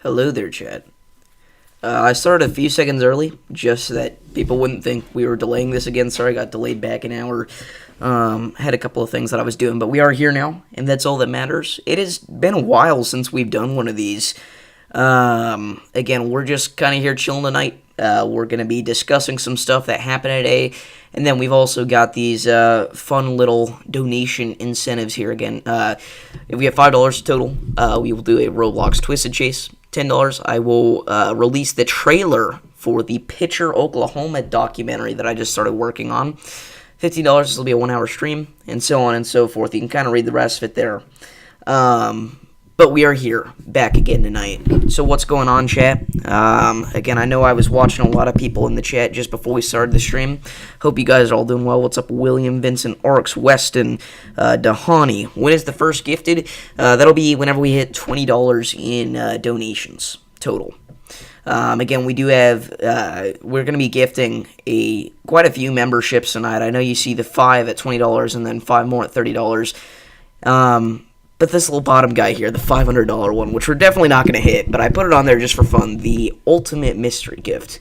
Hello there, chat. I started a few seconds early, just so that people wouldn't think we were delaying this again. Sorry, I got delayed back an hour. Had a couple of things that I was doing, but we are here now, and that's all that matters. It has been a while since we've done one of these. Again, we're just kind of here chilling tonight. We're going to be discussing some stuff that happened today, and then we've also got these fun little donation incentives here again. If we have $5 total, we will do a Roblox Twisted Chase. $10, I will release the trailer for the Pitcher, Oklahoma documentary that I just started working on. $15, this will be a 1-hour stream, and so on and so forth. You can kind of read the rest of it there. But we are here, back again tonight. So what's going on, chat? Again, I know I was watching a lot of people in the chat just before we started the stream. Hope you guys are all doing well. What's up, William, Vincent, Arx, Weston, Dahani? When is the first gifted? That'll be whenever we hit $20 in donations total. Again, we do have, we're going to be gifting quite a few memberships tonight. I know you see the 5 at $20 and then 5 more at $30. But this little bottom guy here, the $500 one, which we're definitely not going to hit, but I put it on there just for fun, the ultimate mystery gift.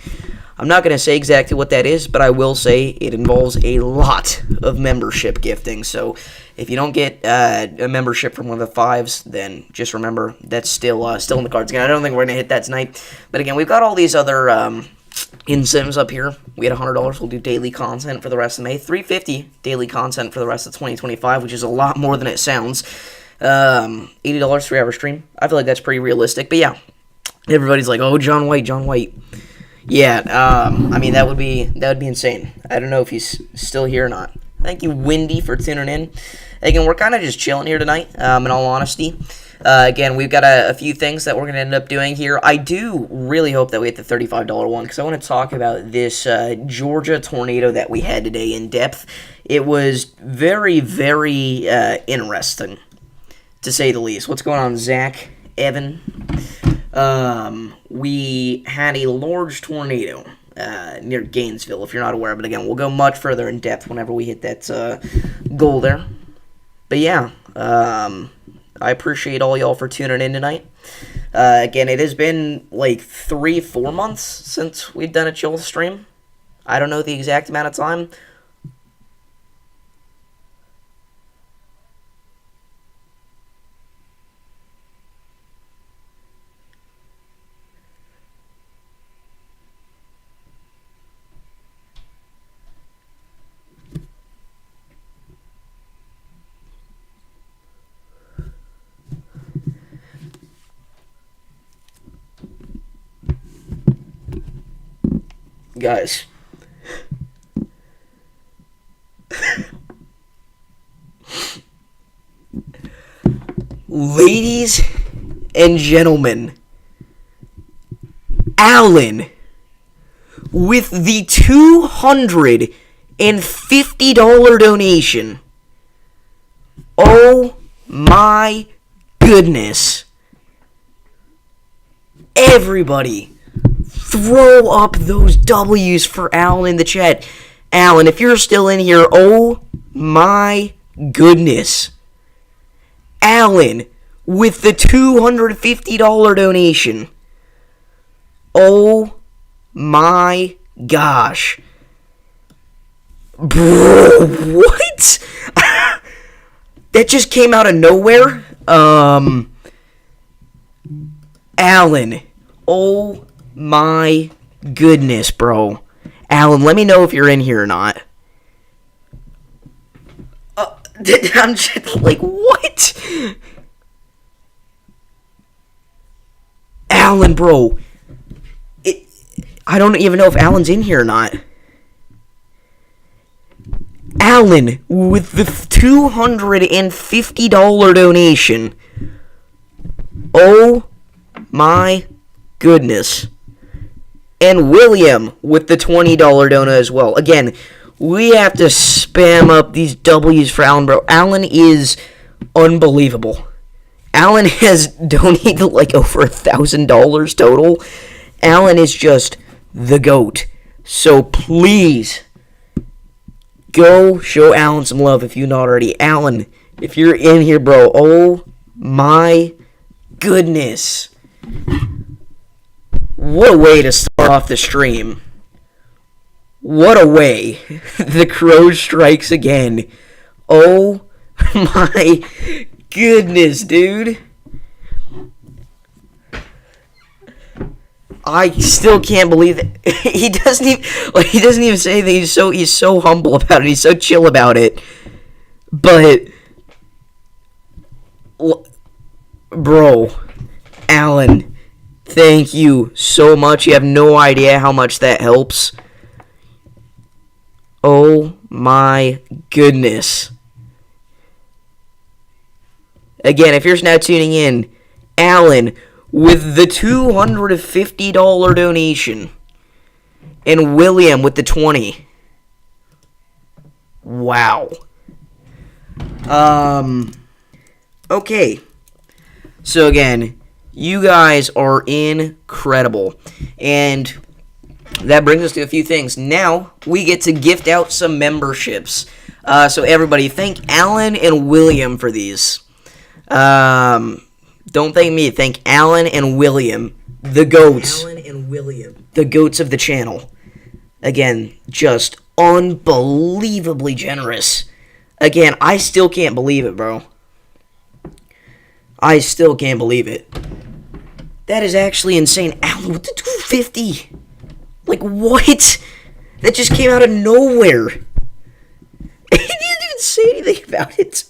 I'm not going to say exactly what that is, but I will say it involves a lot of membership gifting. So if you don't get a membership from one of the 5s, then just remember that's still in the cards. Again, I don't think we're going to hit that tonight. But again, we've got all these other incentives up here. We had $100. We'll do daily content for the rest of May. $350 daily content for the rest of 2025, which is a lot more than it sounds. $80 3-hour stream. I feel like that's pretty realistic. But yeah, everybody's like, "Oh, John White." Yeah, I mean that would be insane. I don't know if he's still here or not. Thank you, Wendy, for tuning in. Again, we're kind of just chilling here tonight. In all honesty, again, we've got a few things that we're gonna end up doing here. I do really hope that we hit the $35 one because I want to talk about this Georgia tornado that we had today in depth. It was very, very interesting, to say the least. What's going on, Zach? Evan? We had a large tornado near Gainesville, if you're not aware. But again, we'll go much further in depth whenever we hit that goal there. But yeah, I appreciate all y'all for tuning in tonight. Again, it has been like 3-4 months since we've done a chill stream. I don't know the exact amount of time. Guys, ladies and gentlemen, Alan with the $250 donation. Oh my goodness. Everybody, throw up those W's for Alan in the chat. Alan, if you're still in here, oh my goodness. Alan, with the $250 donation. Oh my gosh. Bro, what? That just came out of nowhere. Alan, oh my goodness, bro. Alan, let me know if you're in here or not. I'm just like, what? Alan, bro. I don't even know if Alan's in here or not. Alan, with the $250 donation. Oh my goodness. And William with the $20 donut as well. Again, we have to spam up these W's for Alan, bro. Alan is unbelievable. Alan has donated like over $1,000 total. Alan is just the GOAT. So please, go show Alan some love if you're not already. Alan, if you're in here, bro, oh my goodness. What a way to start off the stream. What a way. The crow strikes again. Oh my goodness, dude. I still can't believe it. He doesn't even say anything. He's so humble about it. He's so chill about it. But bro, Alan, thank you so much. You have no idea how much that helps. Oh my goodness. Again, if you're just now tuning in, Alan with the $250 donation and William with the 20. Wow. Okay. So again, you guys are incredible. And that brings us to a few things. Now, we get to gift out some memberships. So everybody, thank Alan and William for these. Don't thank me. Thank Alan and William, the goats. Alan and William, the goats of the channel. Again, just unbelievably generous. Again, I still can't believe it, bro. I still can't believe it. That is actually insane. Alan with the 250. Like, what? That just came out of nowhere. He didn't even say anything about it.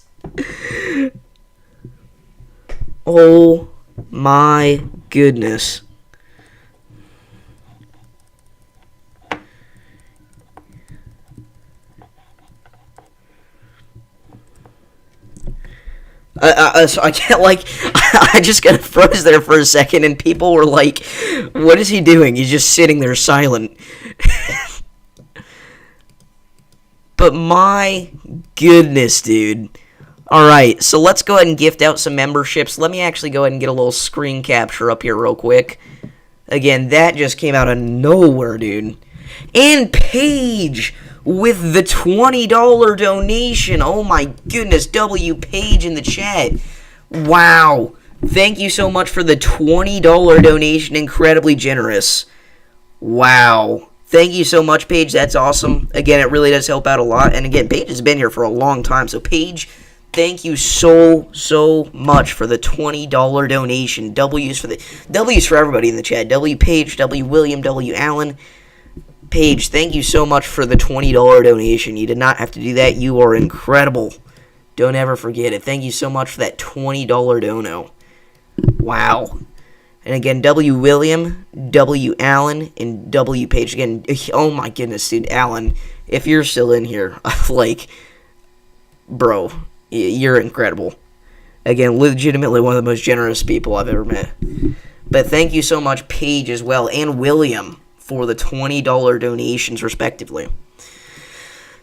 Oh my goodness. So I can't, I just got froze there for a second, and people were like, what is he doing? He's just sitting there silent. But my goodness, dude. Alright, so let's go ahead and gift out some memberships. Let me actually go ahead and get a little screen capture up here real quick. Again, that just came out of nowhere, dude. And Paige with the $20 donation. Oh my goodness, W Paige in the chat. Wow. Thank you so much for the $20 donation. Incredibly generous. Wow. Thank you so much, Paige. That's awesome. Again, it really does help out a lot. And again, Paige has been here for a long time. So, Paige, thank you so much for the $20 donation. W's for everybody in the chat. W Paige, W William, W Allen. Paige, thank you so much for the $20 donation. You did not have to do that. You are incredible. Don't ever forget it. Thank you so much for that $20 dono. Wow. And again, W William, W Allen, and W Paige. Again, oh my goodness, dude. Allen, if you're still in here, like, bro, you're incredible. Again, legitimately one of the most generous people I've ever met. But thank you so much, Paige, as well, and William, for the $20 donations, respectively.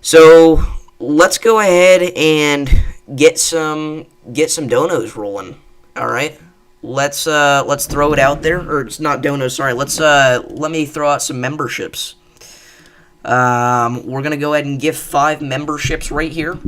So, let's go ahead and get some donos rolling. Alright? Let's throw it out there. Or, it's not donos, sorry. Let me throw out some memberships. We're going to go ahead and give 5 memberships right here.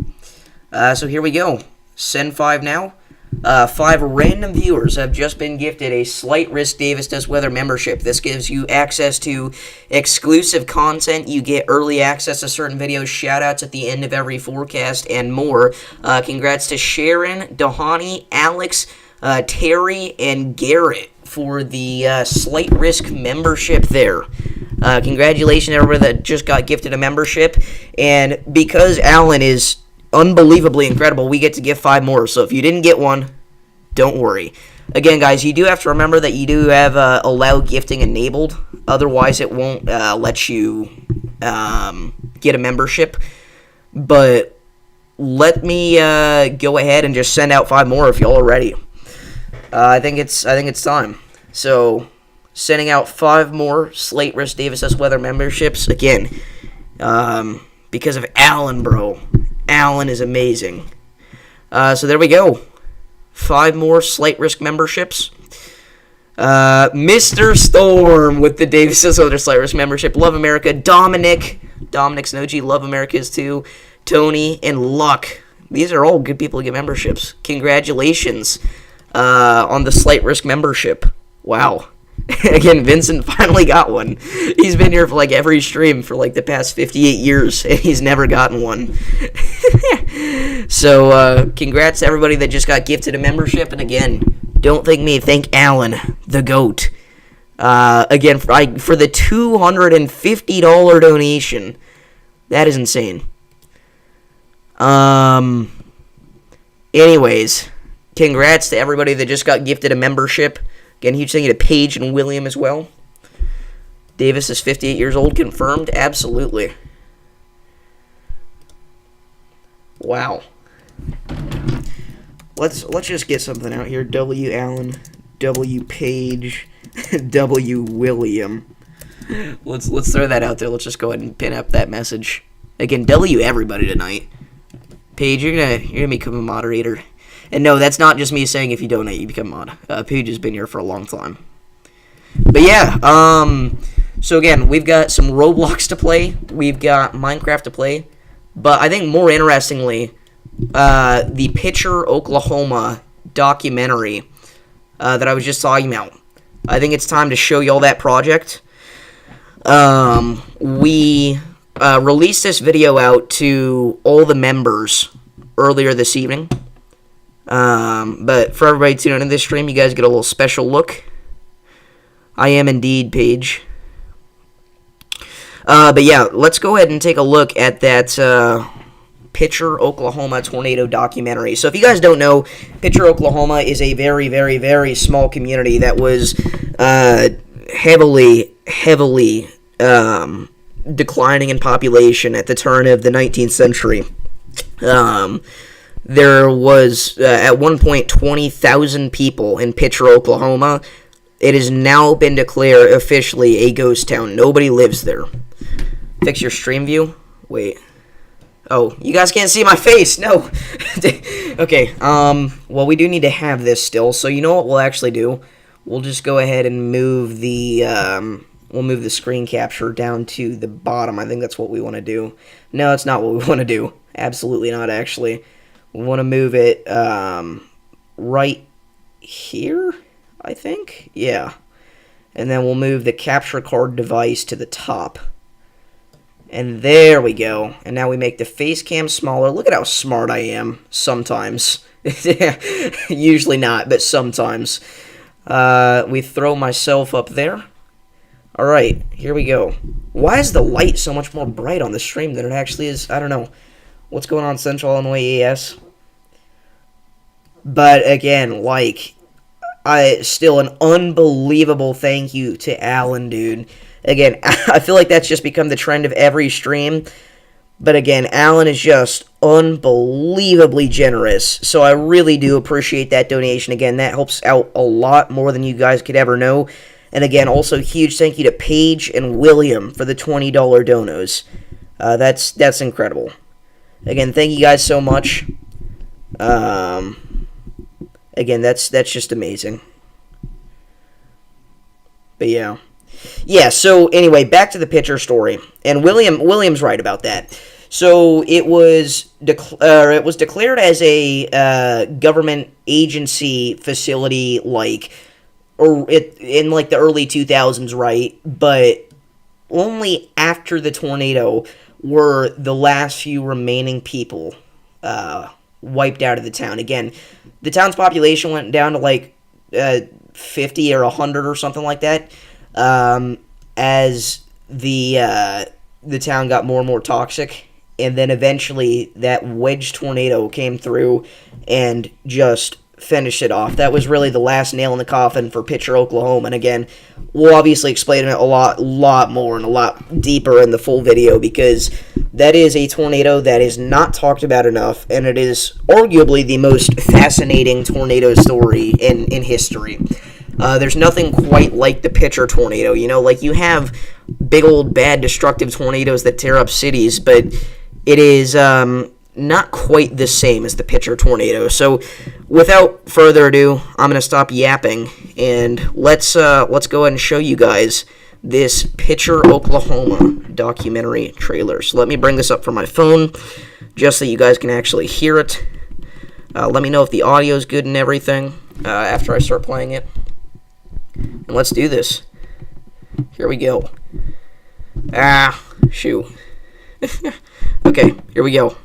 So here we go. Send 5 now. 5 random viewers have just been gifted a Slight Risk Davis Does Weather membership. This gives you access to exclusive content. You get early access to certain videos, shoutouts at the end of every forecast, and more. Congrats to Sharon, Dahani, Alex, Terry, and Garrett for the Slight Risk membership there. Congratulations, everybody that just got gifted a membership. And because Alan is unbelievably incredible, we get to give 5 more. So if you didn't get one, don't worry. Again, guys, you do have to remember that you do have allow gifting enabled. Otherwise, it won't let you get a membership. But let me go ahead and just send out 5 more if y'all are ready. I think it's time. So, sending out 5 more Slate Risk Davis Does Weather memberships again. Because of Alan, bro. Alan is amazing. So there we go. 5 more Slight Risk memberships. Mr. Storm with the Davis Does Weather Slight Risk membership. Love America. Dominic Snoji. Love America's too. Tony and Luck. These are all good people to get memberships. Congratulations on the Slight Risk membership. Wow. Again, Vincent finally got one. He's been here for like every stream for like the past 58 years, and he's never gotten one. So, congrats to everybody that just got gifted a membership. And again, don't thank me, thank Alan, the GOAT. Again, for the $250 donation. That is insane. Anyways, congrats to everybody that just got gifted a membership. Again, huge thank you to Paige and William as well. Davis is 58 years old, confirmed. Absolutely. Wow. Let's just get something out here. W. Allen, W. Page, W. William. Let's throw that out there. Let's just go ahead and pin up that message. Again, W everybody tonight. Paige, you're gonna become a moderator. And no, that's not just me saying if you donate, you become mod. Paige has been here for a long time. But yeah, so again, we've got some Roblox to play. We've got Minecraft to play. But I think more interestingly, the Pitcher, Oklahoma documentary that I was just talking about. I think it's time to show you all that project. We released this video out to all the members earlier this evening. But for everybody tuning into this stream, you guys get a little special look. I am indeed Paige. But yeah, let's go ahead and take a look at that Pitcher, Oklahoma tornado documentary. So if you guys don't know, Pitcher, Oklahoma is a very, very, very small community that was heavily declining in population at the turn of the 19th century. There was, at one point, 20,000 people in Pitcher, Oklahoma. It has now been declared officially a ghost town. Nobody lives there. Fix your stream view? Wait. Oh, you guys can't see my face. No. Okay, well, we do need to have this still. So you know what we'll actually do? We'll just go ahead and move the, we'll move the screen capture down to the bottom. I think that's what we want to do. No, it's not what we want to do. Absolutely not, actually. We want to move it right here, I think. Yeah. And then we'll move the capture card device to the top. And there we go. And now we make the face cam smaller. Look at how smart I am sometimes. Usually not, but sometimes. We throw myself up there. Alright, here we go. Why is the light so much more bright on the stream than it actually is? I don't know. What's going on, Central Illinois AS? But again, like, still an unbelievable thank you to Alan, dude. Again, I feel like that's just become the trend of every stream. But again, Alan is just unbelievably generous. So I really do appreciate that donation. Again, that helps out a lot more than you guys could ever know. And again, also huge thank you to Paige and William for the $20 donos. That's incredible. Again, thank you guys so much. Again, that's just amazing. But yeah. Yeah, so anyway, back to the Pitcher story. And William's right about that. So it was declared as a government agency facility, like, in like the early 2000s, right? But only after the tornado were the last few remaining people wiped out of the town. Again, the town's population went down to like 50 or 100 or something like that, as the town got more and more toxic. And then eventually that wedge tornado came through and just finished it off. That was really the last nail in the coffin for Pitcher, Oklahoma. And again, we'll obviously explain it a lot more and a lot deeper in the full video, because that is a tornado that is not talked about enough, and it is arguably the most fascinating tornado story in history. There's nothing quite like the Pitcher tornado. You know, like, you have big old bad destructive tornadoes that tear up cities, but it is not quite the same as the Pitcher tornado. So without further ado, I'm going to stop yapping, and let's go ahead and show you guys this Pitcher, Oklahoma documentary trailer. So let me bring this up from my phone just so you guys can actually hear it. Let me know if the audio is good and everything after I start playing it. And let's do this. Here we go. Shoot. Okay, here we go.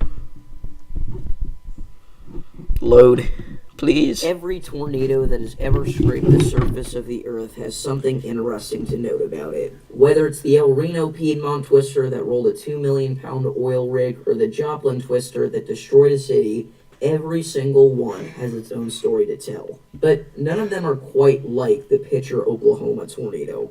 Load, please. Every tornado that has ever scraped the surface of the earth has something interesting to note about it. Whether it's the El Reno Piedmont twister that rolled a 2 million pound oil rig or the Joplin twister that destroyed a city, every single one has its own story to tell. But none of them are quite like the Pitcher, Oklahoma tornado.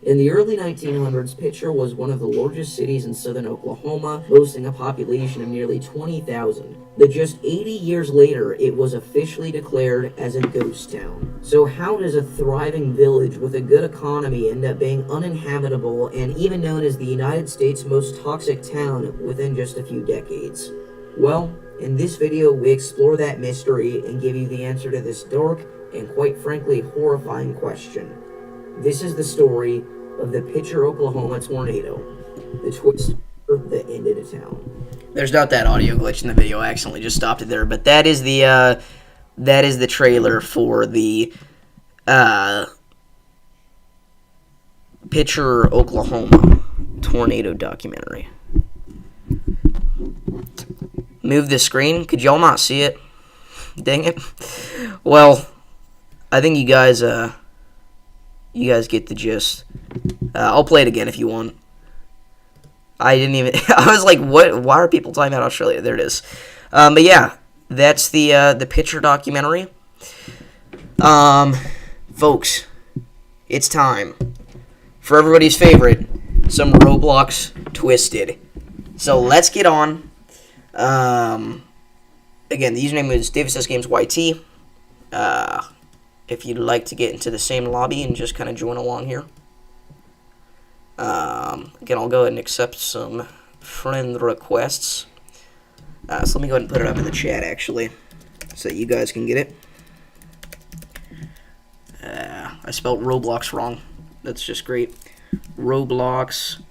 In the early 1900s, Pitcher was one of the largest cities in southern Oklahoma, boasting a population of nearly 20,000. But just 80 years later, it was officially declared as a ghost town. So how does a thriving village with a good economy end up being uninhabitable and even known as the United States' most toxic town within just a few decades? Well, in this video, we explore that mystery and give you the answer to this dark and quite frankly horrifying question. This is the story of the Pitcher, Oklahoma tornado, the twister that ended a town. There's not that audio glitch in the video. I accidentally just stopped it there, but that is the trailer for the Pitcher, Oklahoma tornado documentary. Move the screen. Could y'all not see it? Dang it. Well, I think you guys get the gist. I'll play it again if you want. I didn't even... I was like, what? Why are people talking about Australia? There it is. But yeah, that's the Pitcher documentary. Folks, it's time for everybody's favorite, some Roblox Twisted. So let's get on. Again, the username is DavisSGamesYT. If you'd like to get into the same lobby and just kind of join along here. Again, I'll go ahead and accept some friend requests. So let me go ahead and put it up in the chat, actually, so that you guys can get it. I spelled Roblox wrong. That's just great. Roblox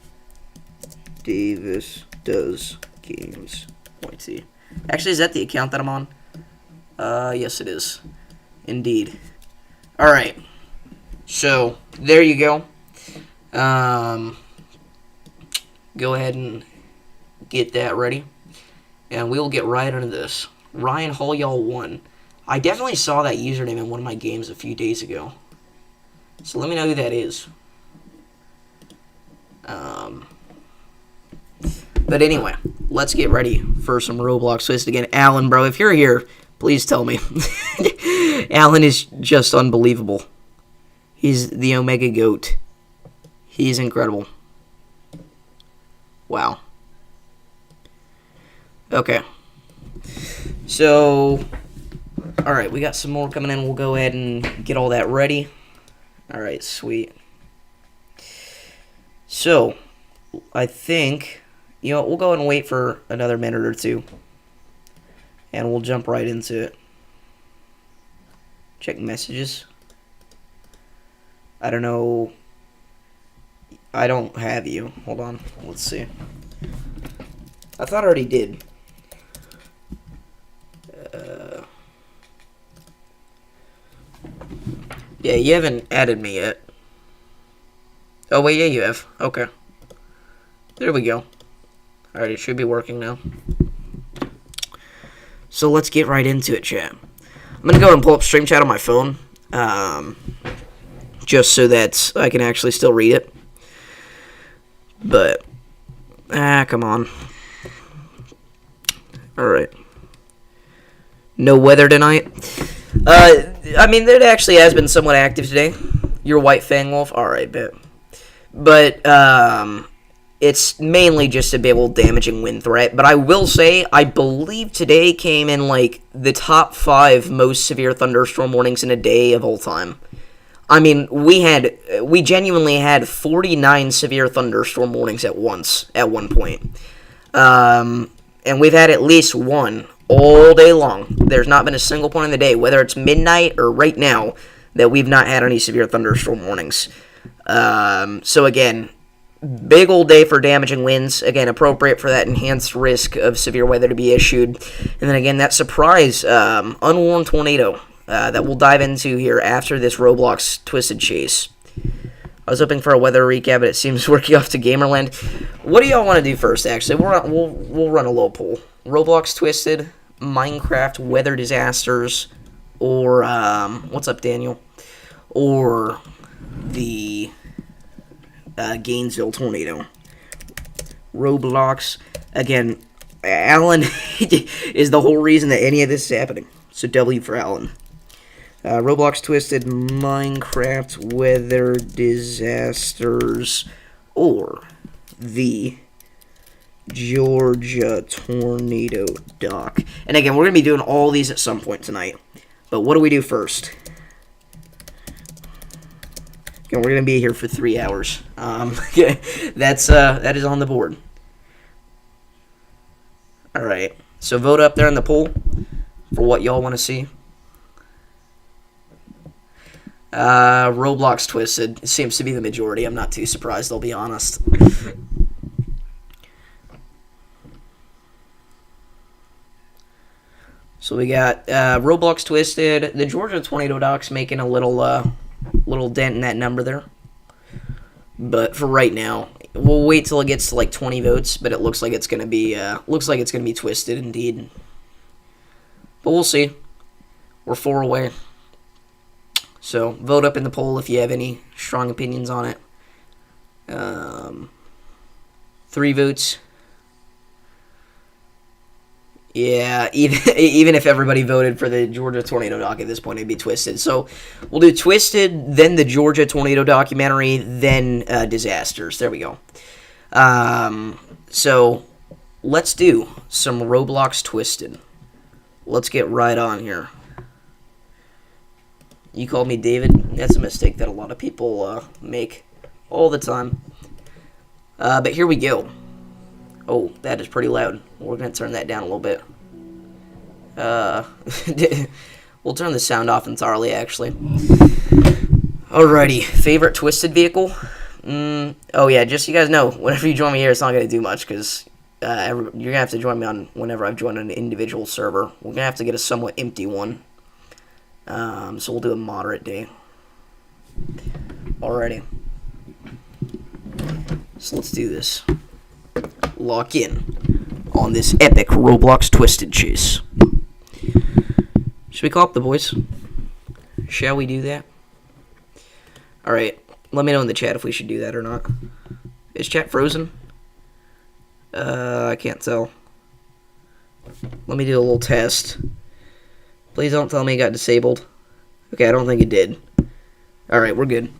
Davis Does Games YT. Actually, is that the account that I'm on? Yes, it is. Indeed. Alright, so there you go. Go ahead and get that ready, and we'll get right into this. Ryan Hall Y'all 1. I definitely saw that username in one of my games a few days ago, so let me know who that is. But anyway, let's get ready for some Roblox Twist again. Alan, bro, if you're here, please tell me. Alan is just unbelievable. He's the Omega Goat. He's incredible. Wow. Okay. So, alright, we got some more coming in. We'll go ahead and get all that ready. Alright, sweet. So, I think, you know, we'll go ahead and wait for another minute or two. And we'll jump right into it. Check messages. I don't know. I don't have you. Hold on. Let's see. I thought I already did. Yeah, you haven't added me yet. Oh, wait, yeah, you have. Okay. There we go. Alright, it should be working now. So let's get right into it, chat. I'm going to go ahead and pull up Stream Chat on my phone. Just so that I can actually still read it. But, come on. Alright. No weather tonight. I mean, it actually has been somewhat active today. Your White Fang Wolf? Alright, bet. But, it's mainly just a big old damaging wind threat. But I will say, I believe today came in, like, the top 5 most severe thunderstorm warnings in a day of all time. I mean, we genuinely had 49 severe thunderstorm warnings at one point. And we've had at least one all day long. There's not been a single point in the day, whether it's midnight or right now, that we've not had any severe thunderstorm warnings. So again, big old day for damaging winds. Again, appropriate for that enhanced risk of severe weather to be issued. And then again, that surprise unwarned tornado that we'll dive into here after this Roblox Twisted Chase. I was hoping for a weather recap, but it seems working off to Gamerland. What do y'all want to do first, actually? We'll run a little poll. Roblox Twisted, Minecraft weather disasters, or, what's up, Daniel? Or the Gainesville tornado. Roblox, again, Alan is the whole reason that any of this is happening. So W for Alan. Roblox Twisted, Minecraft weather disasters, or the Georgia tornado doc. And again, we're going to be doing all these at some point tonight. But what do we do first? Again, we're going to be here for 3 hours. That is on the board. Alright, so vote up there in the poll for what y'all want to see. Roblox Twisted seems to be the majority. I'm not too surprised, I'll be honest. So we got Roblox Twisted. The Georgia tornado doc's making a little dent in that number there. But for right now, we'll wait till it gets to like 20 votes. But it looks like it's gonna be Twisted indeed. But we'll see. We're 4 away. So, vote up in the poll if you have any strong opinions on it. 3 votes. Yeah, even if everybody voted for the Georgia tornado doc at this point, it'd be Twisted. So, we'll do Twisted, then the Georgia tornado documentary, then disasters. There we go. So, let's do some Roblox Twisted. Let's get right on here. You called me David? That's a mistake that a lot of people make all the time. But here we go. Oh, that is pretty loud. We're going to turn that down a little bit. We'll turn the sound off entirely, actually. Alrighty. Favorite Twisted vehicle? Oh, yeah, just so you guys know, whenever you join me here, it's not going to do much, because you're going to have to join me on whenever I've joined an individual server. We're going to have to get a somewhat empty one. So we'll do a moderate day. Alrighty. So let's do this. Lock in on this epic Roblox Twisted Chase. Should we call up the boys? Shall we do that? Alright. Let me know in the chat if we should do that or not. Is chat frozen? I can't tell. Let me do a little test. Please don't tell me it got disabled. Okay, I don't think it did. Alright, we're good.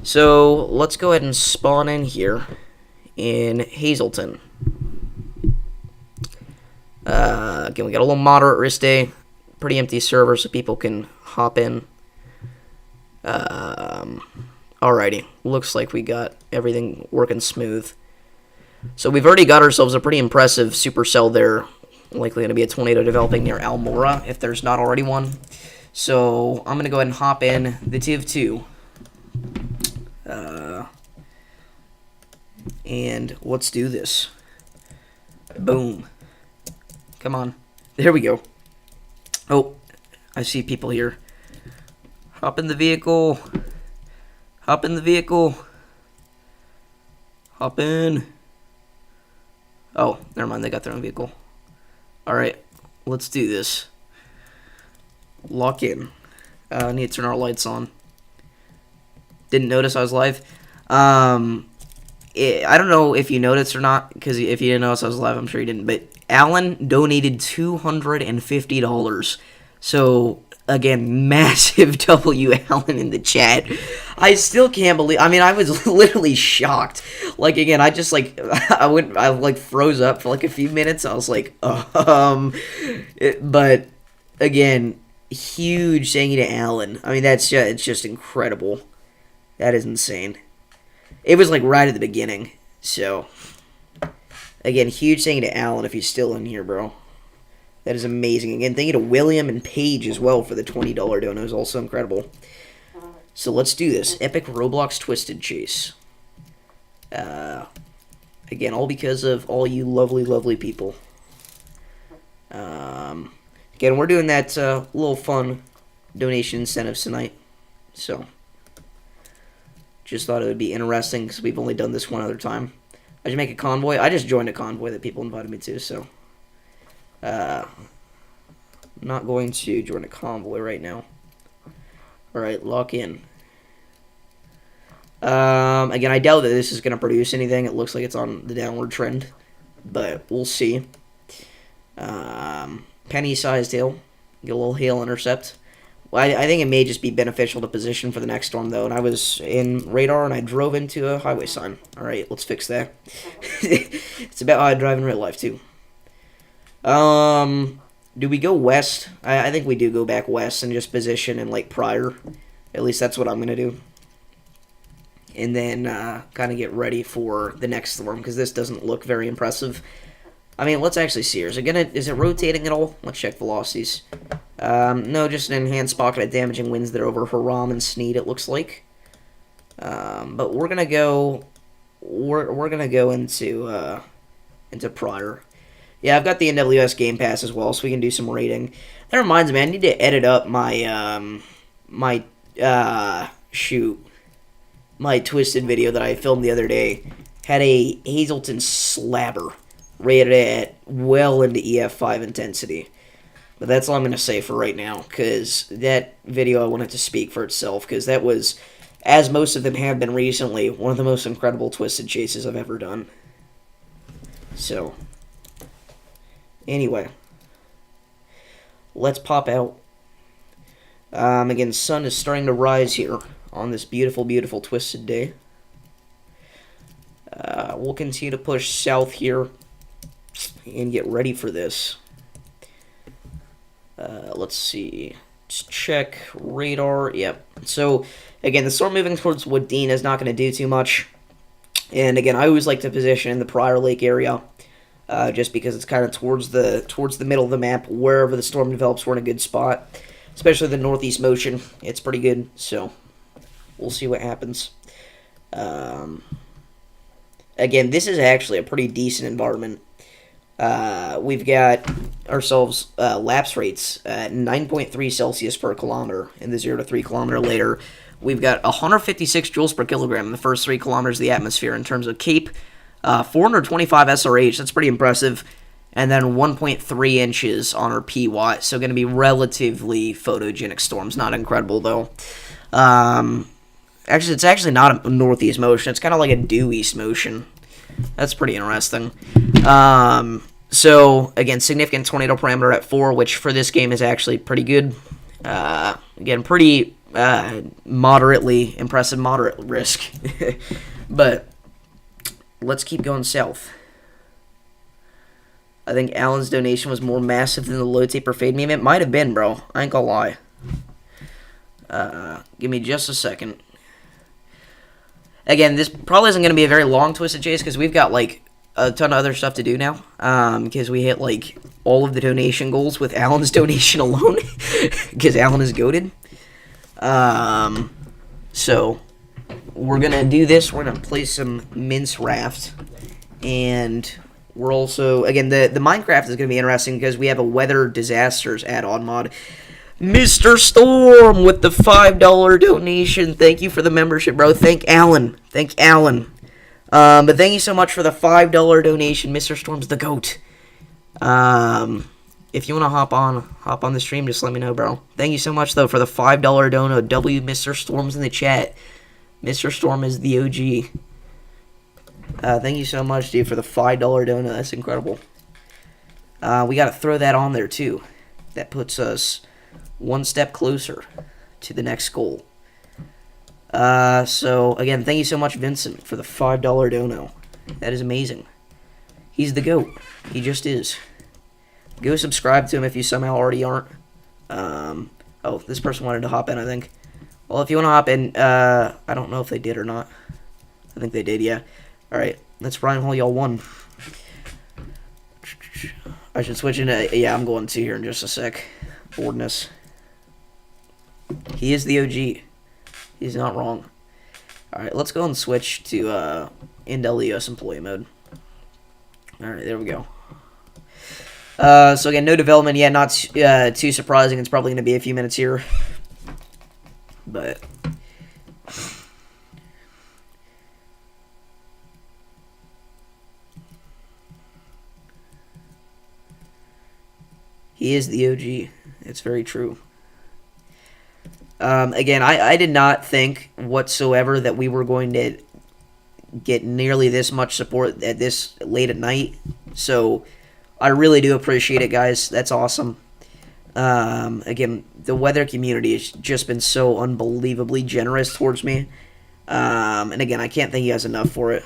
So, let's go ahead and spawn in here in Hazleton. Again, we got a little moderate risk day. Pretty empty server so people can hop in. Alrighty. Looks like we got everything working smooth. So, we've already got ourselves a pretty impressive supercell there. Likely going to be a tornado developing near Almora, if there's not already one. So, I'm going to go ahead and hop in the Tiv 2. And let's do this. Boom. Come on. There we go. Oh, I see people here. Hop in the vehicle. Hop in the vehicle. Hop in. Oh, never mind. They got their own vehicle. Alright, let's do this. Lock in. I need to turn our lights on. Didn't notice I was live. I don't know if you noticed or not, because if you didn't notice I was live, I'm sure you didn't. But Alan donated $250. So, again, massive W, Alan, in the chat. I still can't believe. I mean, I was literally shocked. Like, again, I just like I froze up for like a few minutes. I was like, but again, huge thank you to Alan. I mean, it's just incredible. That is insane. It was like right at the beginning. So, again, huge thank you to Alan if he's still in here, bro. That is amazing. Again, thank you to William and Paige as well for the $20 donos. Also incredible. So let's do this. Epic Roblox Twisted Chase. Again, all because of all you lovely, lovely people. Again, we're doing that little fun donation incentives tonight. So, just thought it would be interesting because we've only done this one other time. I should make a convoy. I just joined a convoy that people invited me to, so I'm not going to join a convoy right now. All right, lock in. Again, I doubt that this is going to produce anything. It looks like it's on the downward trend, but we'll see. Penny-sized hail. Get a little hail intercept. Well, I think it may just be beneficial to position for the next storm, though. And I was in radar, and I drove into a highway sign. All right, let's fix that. It's about how I drive in real life, too. Do we go west? I think we do go back west and just position in Lake Pryor. At least that's what I'm going to do. And then kind of get ready for the next storm, because this doesn't look very impressive. I mean, let's actually see here. Is it rotating at all? Let's check velocities. No, just an enhanced pocket of damaging winds that are over Haram and Sneed, it looks like. But we're gonna go. We're gonna go into Pryor. Yeah, I've got the NWS Game Pass as well, so we can do some rating. That reminds me, I need to edit up my my Twisted video that I filmed the other day. Had a Hazelton slabber rated at well into EF5 intensity. But that's all I'm going to say for right now, because that video I wanted to speak for itself, because that was, as most of them have been recently, one of the most incredible Twisted chases I've ever done. So, anyway, let's pop out. Again, the sun is starting to rise here on this beautiful, beautiful Twisted day. We'll continue to push south here and get ready for this. Let's see. Just check radar. Yep. So, again, the storm moving towards Woodine is not going to do too much. And, again, I always like to position in the Pryor Lake area, just because it's kind of towards the middle of the map. Wherever the storm develops, we're in a good spot. Especially the northeast motion. It's pretty good, so we'll see what happens. Again, this is actually a pretty decent environment. We've got ourselves lapse rates at 9.3 Celsius per kilometer in the 0 to 3 kilometer later. We've got 156 joules per kilogram in the first 3 kilometers of the atmosphere in terms of CAPE. 425 SRH, that's pretty impressive. And then 1.3 inches on our P-Watt, so going to be relatively photogenic storms. Not incredible, though. Actually, it's actually not a northeast motion. It's kind of like a due east motion. That's pretty interesting. So, again, significant tornado parameter at 4, which for this game is actually pretty good. Again, pretty moderately impressive, moderate risk. But let's keep going south. I think Alan's donation was more massive than the low taper fade meme. It might have been, bro. I ain't gonna lie. Give me just a second. Again, this probably isn't going to be a very long Twisted Chase because we've got, like, a ton of other stuff to do now. Because we hit, like, all of the donation goals with Alan's donation alone. Because Alan is goated. So, we're going to do this. We're going to play some Mince Raft. And we're also, again, the Minecraft is going to be interesting because we have a Weather Disasters add-on mod. Mr. Storm with the $5 donation. Thank you for the membership, bro. Thank Alan. Thank Alan. But thank you so much for the $5 donation. Mr. Storm's the GOAT. If you want to hop on the stream, just let me know, bro. Thank you so much, though, for the $5 dono. Mr. Storm's in the chat. Mr. Storm is the OG. Thank you so much, dude, for the $5 dono. That's incredible. We got to throw that on there, too. That puts us one step closer to the next goal. So, again, thank you so much, Vincent, for the $5 dono. That is amazing. He's the GOAT. He just is. Go subscribe to him if you somehow already aren't. Oh, this person wanted to hop in, I think. Well, if you want to hop in, I don't know if they did or not. I think they did, yeah. Alright, let's Ryan Hall, y'all won. I should switch into, yeah, I'm going to here in just a sec. Boredness. He is the OG. He's not wrong. Alright, let's go and switch to NWS employee mode. Alright, there we go. So again, no development yet. Not too surprising. It's probably going to be a few minutes here. but he is the OG. It's very true. Again, I did not think whatsoever that we were going to get nearly this much support at this late at night. So I really do appreciate it, guys. That's awesome. Again, the weather community has just been so unbelievably generous towards me. And again, I can't thank you guys enough for it.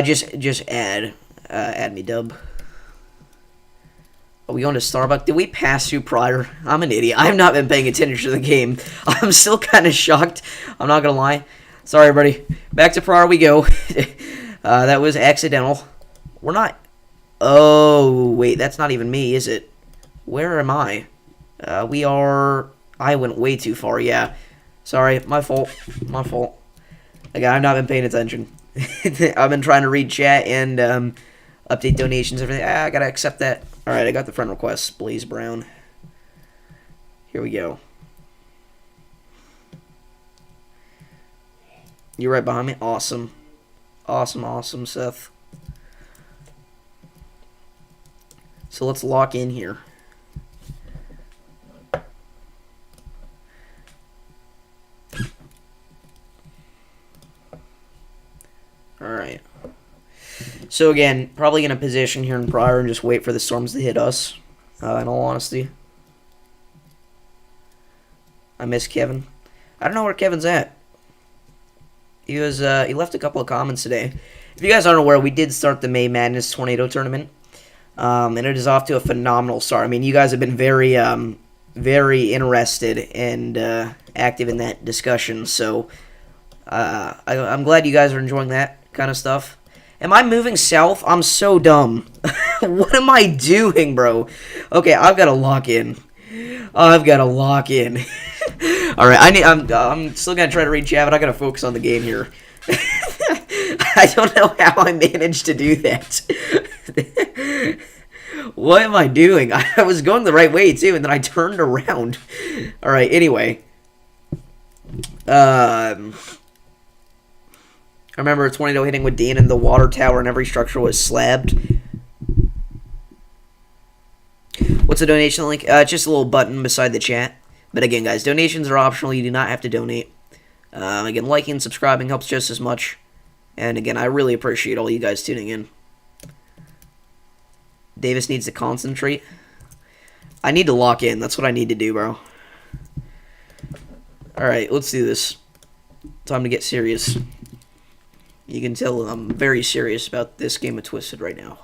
Just add me, dub. Are we going to Starbucks? Did we pass through Pryor? I'm an idiot. I have not been paying attention to the game. I'm still kind of shocked. I'm not going to lie. Sorry, everybody. Back to Pryor we go. That was accidental. We're not... Oh, wait. That's not even me, is it? Where am I? We are... I went way too far, yeah. Sorry. My fault. My fault. Again, I've not been paying attention. I've been trying to read chat and update donations, everything. I gotta accept that. Alright, I got the friend request. Blaze Brown. Here we go. You're right behind me? Awesome. Awesome, awesome, Seth. So let's lock in here. Alright. So again, probably going to position here in Pryor and just wait for the storms to hit us, in all honesty. I miss Kevin. I don't know where Kevin's at. He left a couple of comments today. If you guys aren't aware, we did start the May Madness Tornado Tournament. And it is off to a phenomenal start. I mean, you guys have been very, very interested and active in that discussion. So I'm glad you guys are enjoying that kind of stuff. Am I moving south? I'm so dumb. What am I doing, bro? Okay, I've got to lock in. I've got to lock in. All right, I'm still gonna try to read chat, but I gotta focus on the game here. I don't know how I managed to do that. What am I doing? I was going the right way too, and then I turned around. All right. Anyway, I remember a tornado hitting with Dean, and the water tower and every structure was slabbed. What's the donation link? Just a little button beside the chat. But again, guys, donations are optional. You do not have to donate. Again, liking and subscribing helps just as much. And again, I really appreciate all you guys tuning in. Davis needs to concentrate. I need to lock in. That's what I need to do, bro. Alright, let's do this. Time to get serious. You can tell I'm very serious about this game of Twisted right now.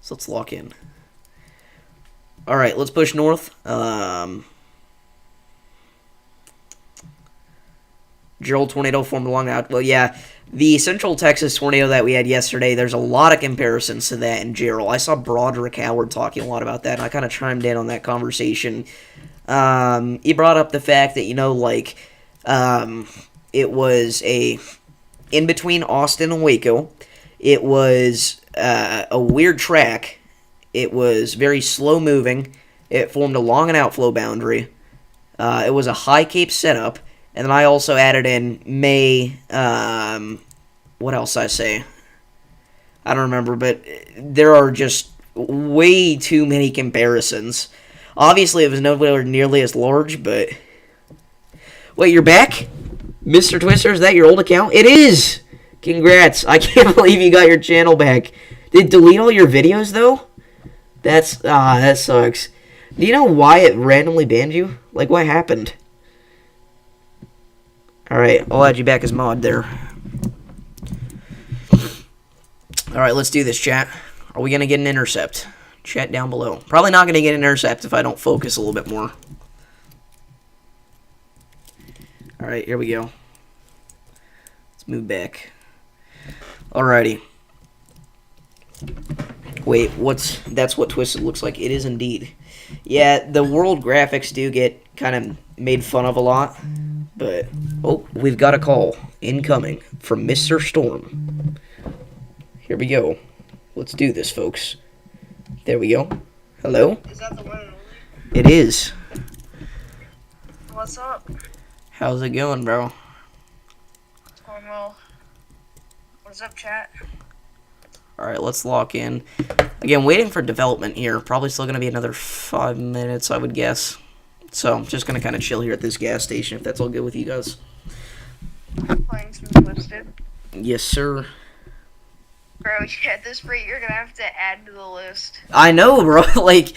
So let's lock in. Alright, let's push north. Gerald tornado formed along out. Well, yeah, the Central Texas tornado that we had yesterday, there's a lot of comparisons to that in Gerald. I saw Broderick Howard talking a lot about that, and I kind of chimed in on that conversation. He brought up the fact that, you know, like, it was in between Austin and Waco. It was a weird track. It was very slow moving. It formed a long and outflow boundary. It was a high cape setup. And then I also added in May, what else I say? I don't remember, but there are just way too many comparisons. Obviously, it was nowhere nearly as large, but... Wait, you're back? Mr. Twister, is that your old account? It is! Congrats. I can't believe you got your channel back. Did it delete all your videos, though? That sucks. Do you know why it randomly banned you? Like, what happened? Alright, I'll add you back as mod there. Alright, let's do this, chat. Are we going to get an intercept? Chat down below. Probably not going to get an intercept if I don't focus a little bit more. Alright, here we go. Let's move back. Alrighty. Wait, that's what Twisted looks like. It is indeed. Yeah, the world graphics do get kind of made fun of a lot. But, oh, we've got a call incoming from Mr. Storm. Here we go. Let's do this, folks. There we go. Hello? Is that the one and only? It is. What's up? How's it going, bro? It's going well. What's up, chat? Alright, let's lock in. Again, waiting for development here. Probably still going to be another 5 minutes, I would guess. So, I'm just going to kind of chill here at this gas station, if that's all good with you guys. Playing some Twisted. Yes, sir. Bro, at this rate, you're gonna have to add to the list. I know, bro. Like,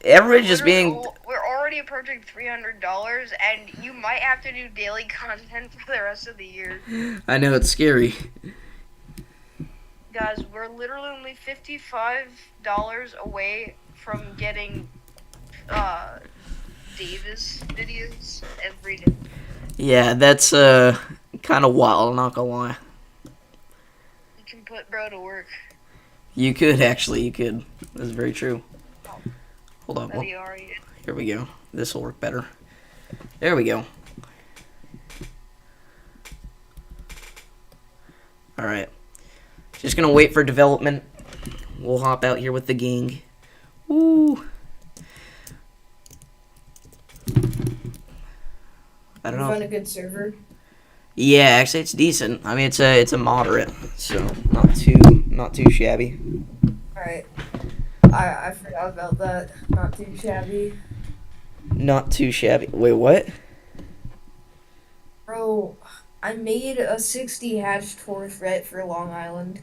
everybody just being... We're already approaching $300, and you might have to do daily content for the rest of the year. I know, it's scary. Guys, we're literally only $55 away from getting Davis videos every day. Yeah, that's kind of wild, I'm not gonna lie. You can put bro to work. You could, actually, you could. That's very true. Hold on. Well, here we go. This will work better. There we go. Alright. Just gonna wait for development. We'll hop out here with the gang. Woo! I don't know. Find a good server. Yeah, actually, it's decent. I mean, it's a moderate, so not too shabby. All right. I forgot about that. Not too shabby. Not too shabby. Wait, what? Bro, I made a 60 hatch tour threat for Long Island.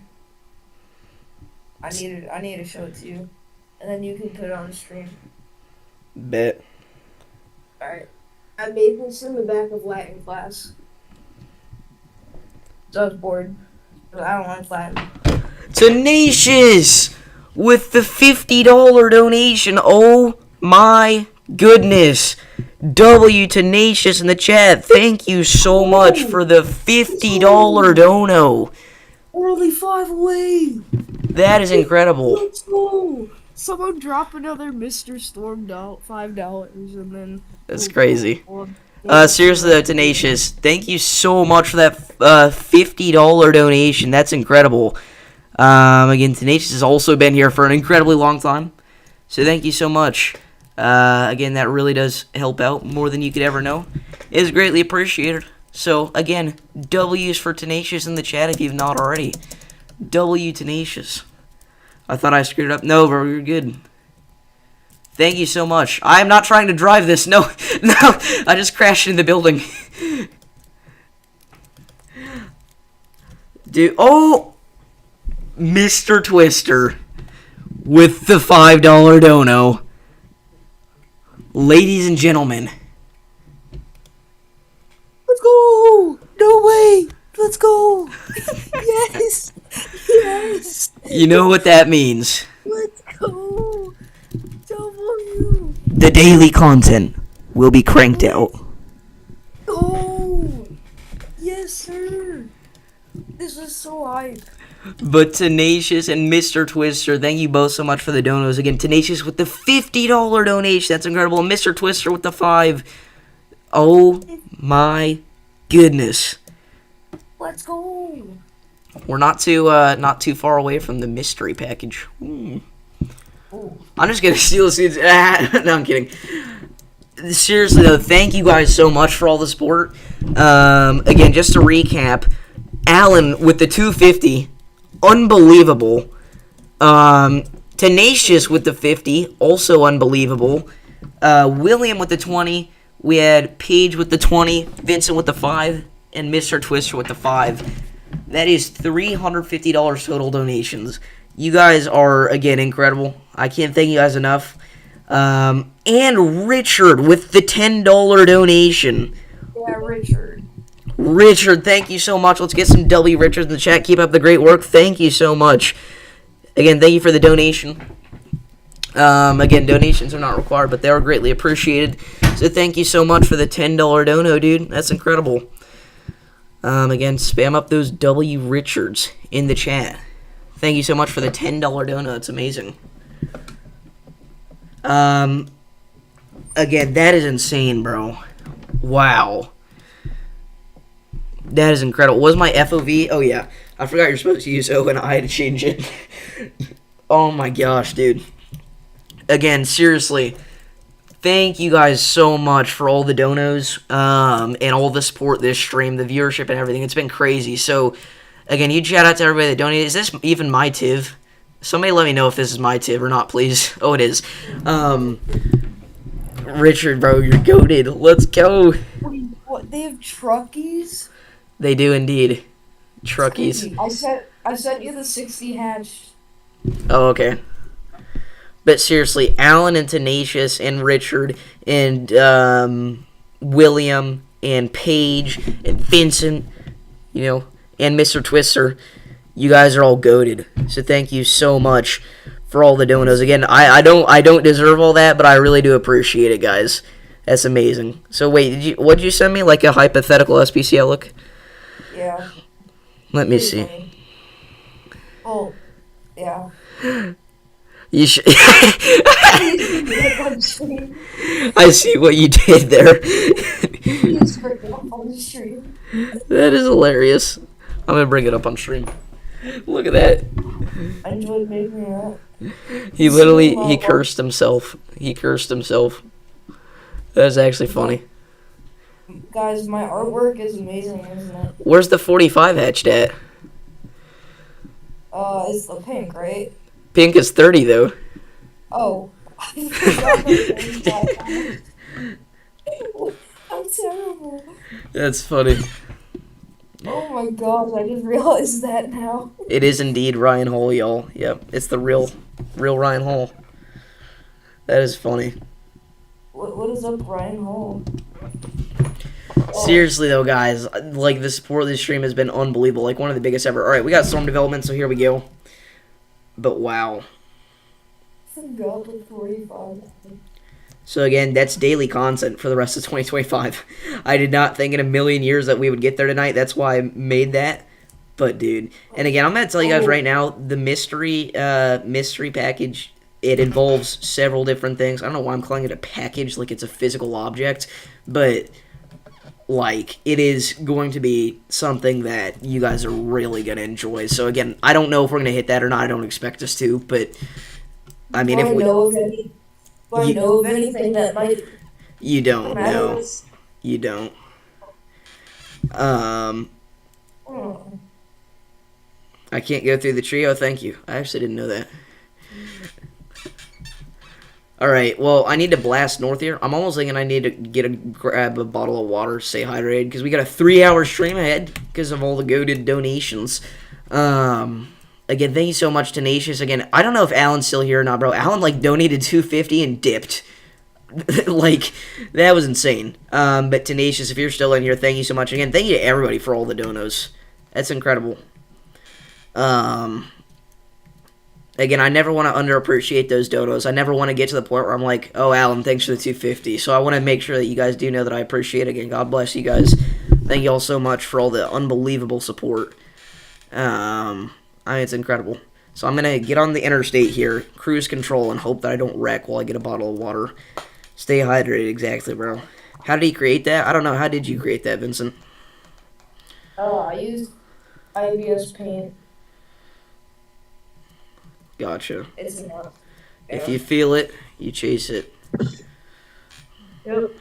I need to show it to you, and then you can put it on the stream. Bet. All right. I made this in the back of Latin class. So I was bored. But I don't like Latin. Tenacious with the $50 donation. Oh my goodness. W Tenacious in the chat. Thank you so much for the $50 dono. We're only 5 away. That is incredible. Let's go. Someone drop another Mr. Storm $5 and then. That's crazy. Seriously though, Tenacious, thank you so much for that $50 donation. That's incredible. Again, Tenacious has also been here for an incredibly long time, so thank you so much. Again, that really does help out more than you could ever know. It is greatly appreciated. So, again, W's for Tenacious in the chat if you've not already. W Tenacious. I thought I screwed it up. No, bro, you're good. Thank you so much. I am not trying to drive this. No, no, I just crashed into the building. Dude, oh! Mr. Twister with the $5 dono. Ladies and gentlemen. Let's go! No way! Let's go! Yes! Yes! You know what that means. Let's go! W! The daily content will be cranked out. Go! Yes, sir! This is so hype. But Tenacious and Mr. Twister, thank you both so much for the donos. Again, Tenacious with the $50 donation. That's incredible. And Mr. Twister with the 5. Oh my goodness. Let's go. We're not too far away from the mystery package. I'm just gonna steal the seeds. No, I'm kidding. Seriously though, thank you guys so much for all the support. Again, just to recap, Alan with the 250, unbelievable. Tenacious with the 50, also unbelievable. William with the 20. We had Paige with the 20, Vincent with the 5, and Mr. Twister with the 5. That is $350 total donations. You guys are, again, incredible. I can't thank you guys enough. And Richard with the $10 donation. Yeah, Richard. Richard, thank you so much. Let's get some W Richards in the chat. Keep up the great work. Thank you so much. Again, thank you for the donation. Again, donations are not required, but they are greatly appreciated. So thank you so much for the $10 dono, dude. That's incredible. Again, spam up those W Richards in the chat. Thank you so much for the $10 dono. It's amazing. Again, that is insane, bro. Wow. That is incredible. What was my FOV? Oh, yeah. I forgot you're supposed to use O and I to change it. Oh, my gosh, dude. Again, seriously. thank you guys so much for all the donos and all the support this stream, the viewership and everything. It's been crazy. So, again, huge shout out to everybody that donated. Is this even my TIV? Somebody let me know if this is my TIV or not, please. Oh, it is. Richard, bro, you're goated. Let's go. Wait, what? They have truckies? They do indeed. Truckies. I sent you the 60 hatch. Oh, okay. But seriously, Alan and Tenacious and Richard and William and Paige and Vincent, you know, and Mr. Twister, you guys are all goated. So thank you so much for all the donos. Again, I don't deserve all that, but I really do appreciate it, guys. That's amazing. So wait, what'd you send me? Like a hypothetical SPC outlook? Yeah. Let me see. Funny. Oh, yeah. You should. I see what you did there. That is hilarious. I'm gonna bring it up on stream. Look at that. I enjoyed making it. He cursed himself. He cursed himself. That's actually funny. Guys, my artwork is amazing, isn't it? Where's the 45 hatched at? It's the pink, right? Pink is 30 though. Oh. I forgot the 45. I'm terrible. That's funny. Oh my gosh, I just realized that now. It is indeed Ryan Hall, y'all. Yep, it's the real Ryan Hall. That is funny. What is up, Ryan Hall? Seriously though, guys, like the support of this stream has been unbelievable. Like one of the biggest ever. All right, we got storm development, so here we go. But wow. Forgot the 45. So again, that's daily content for the rest of 2025. I did not think in a million years that we would get there tonight. That's why I made that. But dude, and again, I'm gonna tell you guys right now, the mystery package. It involves several different things. I don't know why I'm calling it a package, like it's a physical object, but like it is going to be something that you guys are really gonna enjoy. So again, I don't know if we're gonna hit that or not. I don't expect us to, but I mean, if we know of anything that might. You don't know. You don't. I can't go through the trio. Thank you. I actually didn't know that. Alright, well, I need to blast north here. I'm almost thinking I need to grab a bottle of water, stay hydrated, because we got a 3-hour stream ahead because of all the goated donations. Again, thank you so much, Tenacious. Again, I don't know if Alan's still here or not, bro. Alan, like, donated $250 and dipped. Like, that was insane. But Tenacious, if you're still in here, thank you so much. Again, thank you to everybody for all the donos. That's incredible. Again, I never want to underappreciate those donos. I never want to get to the point where I'm like, oh, Alan, thanks for the $250. So I want to make sure that you guys do know that I appreciate it. Again, God bless you guys. Thank you all so much for all the unbelievable support. I mean, it's incredible. So I'm going to get on the interstate here, cruise control, and hope that I don't wreck while I get a bottle of water. Stay hydrated, exactly, bro. How did he create that? I don't know. How did you create that, Vincent? Oh, I used IBS Paint. Gotcha. It's enough. If you feel it, you chase it. Yep.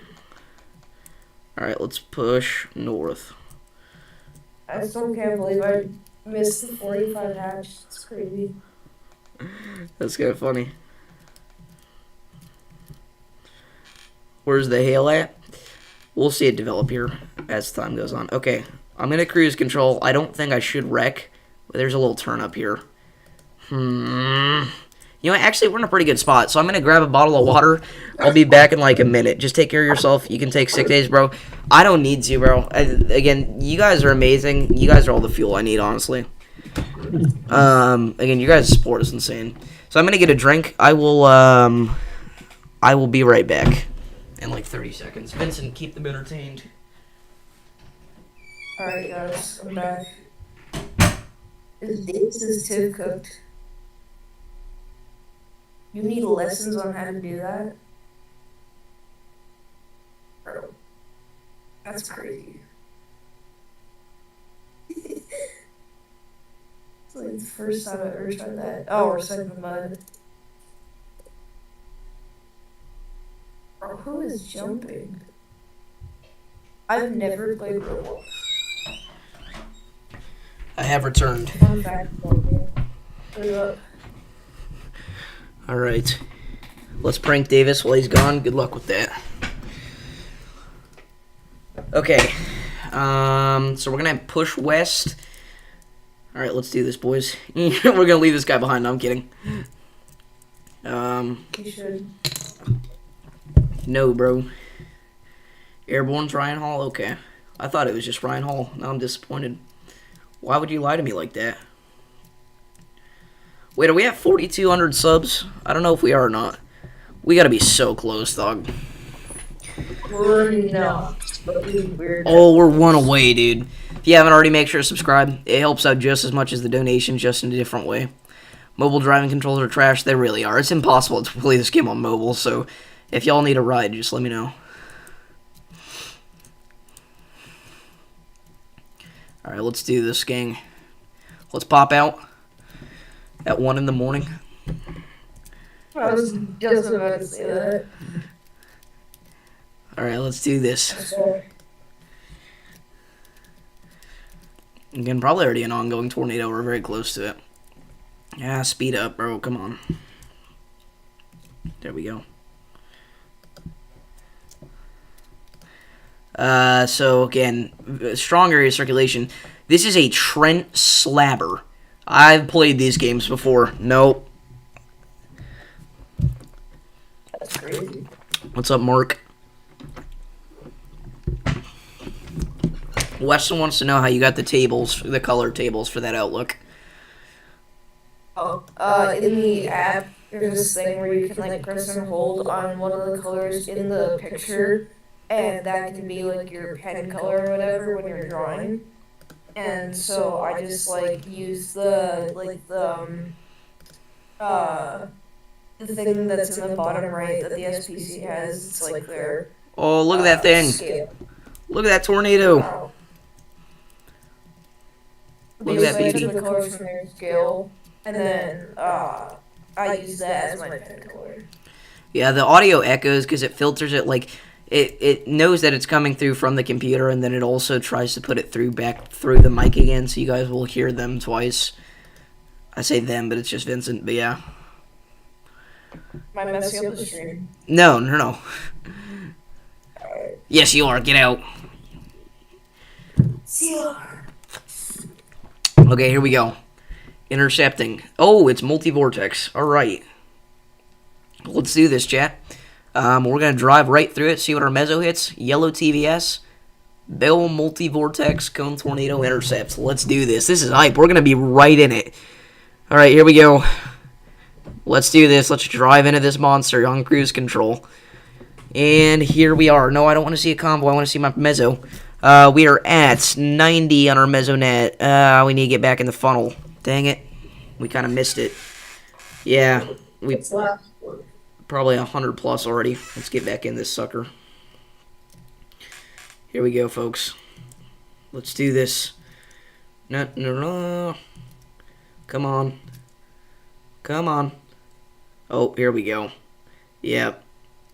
Alright, let's push north. I still can't believe I missed the 45 hatch. It's crazy. That's kind of funny. Where's the hail at? We'll see it develop here as time goes on. Okay, I'm going to cruise control. I don't think I should wreck, but there's a little turn up here. You know what? Actually, we're in a pretty good spot, so I'm going to grab a bottle of water. I'll be back in like a minute. Just take care of yourself. You can take sick days, bro. I don't need to, bro. Again, you guys are amazing. You guys are all the fuel I need, honestly. Again, you guys' support is insane. So I'm going to get a drink. I will be right back in like 30 seconds. Vincent, keep them entertained. Alright, guys. I'm back. This is too cooked. You need lessons on how to do that? Bro, that's crazy. It's like the first time I ever tried that. Oh, we're stuck in the mud. Bro, who is jumping? I've never played Roblox. I have returned. I'm back. Hurry up. All right. Let's prank Davis while he's gone. Good luck with that. Okay. So we're gonna push west. All right, let's do this, boys. We're gonna leave this guy behind. No, I'm kidding. You should. No, bro. Airborne's Ryan Hall? Okay. I thought it was just Ryan Hall. Now I'm disappointed. Why would you lie to me like that? Wait, are we at 4,200 subs? I don't know if we are or not. We gotta be so close, dog. We're not. But we're Oh, we're one away, dude. If you haven't already, make sure to subscribe. It helps out just as much as the donation, just in a different way. Mobile driving controls are trash. They really are. It's impossible to play this game on mobile, so if y'all need a ride, just let me know. Alright, let's do this, gang. Let's pop out at 1 in the morning. I was just about to say that. Alright, let's do this. Again, probably already an ongoing tornado. We're very close to it. Yeah, speed up, bro. Come on. There we go. So again, strong area circulation. This is a Trent Slabber. I've played these games before. Nope. That's crazy. What's up, Mark? Weston wants to know how you got the tables, the color tables for that Outlook. Oh, in the app, there's this thing where you can like press and hold on one of the colors in the picture, and that can be like your pen color or whatever when you're drawing. And so I just like use the thing that's in the bottom right that the SPC has. It's like their Oh, look at that thing. scale. Look at that tornado. Wow. Look at that Basically, I beauty. took the colors from their scale, and then I use that as my pen color. Yeah, the audio echoes because it filters it like it knows that it's coming through from the computer, and then it also tries to put it back through the mic again, so you guys will hear them twice. I say them, but it's just Vincent. But yeah. Am I messing up the stream? No. Yes, you are. Get out. Okay, here we go. Intercepting. Oh, it's multi-vortex. All right. Let's do this, chat. We're going to drive right through it, see what our mezzo hits. Yellow TVS. Bell multi-vortex cone tornado intercept. Let's do this. This is hype. We're going to be right in it. All right, here we go. Let's do this. Let's drive into this monster on cruise control. And here we are. No, I don't want to see a combo. I want to see my mezzo. We are at 90 on our mezzonet. We need to get back in the funnel. Dang it. We kind of missed it. Yeah, we probably 100 plus already. Let's get back in this sucker. Here we go, folks. Let's do this. No. Come on. Come on. Oh, here we go. Yeah.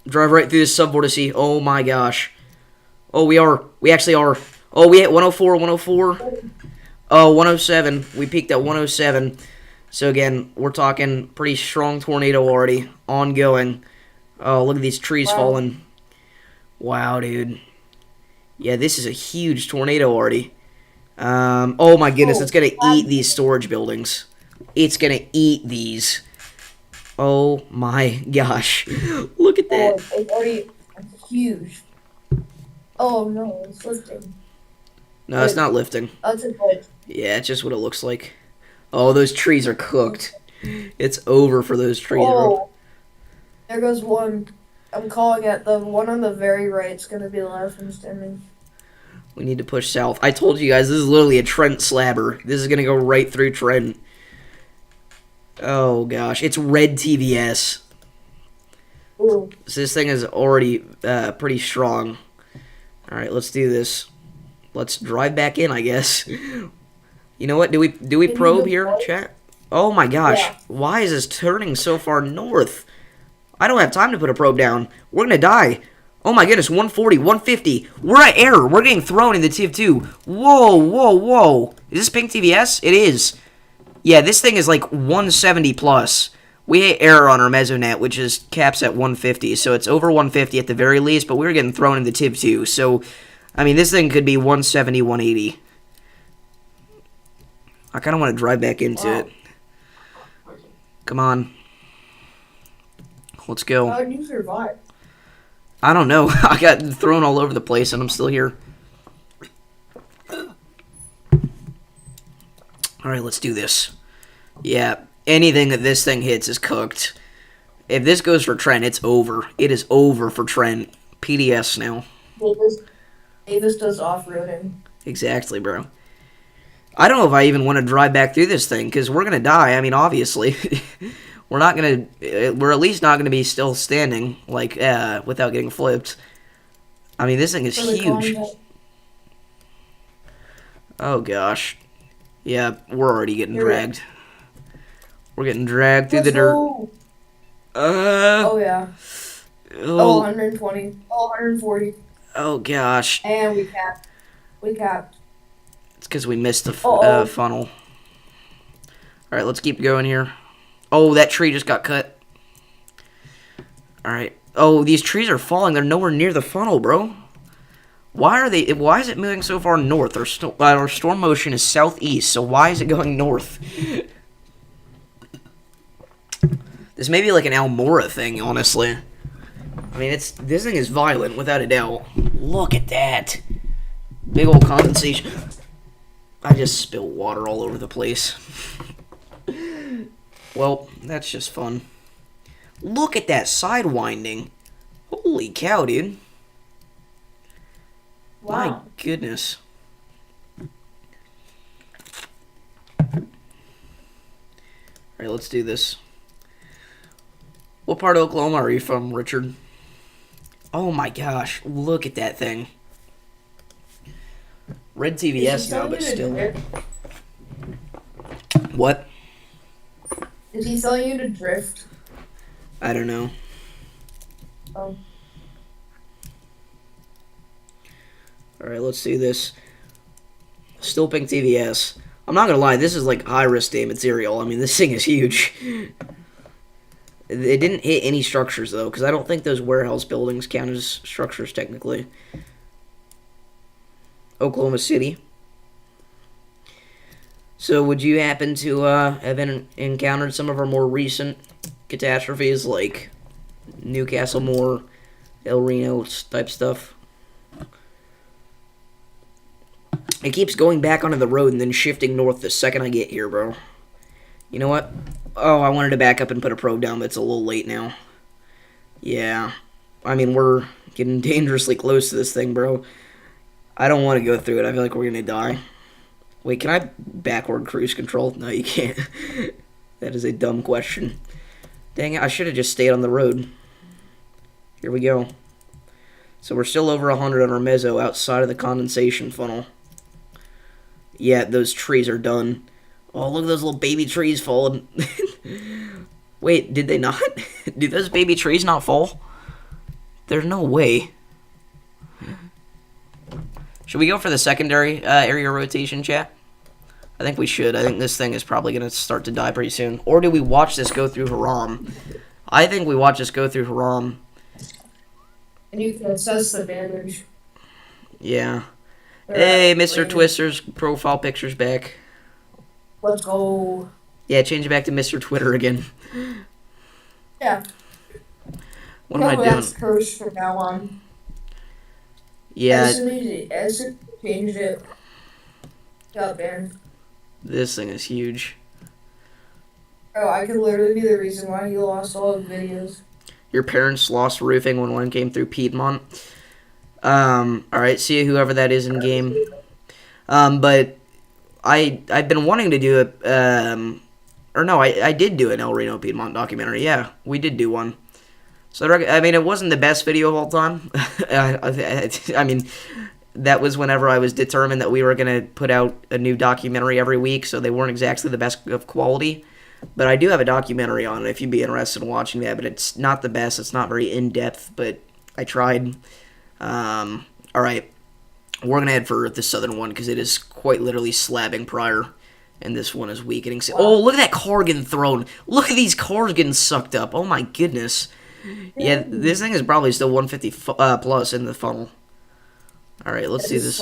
Drive right through this subvortice. Oh my gosh. Oh, we actually are. Oh, we hit 104, 104. Oh, 107. We peaked at 107. So again, we're talking pretty strong tornado already. Ongoing. Oh, look at these trees falling. Wow, dude. Yeah, this is a huge tornado already. Oh my goodness, it's gonna eat these storage buildings. It's gonna eat these. Oh my gosh. Look at that. Oh, it's already huge. Oh no, it's lifting. No, it's not lifting. That's a good. Yeah, it's just what it looks like. Oh, those trees are cooked. It's over for those trees, bro. Oh, there goes one. I'm calling it. The one on the very right is gonna be the last one standing. We need to push south. I told you guys, this is literally a Trent Slabber. This is going to go right through Trent. Oh, gosh. It's red TVS. Ooh. So this thing is already pretty strong. All right, let's do this. Let's drive back in, I guess. You know what? Do we probe here, chat? Oh, my gosh. Yeah. Why is this turning so far north? I don't have time to put a probe down. We're going to die. Oh my goodness, 140, 150. We're at error. We're getting thrown in the Tiv 2. Whoa, whoa, whoa. Is this pink TVS? It is. Yeah, this thing is like 170 plus. We hit error on our Mesonet, which is caps at 150. So it's over 150 at the very least, but we were getting thrown in the Tiv 2. So, I mean, this thing could be 170, 180. I kind of want to drive back into it. Come on. Let's go. How did you survive? I don't know. I got thrown all over the place, and I'm still here. Alright, let's do this. Yeah, anything that this thing hits is cooked. If this goes for Trent, it's over. It is over for Trent. PDS now. Davis does off-roading. Exactly, bro. I don't know if I even want to drive back through this thing, because we're going to die. I mean, obviously. We're not going to... We're at least not going to be still standing, like, without getting flipped. I mean, this thing is huge. Oh, gosh. Yeah, we're already getting dragged. We're getting dragged through the dirt. Oh, yeah. Oh, 120. Oh, 140. Oh, gosh. And we capped. We capped. It's because we missed the funnel. Alright, let's keep going here. Oh, that tree just got cut. Alright. Oh, these trees are falling. They're nowhere near the funnel, bro. Why is it moving so far north? Our storm motion is southeast, so why is it going north? This may be like an Almora thing, honestly. I mean, this thing is violent, without a doubt. Look at that. Big old condensation. I just spilled water all over the place. Well, that's just fun. Look at that sidewinding. Holy cow, dude. Wow. My goodness. Alright, let's do this. What part of Oklahoma are you from, Richard? Oh my gosh, look at that thing. Red TVS now, but still. What? Is he telling you to drift? I don't know. Oh. Alright, let's do this. Still pink TVS. I'm not gonna lie, this is like high-risk day material. I mean, this thing is huge. It didn't hit any structures, though, because I don't think those warehouse buildings count as structures, technically. Oklahoma City. So, would you happen to have encountered some of our more recent catastrophes, like Newcastle Moore, El Reno type stuff? It keeps going back onto the road and then shifting north the second I get here, bro. You know what? Oh, I wanted to back up and put a probe down, but it's a little late now. Yeah. I mean, we're getting dangerously close to this thing, bro. I don't want to go through it. I feel like we're going to die. Wait, can I backward cruise control? No, you can't. That is a dumb question. Dang it, I should have just stayed on the road. Here we go. So we're still over 100 on our mezzo outside of the condensation funnel. Yeah, those trees are done. Oh, look at those little baby trees falling. Wait, did they not? Did those baby trees not fall? There's no way. Should we go for the secondary area rotation, chat? I think we should. I think this thing is probably going to start to die pretty soon. Or do we watch this go through Haram? I think we watch this go through Haram. And you can assess the damage. Yeah. Hey, Mr. Twister's profile picture's back. Let's go. Yeah, change it back to Mr. Twitter again. Yeah. What am I doing? That's cursed from now on. Yeah. As it changed it. Got banned. This thing is huge. Oh, I could literally be the reason why he lost all his videos. Your parents lost roofing when one came through Piedmont. Alright, see whoever that is in game. But I've been wanting to do it, or no, I did do an El Reno Piedmont documentary. Yeah, we did do one. So, I mean, it wasn't the best video of all time. I mean, that was whenever I was determined that we were going to put out a new documentary every week, so they weren't exactly the best of quality. But I do have a documentary on it if you'd be interested in watching that, but it's not the best. It's not very in-depth, but I tried. All right, we're gonna head for the southern one because it is quite literally slabbing prior, and this one is weakening. Oh, look at that car getting thrown! Look at these cars getting sucked up! Oh my goodness! Yeah, this thing is probably still 150 plus in the funnel. All right, let's do this.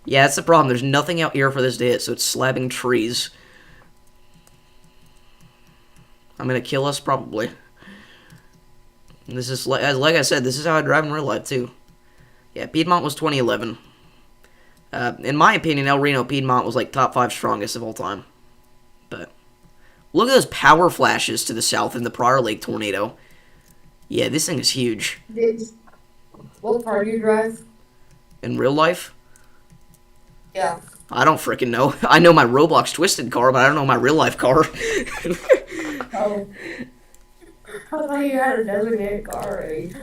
Yeah, that's the problem. There's nothing out here for this to hit, so it's slabbing trees. I'm gonna kill us probably. This is like I said, this is how I drive in real life too. Yeah, Piedmont was 2011. In my opinion, El Reno Piedmont was like top 5 strongest of all time. But look at those power flashes to the south in the Prior Lake tornado. Yeah, this thing is huge. What car do you drive? In real life, Yeah. I don't freaking know. I know my Roblox Twisted car, but I don't know my real life car. Oh. I thought you had a designated car already.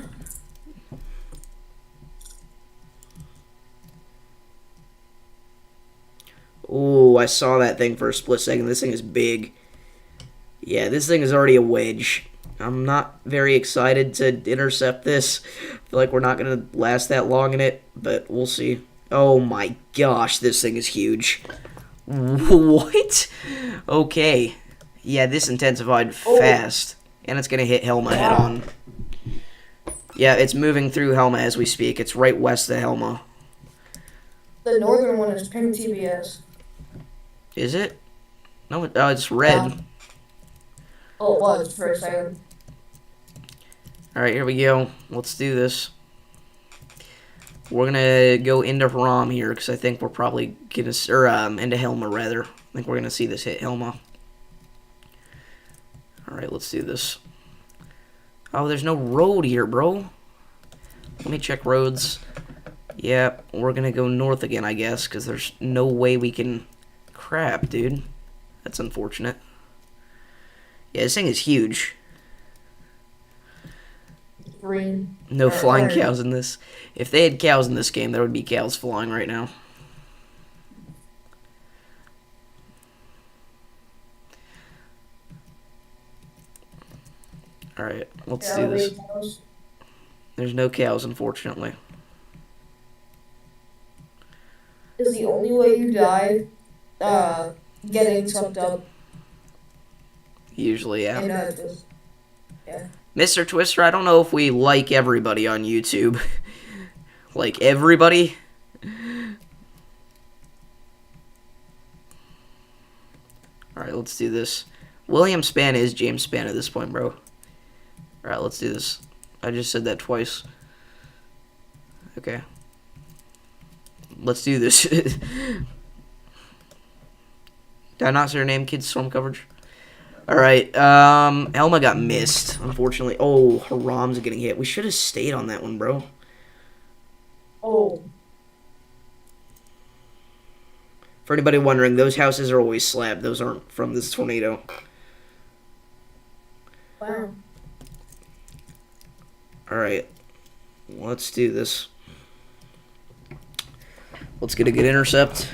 Oh, I saw that thing for a split second. This thing is big. Yeah, this thing is already a wedge. I'm not very excited to intercept this. I feel like we're not going to last that long in it, but we'll see. Oh my gosh, this thing is huge. What? Okay. Yeah, this intensified fast. And it's going to hit Helma head on. Yeah, it's moving through Helma as we speak. It's right west of Helma. The northern one is pink TBS. Is it? No, it's red. Yeah. Oh, it was for a second. Alright, here we go. Let's do this. We're gonna go into Haram here, because I think we're probably gonna... Or, into Helma, rather. I think we're gonna see this hit Helma. Alright, let's do this. Oh, there's no road here, bro. Let me check roads. Yeah, we're gonna go north again, I guess, because there's no way we can... Crap, dude. That's unfortunate. Yeah, this thing is huge. Green. No flying cows in this. If they had cows in this game, there would be cows flying right now. Alright, let's do this. There's no cows, unfortunately. Is the only way you die getting sucked up. Usually, yeah. And, yeah. Mr. Twister, I don't know if we like everybody on YouTube. Like, everybody? Alright, let's do this. William Span is James Span at this point, bro. Alright, let's do this. I just said that twice. Okay. Let's do this. Did I not say your name, kids? Storm coverage? Alright, Elma got missed, unfortunately. Oh, Haram's getting hit. We should have stayed on that one, bro. Oh. For anybody wondering, those houses are always slabbed. Those aren't from this tornado. Wow. Alright, let's do this. Let's get a good intercept.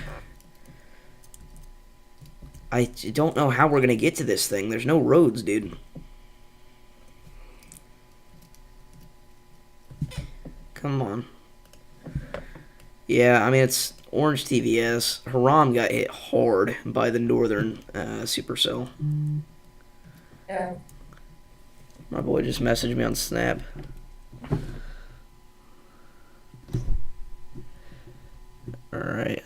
I don't know how we're going to get to this thing. There's no roads, dude. Come on. Yeah, I mean, it's Orange TVS. Haram got hit hard by the northern supercell. Yeah. My boy just messaged me on Snap. Alright.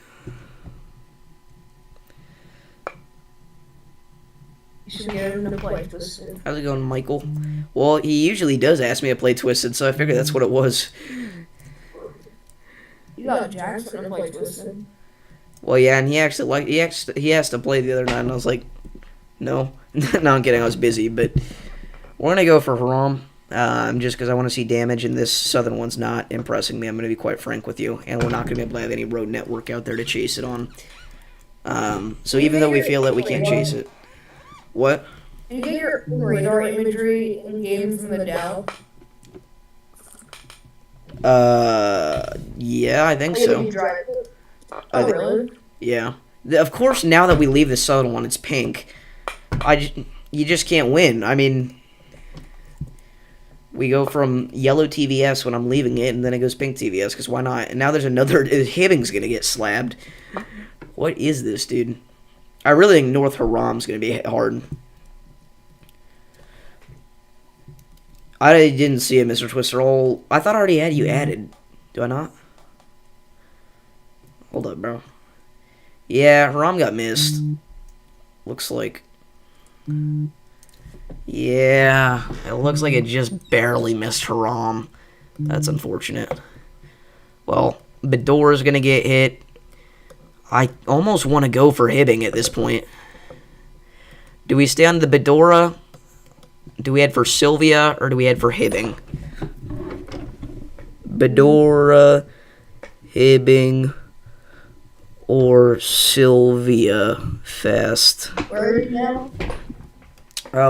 You should get him to play Twisted. How's it going, Michael? Well, he usually does ask me to play Twisted, so I figured that's what it was. You got Jackson to play Twisted. Well, yeah, and he asked to play the other night, and I was like, no. No, I'm kidding, I was busy, but we're gonna go for Haram, just because I want to see damage, and this southern one's not impressing me, I'm gonna be quite frank with you, and we're not gonna be able to have any road network out there to chase it on. So even though we feel that we can't chase it. What? Did you get your radar imagery in game from the Dow? Yeah, I think so. Oh, really? Yeah. Of course, now that we leave the southern one, it's pink. You just can't win. I mean, We go from yellow TVS when I'm leaving it, and then it goes pink TVS, because why not? And now there's another... Hibbing's going to get slabbed. What is this, dude? I really think North Haram's going to be hard. I didn't see it, Mr. Twister. Oh, I thought I already had you added. Do I not? Hold up, bro. Yeah, Haram got missed. Looks like... Yeah, it looks like it just barely missed Haram. That's unfortunate. Well, Bedora's going to get hit. I almost want to go for Hibbing at this point. Do we stay on the Bedora? Do we head for Sylvia, or do we head for Hibbing? Bedora, Hibbing, or Sylvia Fest? Where are we now?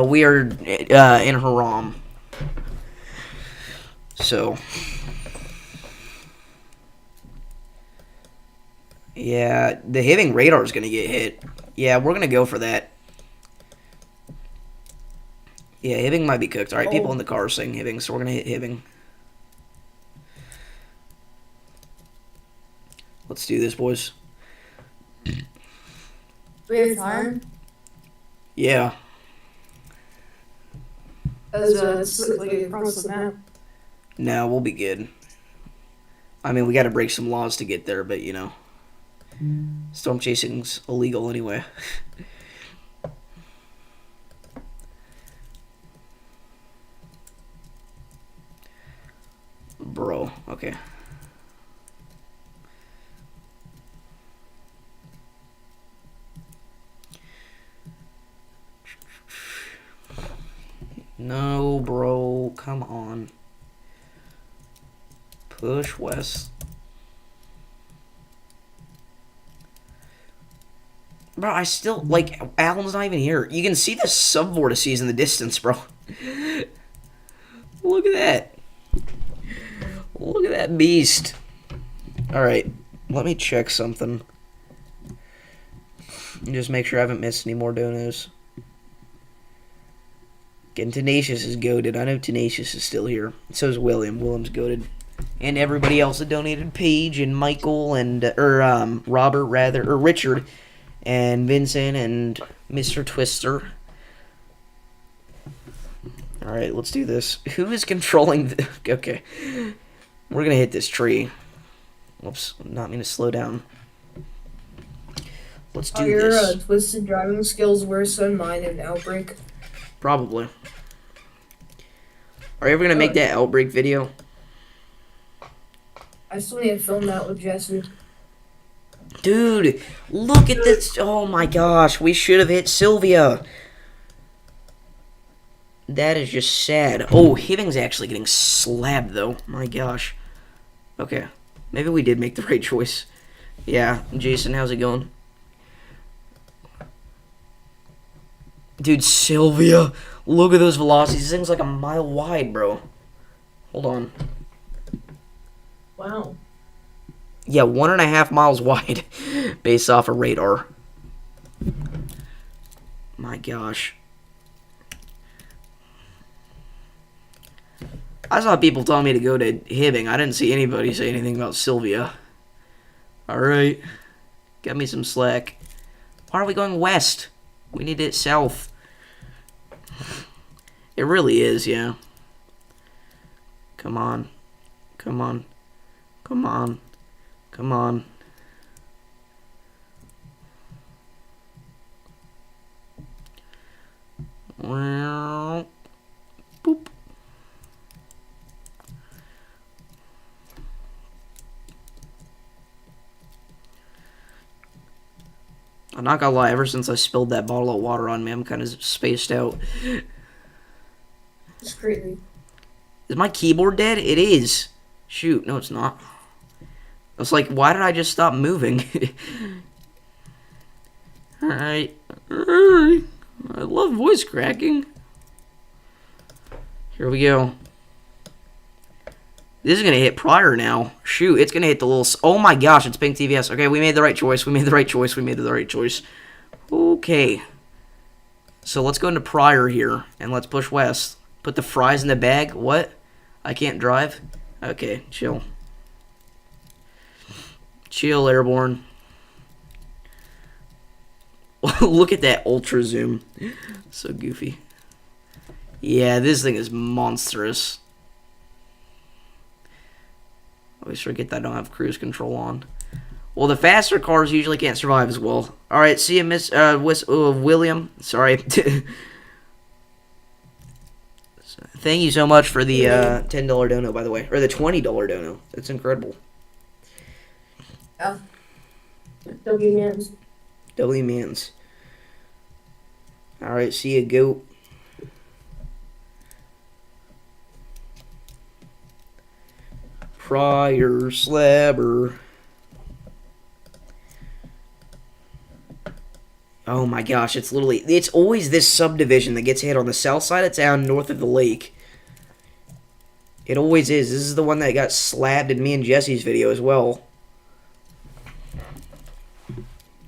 We are in Haram. So, yeah, the Hibbing radar is going to get hit. Yeah, we're going to go for that. Yeah, Hibbing might be cooked. All right, people in the car are saying Hibbing, so we're going to hit Hibbing. Let's do this, boys. We have time? Yeah. It's like across the map. No, we'll be good. I mean, we got to break some laws to get there, but, you know. Storm chasing's illegal anyway. Bro, okay. No, bro, come on. Push west. Bro, I still, like, Alan's not even here. You can see the subvortices in the distance, bro. Look at that. Look at that beast. Alright, let me check something. Just make sure I haven't missed any more donos. Getting Tenacious is goated. I know Tenacious is still here. So is William. William's goated. And everybody else that donated. Paige and Michael and, Robert, rather, or Richard. And Vincent and Mr. Twister. Alright, let's do this. Who is controlling the... Okay. We're gonna hit this tree. Whoops, not mean to slow down. Let's do this. Your twisted driving skills worse than mine in Outbreak? Probably. Are you ever gonna make that Outbreak video? I still need to film that with Jesse. Dude, look at this. Oh my gosh, we should have hit Sylvia. That is just sad. Oh, Hibbing's actually getting slabbed, though. My gosh. Okay. Maybe we did make the right choice. Yeah. Jason, how's it going? Dude, Sylvia. Look at those velocities. This thing's like a mile wide, bro. Hold on. Wow. Yeah, 1.5 miles wide. Based off of radar. My gosh. I saw people telling me to go to Hibbing. I didn't see anybody say anything about Sylvia. Alright. Got me some slack. Why are we going west? We need it south. It really is, yeah. Come on. Come on. Come on. Come on. Well, boop. I'm not gonna lie, ever since I spilled that bottle of water on me, I'm kind of spaced out. It's crazy. Is my keyboard dead? It is. Shoot, no it's not. I was like, why did I just stop moving? Alright. Alright. I love voice cracking. Here we go. This is going to hit Pryor now. Shoot, it's going to hit the little... Oh my gosh, it's pink TVS. Okay, we made the right choice. We made the right choice. We made the right choice. Okay. So let's go into Pryor here, and let's push west. Put the fries in the bag. What? I can't drive? Okay, chill. Chill, Airborne. Look at that ultra zoom. So goofy. Yeah, this thing is monstrous. Always forget that I don't have cruise control on. Well, the faster cars usually can't survive as well. Alright, see you, Miss William. Sorry. Thank you so much for the $10 dono, by the way. Or the $20 dono. That's incredible. Yeah. W Mans. W Mans. Alright, see you, goat. Prior Slabber. Oh my gosh, it's always this subdivision that gets hit on the south side of town, north of the lake. It always is. This is the one that got slabbed in me and Jesse's video as well.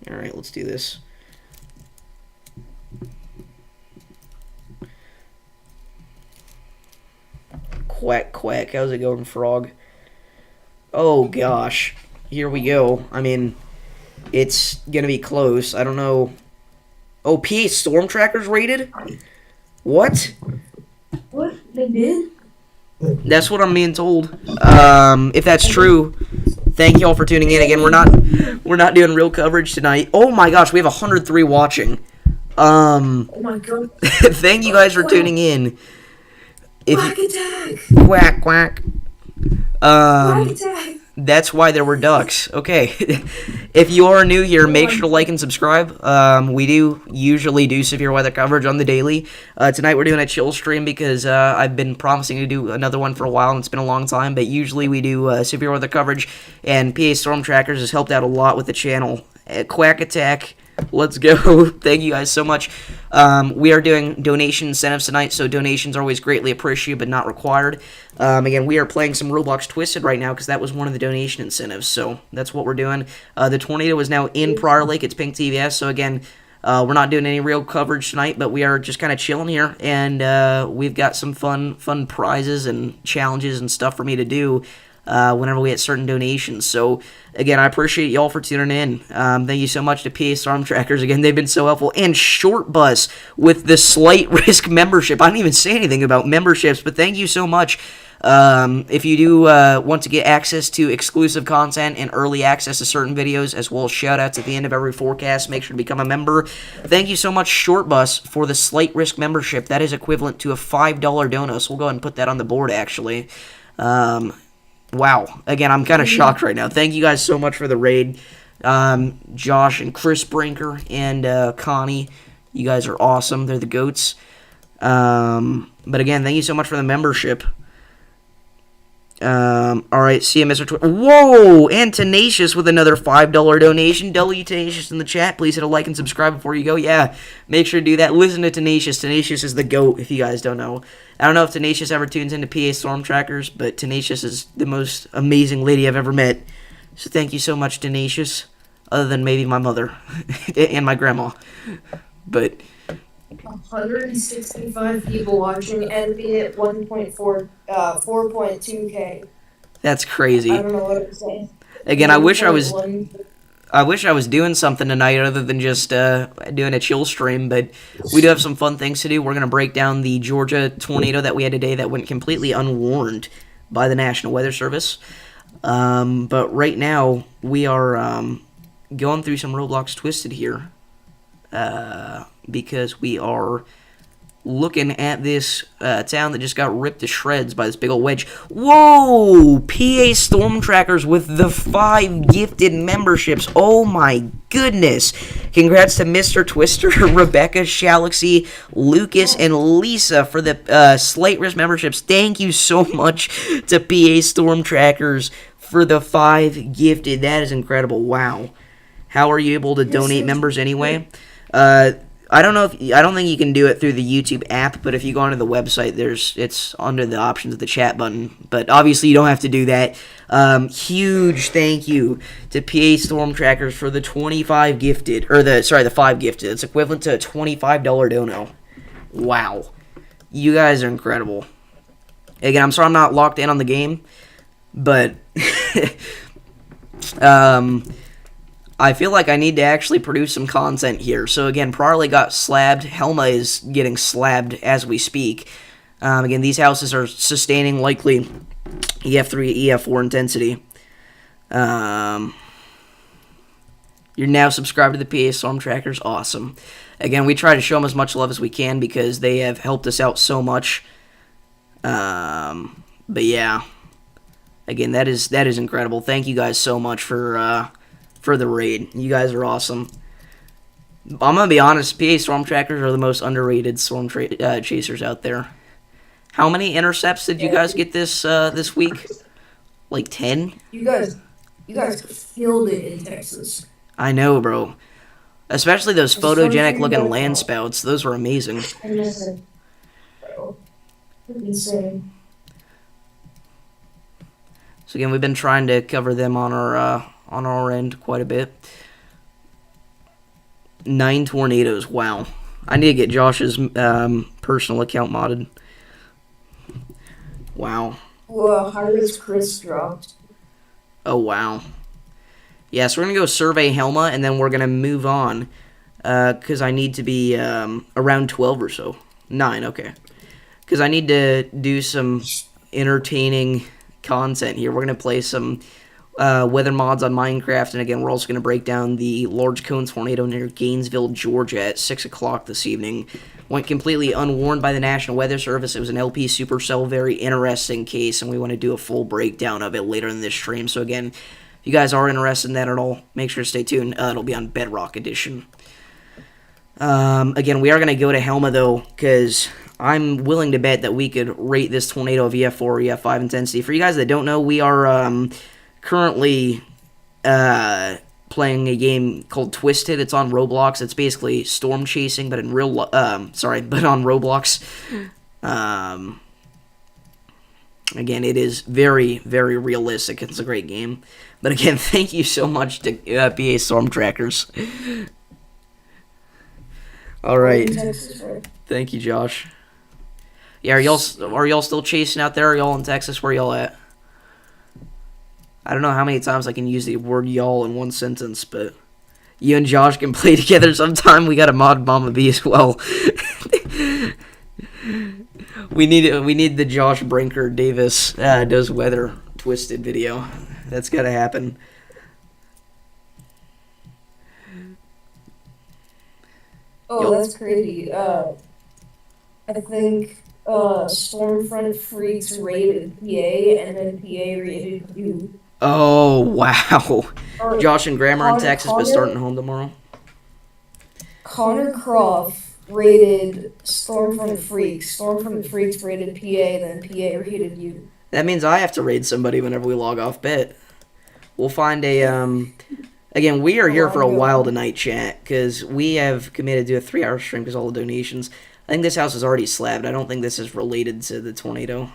Alright, let's do this. Quack, quack. How's it going, frog? Oh gosh. Here we go. I mean, it's gonna be close. I don't know. Oh, PA Storm Trackers rated? What? What? They did? That's what I'm being told. If that's true, thank you all for tuning in again. We're not doing real coverage tonight. Oh my gosh, we have 103 watching. Oh my god. Thank you guys for tuning in. Quack attack! Quack quack. Quack attack! That's why there were ducks. Okay. If you are new here, make sure to like and subscribe. We do usually do severe weather coverage on the daily. Tonight we're doing a chill stream because I've been promising to do another one for a while and it's been a long time. But usually we do severe weather coverage, and PA Storm Trackers has helped out a lot with the channel. Quack Attack. Let's go. Thank you guys so much. We are doing donation incentives tonight, so donations are always greatly appreciated but not required. Again, we are playing some Roblox Twisted right now because that was one of the donation incentives, so that's what we're doing. The tornado is now in Prior Lake. It's Pink TVS, so again, we're not doing any real coverage tonight, but we are just kind of chilling here, and we've got some fun prizes and challenges and stuff for me to do whenever we get certain donations. So again, I appreciate y'all for tuning in. Thank you so much to PA Storm Trackers. Again, they've been so helpful. And Short Bus with the Slight Risk membership. I didn't even say anything about memberships, but thank you so much. If you do want to get access to exclusive content and early access to certain videos, as well as shoutouts at the end of every forecast, make sure to become a member. Thank you so much, Short Bus, for the Slight Risk membership. That is equivalent to a $5 dono, so we'll go ahead and put that on the board, actually. Wow. Again, I'm kind of shocked right now. Thank you guys so much for the raid. Josh and Chris Brinker and Connie, you guys are awesome. They're the goats. But again, thank you so much for the membership. Alright, see you, Mr. Whoa! And Tenacious with another $5 donation. W Tenacious in the chat. Please hit a like and subscribe before you go. Yeah, make sure to do that. Listen to Tenacious. Tenacious is the GOAT, if you guys don't know. I don't know if Tenacious ever tunes into PA Storm Trackers, but Tenacious is the most amazing lady I've ever met. So thank you so much, Tenacious. Other than maybe my mother and my grandma. But 165 people watching and be at 4.2K. That's crazy. I don't know what I'm saying. Again, I wish I was doing something tonight other than just doing a chill stream, but we do have some fun things to do. We're going to break down the Georgia tornado that we had today that went completely unwarned by the National Weather Service. But right now, we are going through some Roblox Twisted here because we are looking at this town that just got ripped to shreds by this big old wedge. Whoa! PA Storm Trackers with the 5 gifted memberships. Oh my goodness. Congrats to Mr. Twister, Rebecca, Shalaxy, Lucas, and Lisa for the Slight Risk memberships. Thank you so much to PA Storm Trackers for the 5 gifted. That is incredible. Wow. How are you able to donate members anyway? I don't think you can do it through the YouTube app, but if you go onto the website, it's under the options of the chat button. But obviously, you don't have to do that. Huge thank you to PA Storm Trackers for the 25 gifted, or the 5 gifted. It's equivalent to a $25 dono. Wow, You guys are incredible. Again, I'm sorry I'm not locked in on the game, but I feel like I need to actually produce some content here. So again, Prarley got slabbed. Helma is getting slabbed as we speak. Again, these houses are sustaining likely EF3, EF4 intensity. You're now subscribed to the PA Storm Trackers. Awesome. Again, we try to show them as much love as we can because they have helped us out so much. But yeah. Again, that is incredible. Thank you guys so much for the raid. You guys are awesome. I'm gonna be honest, PA Storm Trackers are the most underrated storm chasers out there. How many intercepts did you guys get this week? Like 10? You guys killed it in Texas. I know, bro. Especially those photogenic looking land spouts. Those were amazing. Insane. So again, we've been trying to cover them on our end quite a bit. 9 tornadoes. Wow. I need to get Josh's personal account modded. Wow. Whoa, how does Chris dropped? Oh, wow. Yeah, so we're going to go survey Helma, and then we're going to move on. Because I need to be around 12 or so. 9, okay. Because I need to do some entertaining content here. We're going to play some weather mods on Minecraft, and again, we're also going to break down the large cone tornado near Gainesville, Georgia at 6 o'clock this evening. Went completely unwarned by the National Weather Service. It was an LP Supercell, very interesting case, and we want to do a full breakdown of it later in this stream. So again, if you guys are interested in that at all, make sure to stay tuned. It'll be on Bedrock Edition. Again, we are going to go to Helma, though, because I'm willing to bet that we could rate this tornado of EF4 or EF5 intensity. For you guys that don't know, we are currently playing a game called Twisted. It's on Roblox. It's basically storm chasing, but in but on Roblox. Again, it is very, very realistic. It's a great game. But again, thank you so much to PA Storm Trackers. All right. Thank you, Josh. Yeah, are y'all still chasing out there? Are y'all in Texas? Where y'all at? I don't know how many times I can use the word y'all in one sentence, but you and Josh can play together sometime. We got a mod Mama B as well. we need the Josh Brinker Davis does weather Twisted video. That's gotta happen. Oh, that's crazy. I think Stormfront Freaks rated PA, and then PA rated you. Oh, wow. Josh and Grammar in Texas, but starting home tomorrow. Connor Croft rated Stormfront Freaks. Stormfront Freaks rated PA, then PA rated you. That means I have to raid somebody whenever we log off. Bet. We'll find a, Again, we are here for a while tonight, chat, because we have committed to a 3-hour stream because all the donations. I think this house is already slabbed. I don't think this is related to the tornado.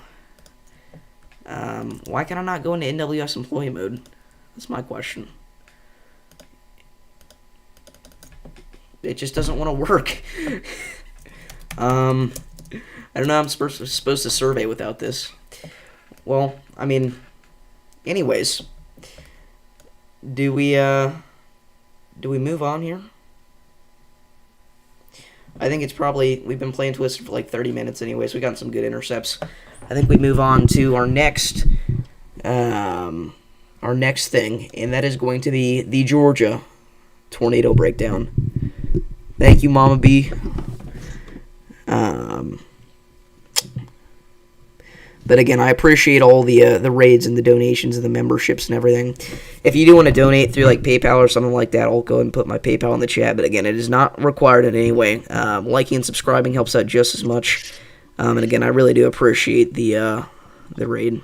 Why can I not go into NWS employee mode? That's my question. It just doesn't want to work. I don't know how I'm supposed to survey without this. Well, I mean, anyways. Do we move on here? I think it's probably, we've been playing Twisted for like 30 minutes anyways. We got some good intercepts. I think we move on to our next thing, and that is going to be the Georgia tornado breakdown. Thank you, Mama B. But again, I appreciate all the raids and the donations and the memberships and everything. If you do want to donate through like PayPal or something like that, I'll go ahead and put my PayPal in the chat. But again, it is not required in any way. Liking and subscribing helps out just as much. And again, I really do appreciate the raid.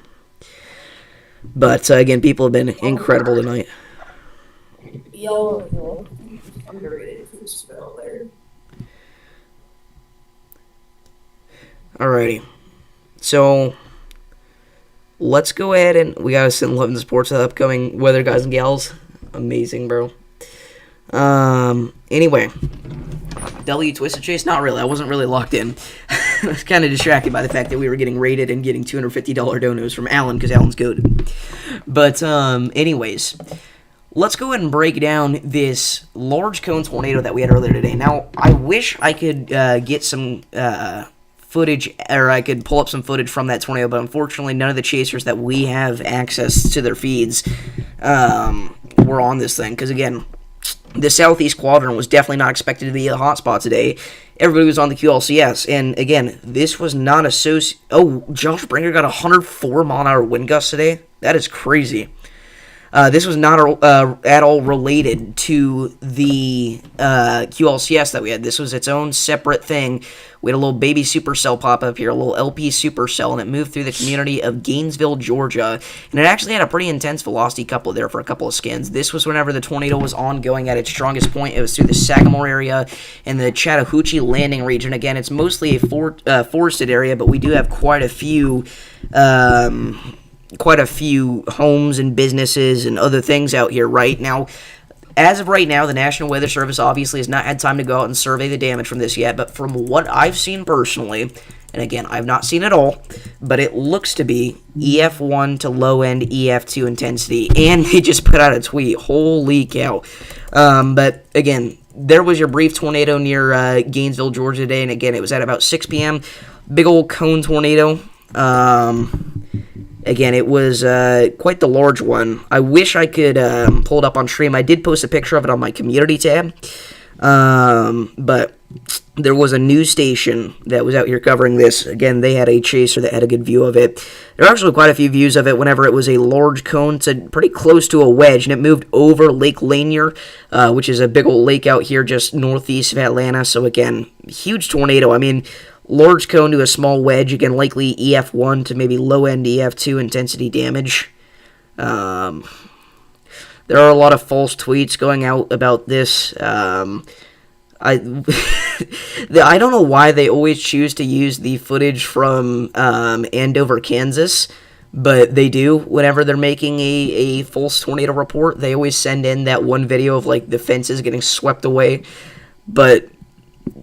But again, people have been incredible tonight. Y'all underrated food spell there. Alrighty. So let's go ahead and we gotta send love and support to the upcoming weather guys and gals. Amazing, bro. Anyway, W Twisted Chase? Not really. I wasn't really locked in. was kind of distracted by the fact that we were getting raided and getting $250 donos from Alan because Alan's goated. But anyways, let's go ahead and break down this large cone tornado that we had earlier today. Now, I wish I could get some footage, or I could pull up some footage from that tornado, but unfortunately none of the chasers that we have access to their feeds were on this thing, because again, the southeast quadrant was definitely not expected to be a hotspot today. Everybody was on the QLCS, and again, this was not associated. Oh, Josh Bringer got 104 mile-an-hour wind gusts today? That is crazy. This was not at all related to the QLCS that we had. This was its own separate thing. We had a little baby supercell pop up here, a little LP supercell, and it moved through the community of Gainesville, Georgia. And it actually had a pretty intense velocity couple there for a couple of skins. This was whenever the tornado was ongoing at its strongest point. It was through the Sagamore area and the Chattahoochee Landing region. Again, it's mostly a forested area, but we do have quite a few homes and businesses and other things out here right now. As of right now, the National Weather Service obviously has not had time to go out and survey the damage from this yet, but from what I've seen personally, and again, I've not seen it all, but it looks to be EF1 to low-end EF2 intensity, and they just put out a tweet. Holy cow. But again, there was your brief tornado near Gainesville, Georgia today, and again, it was at about 6 p.m. Big old cone tornado. Again, it was quite the large one. I wish I could pull it up on stream. I did post a picture of it on my community tab. But there was a news station that was out here covering this. Again, they had a chaser that had a good view of it. There are actually quite a few views of it whenever it was a large cone. It's pretty close to a wedge, and it moved over Lake Lanier, which is a big old lake out here just northeast of Atlanta. So again, huge tornado. I mean, large cone to a small wedge, again, likely EF1 to maybe low-end EF2 intensity damage. There are a lot of false tweets going out about this. I don't know why they always choose to use the footage from Andover, Kansas, but they do. Whenever they're making a false tornado report, they always send in that one video of, like, the fences getting swept away. But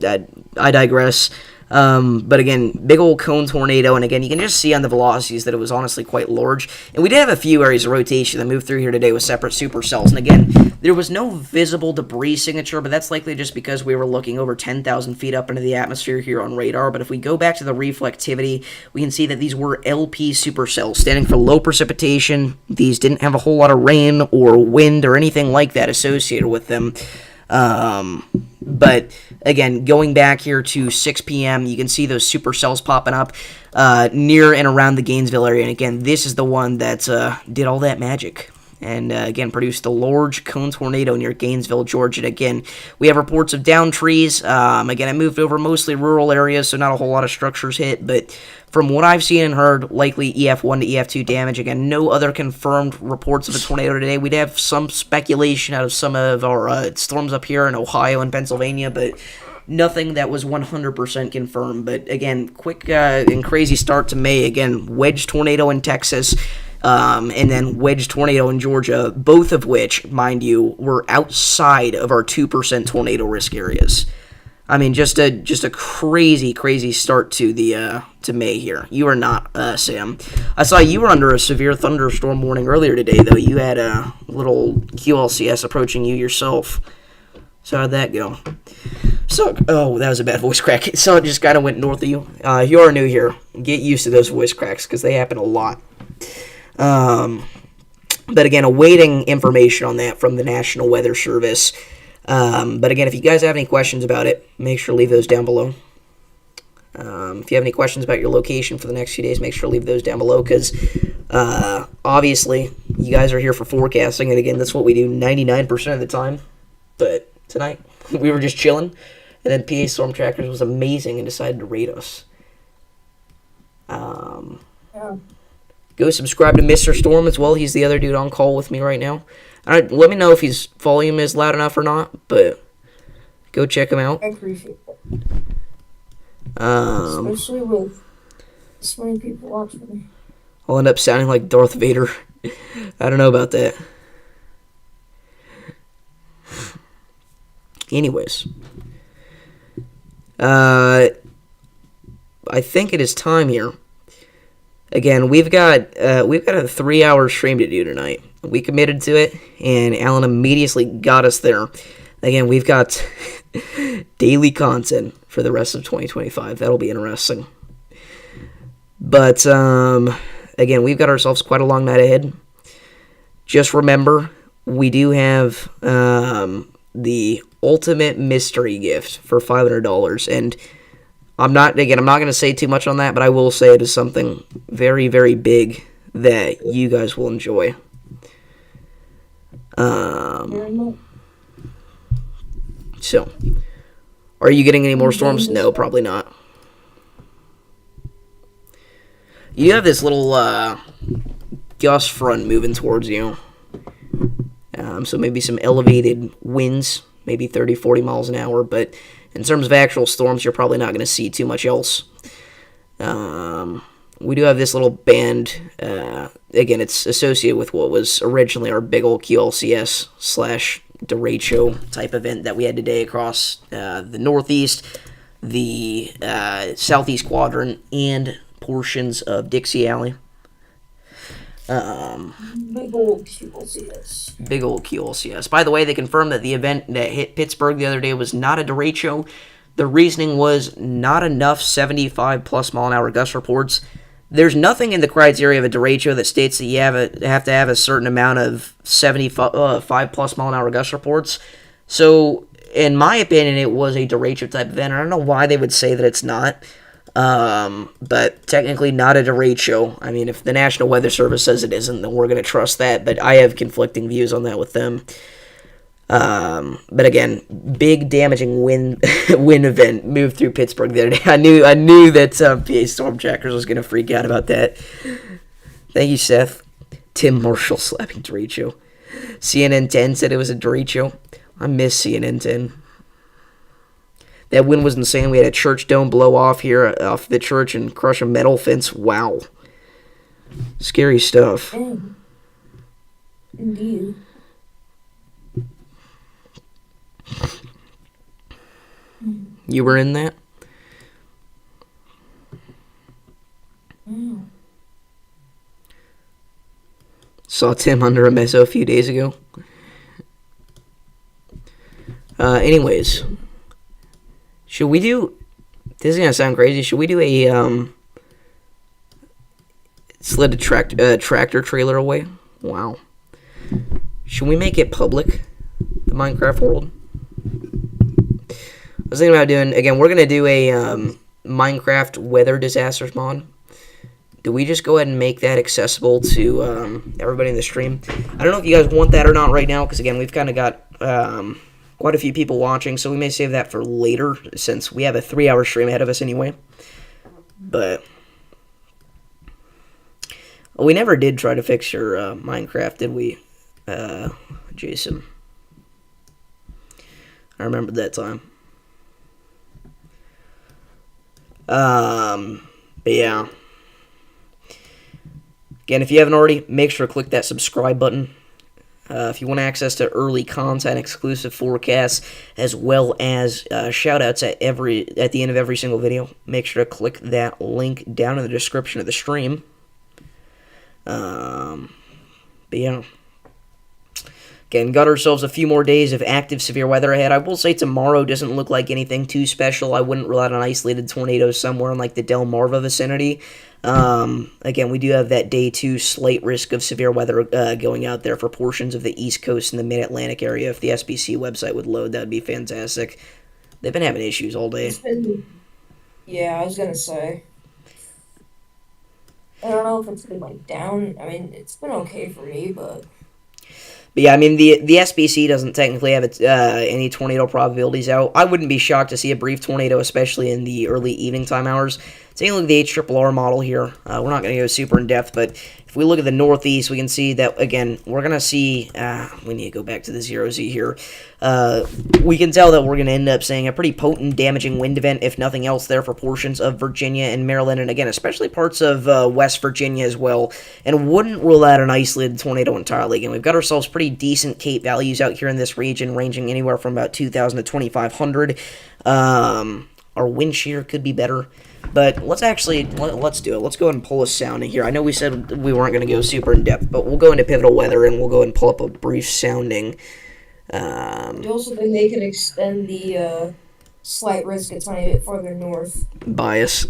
I digress. But again, big old cone tornado, and again, you can just see on the velocities that it was honestly quite large. And we did have a few areas of rotation that moved through here today with separate supercells. And again, there was no visible debris signature, but that's likely just because we were looking over 10,000 feet up into the atmosphere here on radar. But if we go back to the reflectivity, we can see that these were LP supercells, standing for low precipitation. These didn't have a whole lot of rain or wind or anything like that associated with them. But again, going back here to 6 p.m., you can see those supercells popping up near and around the Gainesville area. And again, this is the one that did all that magic. And again, produced a large cone tornado near Gainesville, Georgia. And again, we have reports of downed trees. Again, it moved over mostly rural areas, so not a whole lot of structures hit. But from what I've seen and heard, likely EF1 to EF2 damage. Again, no other confirmed reports of a tornado today. We'd have some speculation out of some of our storms up here in Ohio and Pennsylvania, but nothing that was 100% confirmed. But again, quick and crazy start to May. Again, wedge tornado in Texas. And then wedge tornado in Georgia, both of which, mind you, were outside of our 2% tornado risk areas. I mean, just a crazy, crazy start to the to May here. You are not, Sam. I saw you were under a severe thunderstorm warning earlier today, though. You had a little QLCS approaching you yourself. So how'd that go? So, oh, that was a bad voice crack. So it just kind of went north of you. If you are new here, get used to those voice cracks because they happen a lot. But again, awaiting information on that from the National Weather Service. But again, if you guys have any questions about it, make sure to leave those down below. If you have any questions about your location for the next few days, make sure to leave those down below because obviously you guys are here for forecasting, and again, that's what we do 99% of the time. But tonight, we were just chilling, and then PA Storm Trackers was amazing and decided to raid us. Yeah. Go subscribe to Mr. Storm as well. He's the other dude on call with me right now. Alright, let me know if his volume is loud enough or not, but go check him out. I appreciate it. Especially with so many people watching me. I'll end up sounding like Darth Vader. I don't know about that. Anyways. I think it is time here. Again, we've got a 3-hour stream to do tonight. We committed to it, and Alan immediately got us there. Again, we've got daily content for the rest of 2025. That'll be interesting. But again, we've got ourselves quite a long night ahead. Just remember, we do have the ultimate mystery gift for $500, and I'm not going to say too much on that, but I will say it is something very, very big that you guys will enjoy. So, are you getting any more storms? No, probably not. You have this little gust front moving towards you. So maybe some elevated winds, maybe 30, 40 miles an hour, but in terms of actual storms, you're probably not going to see too much else. We do have this little band. Again, it's associated with what was originally our big old QLCS / derecho type event that we had today across the Northeast, the Southeast Quadrant, and portions of Dixie Alley. Big old QLCS. Big old QLCS. By the way, they confirmed that the event that hit Pittsburgh the other day was not a derecho. The reasoning was not enough 75-plus mile-an-hour gust reports. There's nothing in the criteria of a derecho that states that you have to have a certain amount of 75-plus mile-an-hour gust reports. So, in my opinion, it was a derecho type event. I don't know why they would say that it's not. But technically not a derecho. I mean, if the National Weather Service says it isn't, then we're going to trust that. But I have conflicting views on that with them. But again, big damaging wind event moved through Pittsburgh the other day. I knew that PA Storm Jackers was going to freak out about that. Thank you, Seth. Tim Marshall slapping derecho. CNN 10 said it was a derecho. I miss CNN 10. That wind was insane. We had a church dome blow off here, off the church, and crush a metal fence. Wow. Scary stuff. Indeed. You were in that? Wow. Saw Tim under a meso a few days ago. Anyways. Should we do... This is going to sound crazy. Should we do a slid a tractor trailer away? Wow. Should we make it public? The Minecraft world? I was thinking about doing... Again, we're going to do a Minecraft weather disasters mod. Do we just go ahead and make that accessible to everybody in the stream? I don't know if you guys want that or not right now, because again, we've kind of got... quite a few people watching, so we may save that for later, since we have a 3-hour stream ahead of us anyway. But we never did try to fix your Minecraft, did we, Jason? I remember that time. But yeah. Again, if you haven't already, make sure to click that subscribe button. If you want access to early content, exclusive forecasts, as well as shout-outs at the end of every single video, make sure to click that link down in the description of the stream. But yeah. Again, got ourselves a few more days of active severe weather ahead. I will say tomorrow doesn't look like anything too special. I wouldn't rule out an isolated tornado somewhere in like the Delmarva vicinity. Again, we do have that day 2 slight risk of severe weather going out there for portions of the East Coast and the Mid-Atlantic area. If the SBC website would load, that would be fantastic. They've been having issues all day. Yeah, I was gonna say. I don't know if it's been like down. I mean, it's been okay for me, but yeah, I mean, the SBC doesn't technically have any tornado probabilities out. I wouldn't be shocked to see a brief tornado, especially in the early evening time hours. Taking a look at the HRRR model here, we're not going to go super in-depth, but if we look at the Northeast, we can see that, again, we're going to see, we need to go back to the 0Z here. We can tell that we're going to end up seeing a pretty potent damaging wind event, if nothing else, there for portions of Virginia and Maryland, and again, especially parts of West Virginia as well, and wouldn't rule out an isolated tornado entirely. Again, we've got ourselves pretty decent Cape values out here in this region, ranging anywhere from about 2,000 to 2,500. Our wind shear could be better. But let's do it. Let's go ahead and pull a sounding here. I know we said we weren't going to go super in depth, but we'll go into pivotal weather and we'll go ahead and pull up a brief sounding. I also think they could extend the slight risk a tiny bit further north. Bias.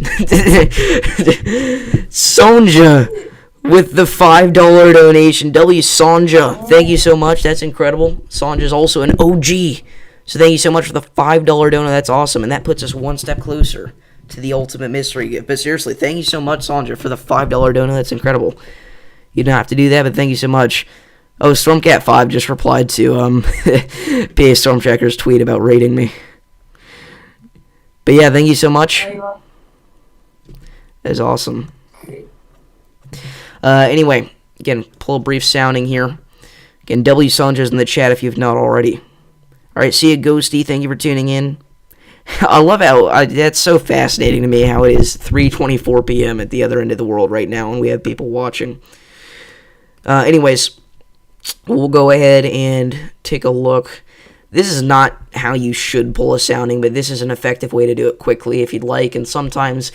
Sonja with the $5 donation. W. Sonja, thank you so much. That's incredible. Sonja's also an OG. So thank you so much for the $5 donor. That's awesome. And that puts us one step closer to the ultimate mystery gift. But seriously, thank you so much, Sonja, for the $5 donor. That's incredible. You don't have to do that, but thank you so much. Oh, Stormcat5 just replied to PA Stormtracker's tweet about rating me. But yeah, thank you so much. That's awesome. Anyway, again, pull a brief sounding here. Again, W. Sonja's in the chat if you've not already. Alright, see you, Ghosty. Thank you for tuning in. I love how, that's so fascinating to me how it is 3:24 p.m. at the other end of the world right now and we have people watching. Anyways, we'll go ahead and take a look. This is not how you should pull a sounding, but this is an effective way to do it quickly if you'd like. And sometimes,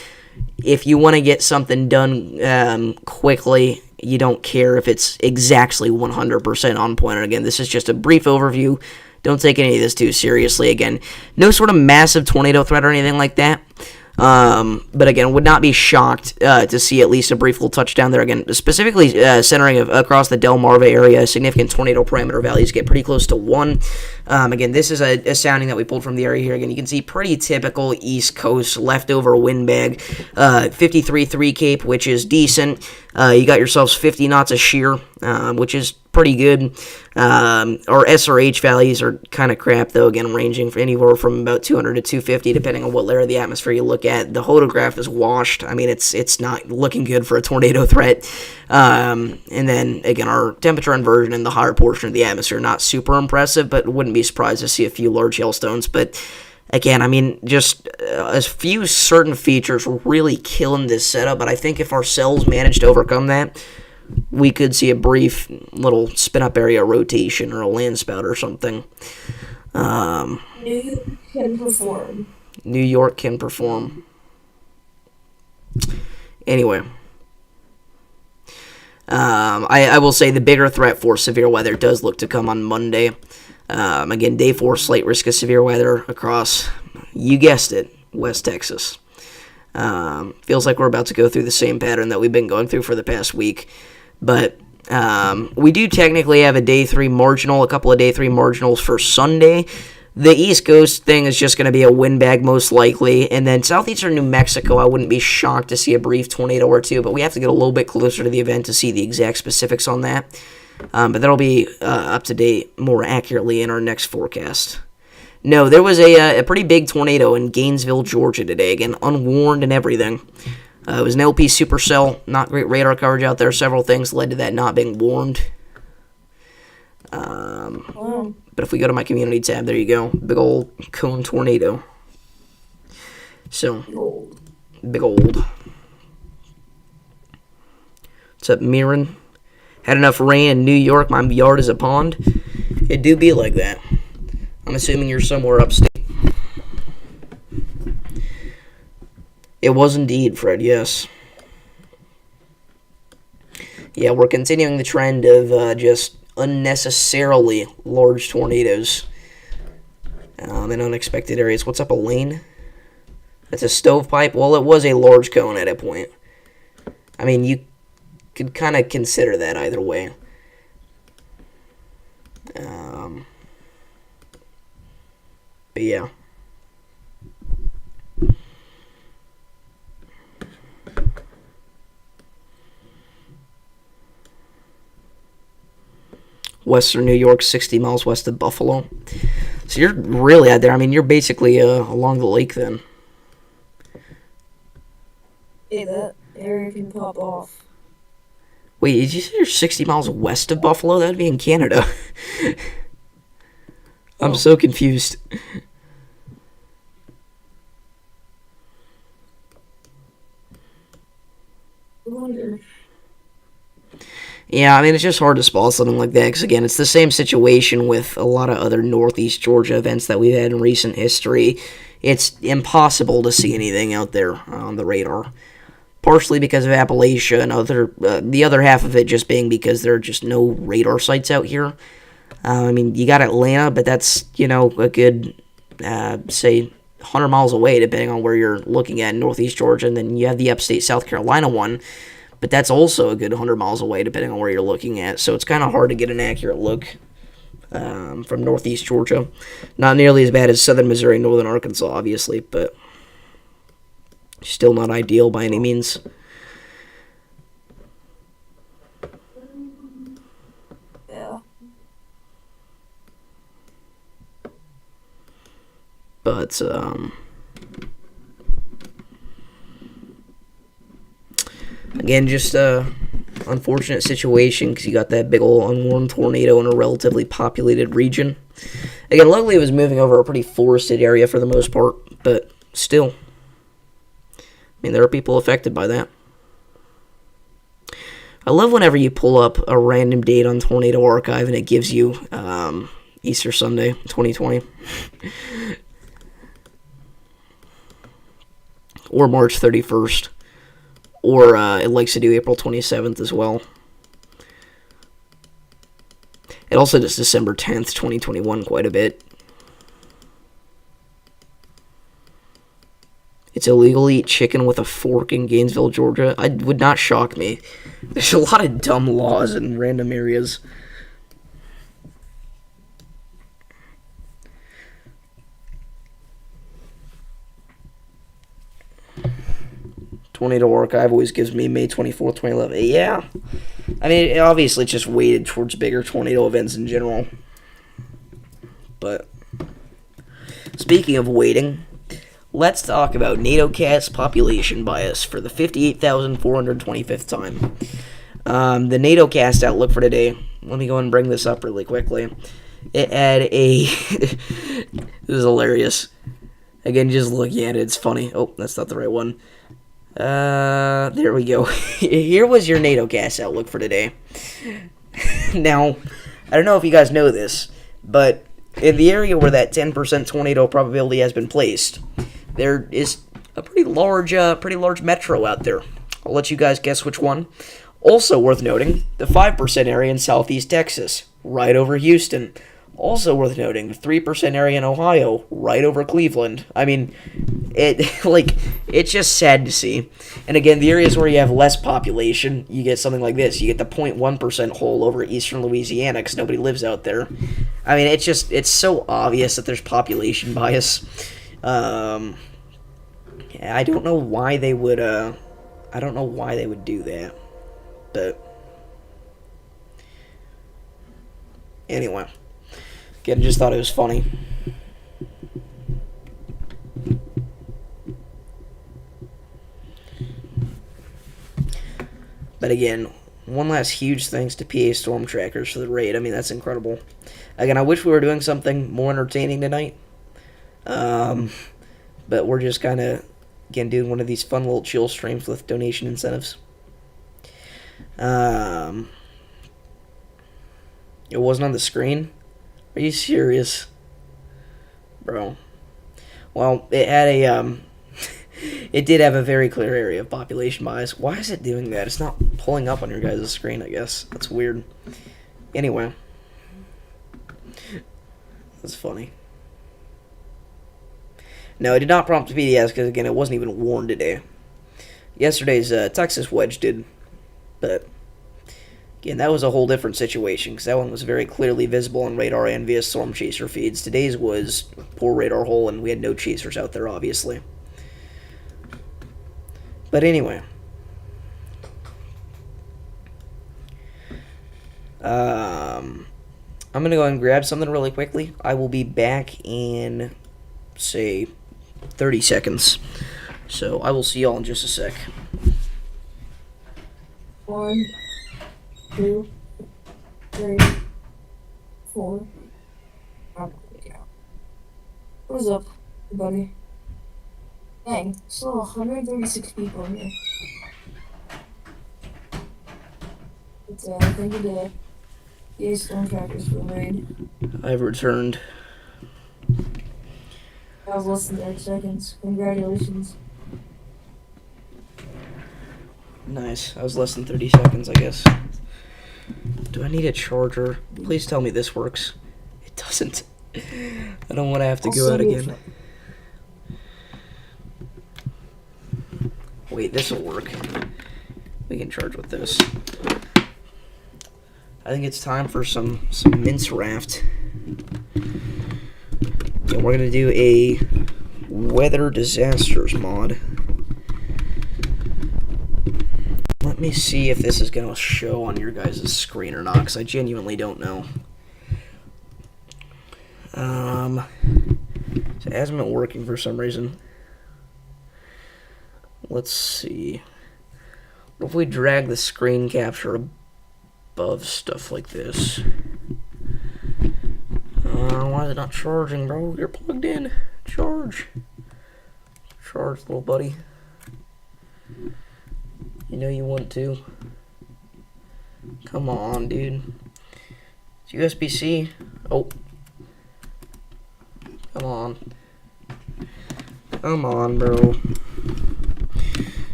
if you want to get something done quickly, you don't care if it's exactly 100% on point. And again, this is just a brief overview. Don't take any of this too seriously. Again, no sort of massive tornado threat or anything like that. But again, would not be shocked to see at least a brief little touchdown there. Again, specifically centering across the Delmarva area, significant tornado parameter values get pretty close to 1. Again, this is a sounding that we pulled from the area here. Again, you can see pretty typical East Coast leftover wind bag. 53.3 Cape, which is decent. You got yourselves 50 knots of shear, which is pretty good. Our SRH values are kind of crap, though, again, ranging from anywhere from about 200 to 250, depending on what layer of the atmosphere you look at. The hodograph is washed. I mean, it's not looking good for a tornado threat. And then, again, our temperature inversion in the higher portion of the atmosphere, not super impressive, but wouldn't be surprised to see a few large hailstones. But again, I mean, just a few certain features really killing this setup, but I think if our cells manage to overcome that, we could see a brief little spin-up area rotation or a land spout or something. New York can perform. New York can perform. Anyway. I will say the bigger threat for severe weather does look to come on Monday. Again, day 4, slight risk of severe weather across, you guessed it, West Texas. Feels like we're about to go through the same pattern that we've been going through for the past week. But we do technically have a day 3 marginal, a couple of day 3 marginals for Sunday. The East Coast thing is just going to be a windbag most likely. And then southeastern New Mexico, I wouldn't be shocked to see a brief tornado or two. But we have to get a little bit closer to the event to see the exact specifics on that. But that'll be up to date more accurately in our next forecast. No, there was a pretty big tornado in Gainesville, Georgia today. Again, unwarned and everything. It was an LP supercell. Not great radar coverage out there. Several things led to that not being warned. But if we go to my community tab, there you go. Big old cone tornado. So, big old. What's up, Mirren? Had enough rain in New York. My yard is a pond. It do be like that. I'm assuming you're somewhere upstate. It was indeed, Fred, yes. Yeah, we're continuing the trend of just unnecessarily large tornadoes in unexpected areas. What's up, Elaine? That's a stovepipe? Well, it was a large cone at a point. I mean, you could kind of consider that either way. But yeah. Western New York, 60 miles west of Buffalo. So you're really out there. I mean, you're basically along the lake then. Yeah, that area can pop off. Wait, did you say you're 60 miles west of Buffalo? That'd be in Canada. I'm so confused. I wonder. Yeah, I mean, it's just hard to spot something like that, because, again, it's the same situation with a lot of other Northeast Georgia events that we've had in recent history. it's impossible to see anything out there on the radar. Partially because of Appalachia, and the other half of it just being because there are just no radar sites out here. I mean, you got Atlanta, but that's, a good, say, 100 miles away, depending on where you're looking at in northeast Georgia. And then you have the upstate South Carolina one, but that's also a good 100 miles away, depending on where you're looking at. So it's kind of hard to get an accurate look from northeast Georgia. Not nearly as bad as southern Missouri, northern Arkansas, obviously, but still not ideal by any means. Yeah. But, again, just a unfortunate situation because you got that big old unwarned tornado in a relatively populated region. Again, luckily it was moving over a pretty forested area for the most part, but still. I mean, there are people affected by that. I love whenever you pull up a random date on Tornado Archive and it gives you Easter Sunday, 2020. Or March 31st. Or it likes to do April 27th as well. It also does December 10th, 2021 quite a bit. It's illegal to eat chicken with a fork in Gainesville, Georgia. It would not shock me. There's a lot of dumb laws in random areas. Tornado Archive always gives me May 24th, 2011. Yeah. I mean, it obviously it's just weighted towards bigger tornado events in general. But speaking of weighting, let's talk about NATOcast population bias for the 58,425th time. The NATOcast outlook for today, let me go and bring this up really quickly. It had a... This is hilarious. Again, just looking at it, it's funny. Oh, that's not the right one. There we go. Here was your NATOcast outlook for today. Now, I don't know if you guys know this, but in the area where that 10% tornado probability has been placed, there is a pretty large metro out there. I'll let you guys guess which one. Also worth noting, the 5% area in southeast Texas, right over Houston. Also worth noting, the 3% area in Ohio, right over Cleveland. I mean, it's just sad to see. And again, the areas where you have less population, you get something like this. You get the 0.1% hole over eastern Louisiana because nobody lives out there. I mean, it's so obvious that there's population bias. I don't know why they would do that. But anyway. Again, just thought it was funny. But again, one last huge thanks to PA Storm Trackers for the raid. I mean, that's incredible. Again, I wish we were doing something more entertaining tonight. But we're just kind of, again, doing one of these fun little chill streams with donation incentives. It wasn't on the screen? Are you serious? Bro. Well, it had a, it did have a very clear area of population bias. Why is it doing that? It's not pulling up on your guys' screen, I guess. That's weird. Anyway. That's funny. No, it did not prompt PDS because, again, it wasn't even warned today. Yesterday's Texas Wedge did. But again, that was a whole different situation because that one was very clearly visible on radar and via storm chaser feeds. Today's was poor radar hole, and we had no chasers out there, obviously. But anyway. I'm going to go and grab something really quickly. I will be back in, say, 30 seconds. So I will see y'all in just a sec. 1, 2, 3, 4. What's up, everybody? Dang, still 136 people in here. But thank you to EA Storm Trackers for the raid. I've returned. That was less than 30 seconds. Congratulations. Nice. That was less than 30 seconds, I guess. Do I need a charger? Please tell me this works. It doesn't. I don't want to have to go out again. Wait, this will work. We can charge with this. I think it's time for some mince raft. And we're going to do a weather disasters mod. Let me see if this is going to show on your guys' screen or not, because I genuinely don't know. So it hasn't been working for some reason. Let's see. What if we drag the screen capture above stuff like this? Why is it not charging, bro? You're plugged in. Charge. Charge, little buddy. You know you want to. Come on, dude. It's USB-C. Oh. Come on. Come on, bro.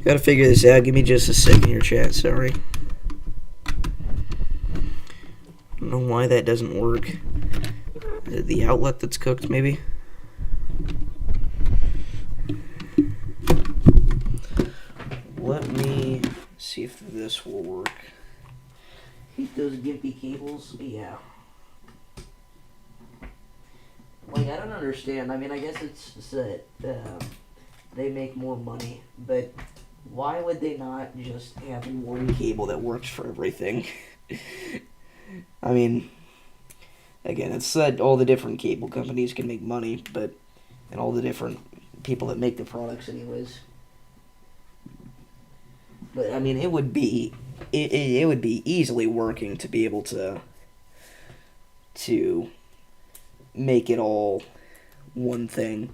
Gotta figure this out. Give me just a second here, chat. Sorry. I don't know why that doesn't work. Is it the outlet that's cooked, maybe? Let me see if this will work. Keep those gimpy cables. Yeah. Like, I don't understand. I mean, I guess it's that they make more money, but why would they not just have one cable that works for everything? I mean, again, it's that all the different cable companies can make money, but and all the different people that make the products, anyways. But I mean, it would be easily working to be able to make it all one thing.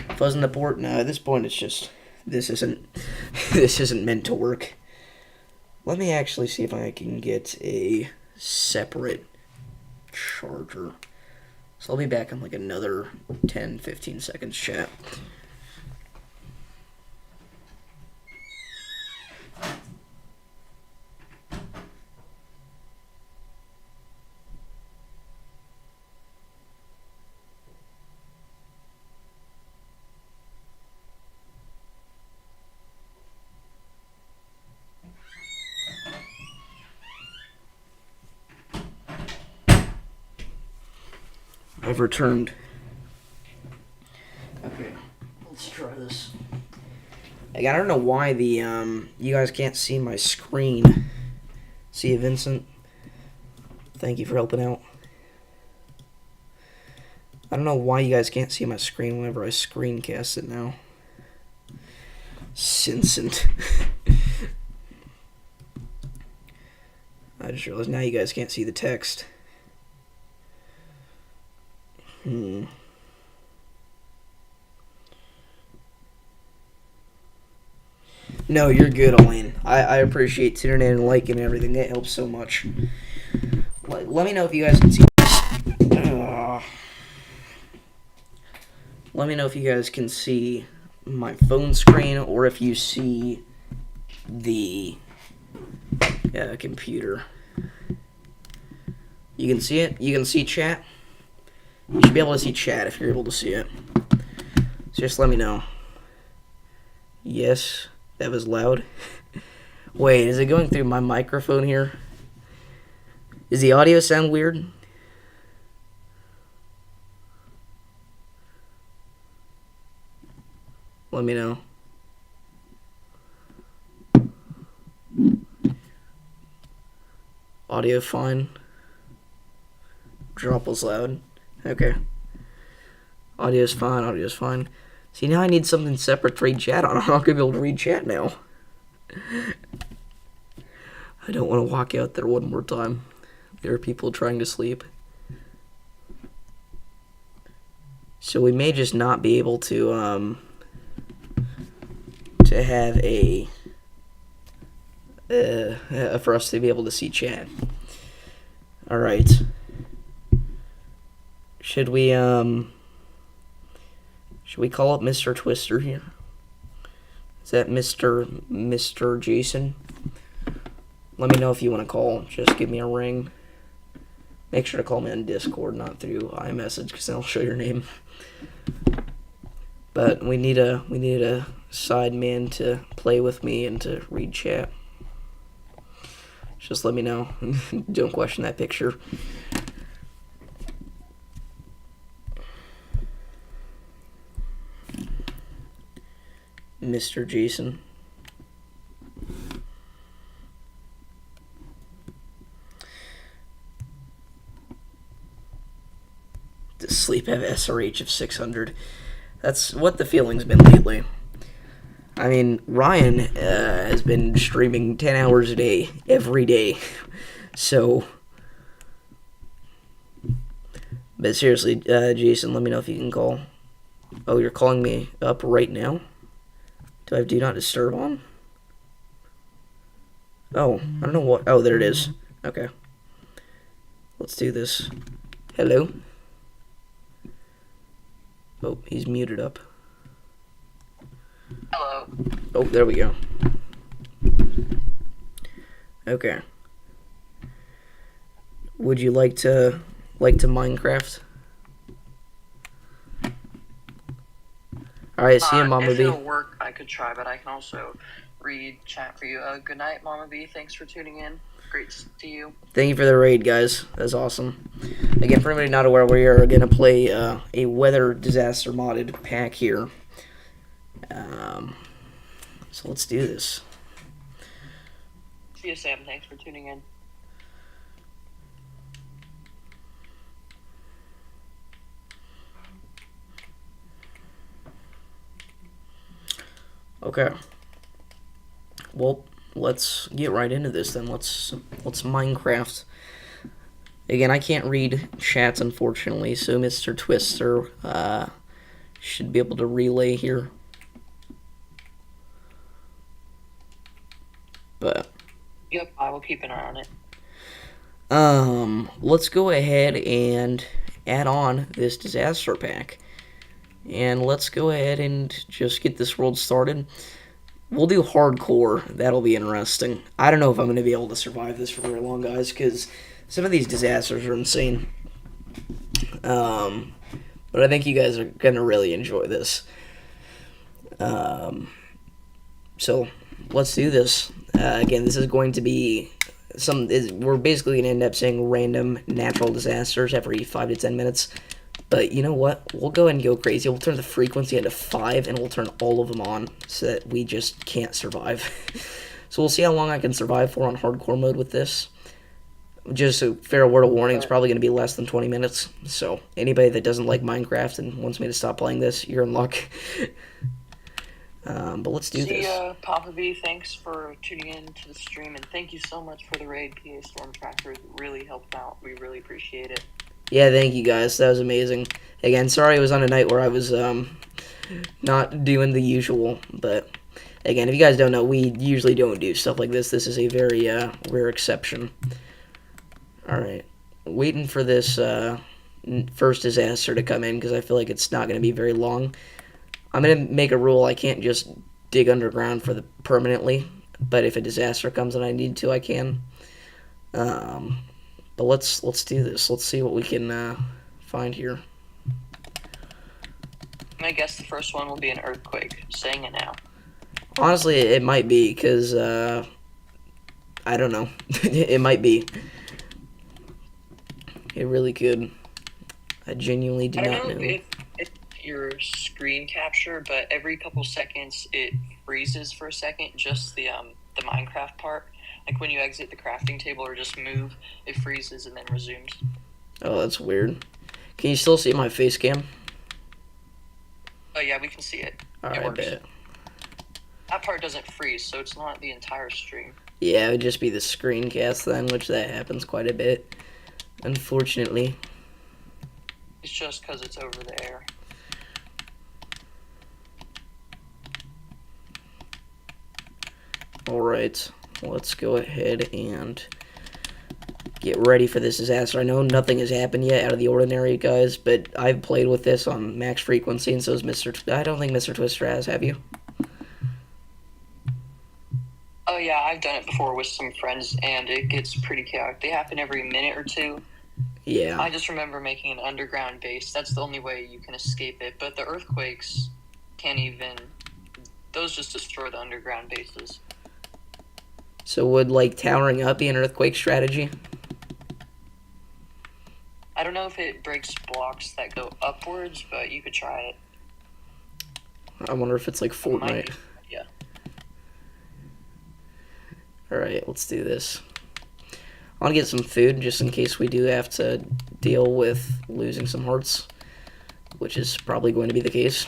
Fuzzing the port? No, at this point it's just this isn't meant to work. Let me actually see if I can get a separate charger. So I'll be back in like another 10-15 seconds, chat. I've returned. Okay, let's try this. I don't know why the you guys can't see my screen. See you, Vincent. Thank you for helping out. I don't know why you guys can't see my screen whenever I screencast it now. Vincent. I just realized now you guys can't see the text. No, you're good, Elaine. I appreciate tuning in and liking everything. That helps so much. Let me know if you guys can see this. Let me know if you guys can see my phone screen or if you see the computer. You can see it? You can see chat? You should be able to see chat if you're able to see it. So just let me know. Yes, that was loud. Wait, is it going through my microphone here? Does the audio sound weird? Let me know. Audio fine. Drop was loud. Okay. Audio's fine, audio's fine. See, now I need something separate to read chat on. I'm not going to be able to read chat now. I don't want to walk out there one more time. There are people trying to sleep. So we may just not be able to have for us to be able to see chat. Alright. Should we Should we call up Mr. Twister here? Is that Mr. Jason? Let me know if you want to call. Just give me a ring. Make sure to call me on Discord, not through iMessage, because then I'll show your name. But we need a side man to play with me and to read chat. Just let me know. Don't question that picture. Mr. Jason. The sleep have SRH of 600. That's what the feeling's been lately. I mean, Ryan has been streaming 10 hours a day, every day. So, but seriously, Jason, let me know if you can call. Oh, you're calling me up right now? Do I have Do Not Disturb on? Oh, I don't know what. Oh, there it is. Okay. Let's do this. Hello? Oh, he's muted up. Hello. Oh, there we go. Okay. Would you like to Minecraft? Alright, see you, Mama If B. it'll work, I could try, but I can also read chat for you. Good night, Mama B. Thanks for tuning in. Great to see you. Thank you for the raid, guys. That's awesome. Again, for anybody not aware, we are going to play a weather disaster modded pack here. So let's do this. See you, Sam. Thanks for tuning in. Okay. Well, let's get right into this then. Let's Minecraft. Again, I can't read chats, unfortunately, so Mr. Twister should be able to relay here. But Yep, I will keep an eye on it. let's go ahead and add on this disaster pack. And let's go ahead and just get this world started. We'll do hardcore. That'll be interesting. I don't know if I'm going to be able to survive this for very long, guys, because some of these disasters are insane. But I think you guys are going to really enjoy this. So let's do this. Again, this is going to be we're basically going to end up saying random natural disasters every 5 to 10 minutes. But you know what? We'll go ahead and go crazy. We'll turn the frequency into 5, and we'll turn all of them on so that we just can't survive. So we'll see how long I can survive for on hardcore mode with this. Just a fair word of warning, it's probably going to be less than 20 minutes. So anybody that doesn't like Minecraft and wants me to stop playing this, you're in luck. But let's do this. Papa B, thanks for tuning in to the stream, and thank you so much for the raid, PA Storm Trackers. It really helped out. We really appreciate it. Yeah, thank you guys. That was amazing. Again, sorry it was on a night where I was not doing the usual. But again, if you guys don't know, we usually don't do stuff like this. This is a very rare exception. Alright. Waiting for this first disaster to come in because I feel like it's not going to be very long. I'm going to make a rule. I can't just dig underground for the permanently. But if a disaster comes and I need to, I can. But let's do this. Let's see what we can find here. I guess the first one will be an earthquake. Saying it now. Honestly, it might be, because, I don't know. It might be. It really could. I genuinely do not know. I don't know if it's your screen capture, but every couple seconds it freezes for a second, just the Minecraft part. Like when you exit the crafting table or just move, it freezes and then resumes. Oh, that's weird. Can you still see my face cam? Oh yeah, we can see it. Alright, I bet. That part doesn't freeze, so it's not the entire stream. Yeah, it would just be the screencast then, which that happens quite a bit, unfortunately. It's just because it's over the air. Alright, let's go ahead and get ready for this disaster. I know nothing has happened yet out of the ordinary, guys, but I've played with this on max frequency, and so has I don't think Mr. Twister has. Have you? Oh yeah, I've done it before with some friends, and it gets pretty chaotic. They happen every minute or two. Yeah. I just remember making an underground base. That's the only way you can escape it. But the earthquakes can't even. Those just destroy the underground bases. So would, like, towering up be an earthquake strategy? I don't know if it breaks blocks that go upwards, but you could try it. I wonder if it's like Fortnite. Yeah. Alright, let's do this. I want to get some food just in case we do have to deal with losing some hearts, which is probably going to be the case.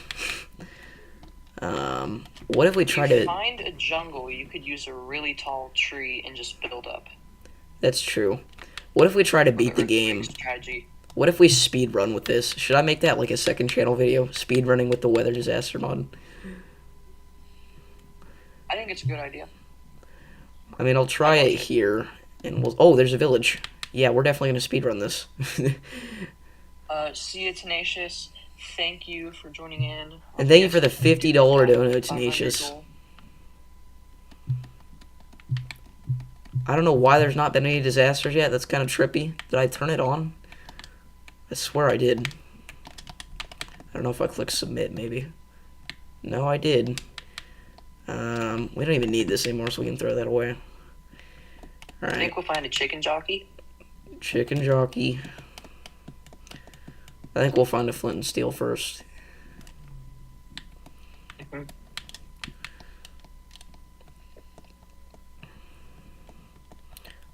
What if we try to find a jungle? You could use a really tall tree and just build up. That's true. What if we try to beat the game? Strategy. What if we speed run with this? Should I make that like a second channel video? Speed running with the weather disaster mod. I think it's a good idea. I mean, I'll try it here, and we'll. Oh, there's a village. Yeah, we're definitely gonna speed run this. See you, Tenacious. Thank you for joining in. And thank you for the $50 donut, Tenacious. I don't know why there's not been any disasters yet. That's kind of trippy. Did I turn it on? I swear I did. I don't know if I click submit, maybe. No, I did. We don't even need this anymore, so we can throw that away. Alright. I think we'll find a chicken jockey. Chicken jockey. I think we'll find a flint and steel first. Mm-hmm.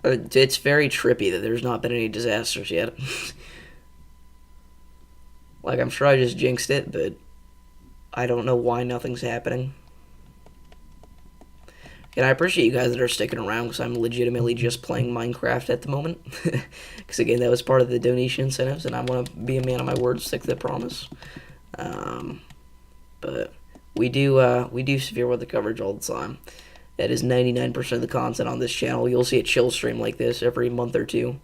It's very trippy that there's not been any disasters yet. Like, I'm sure I just jinxed it, but I don't know why nothing's happening. And I appreciate you guys that are sticking around, because I'm legitimately just playing Minecraft at the moment. Because, again, that was part of the donation incentives, and I want to be a man of my word, stick to the promise. But we do severe weather coverage all the time. That is 99% of the content on this channel. You'll see a chill stream like this every month or two.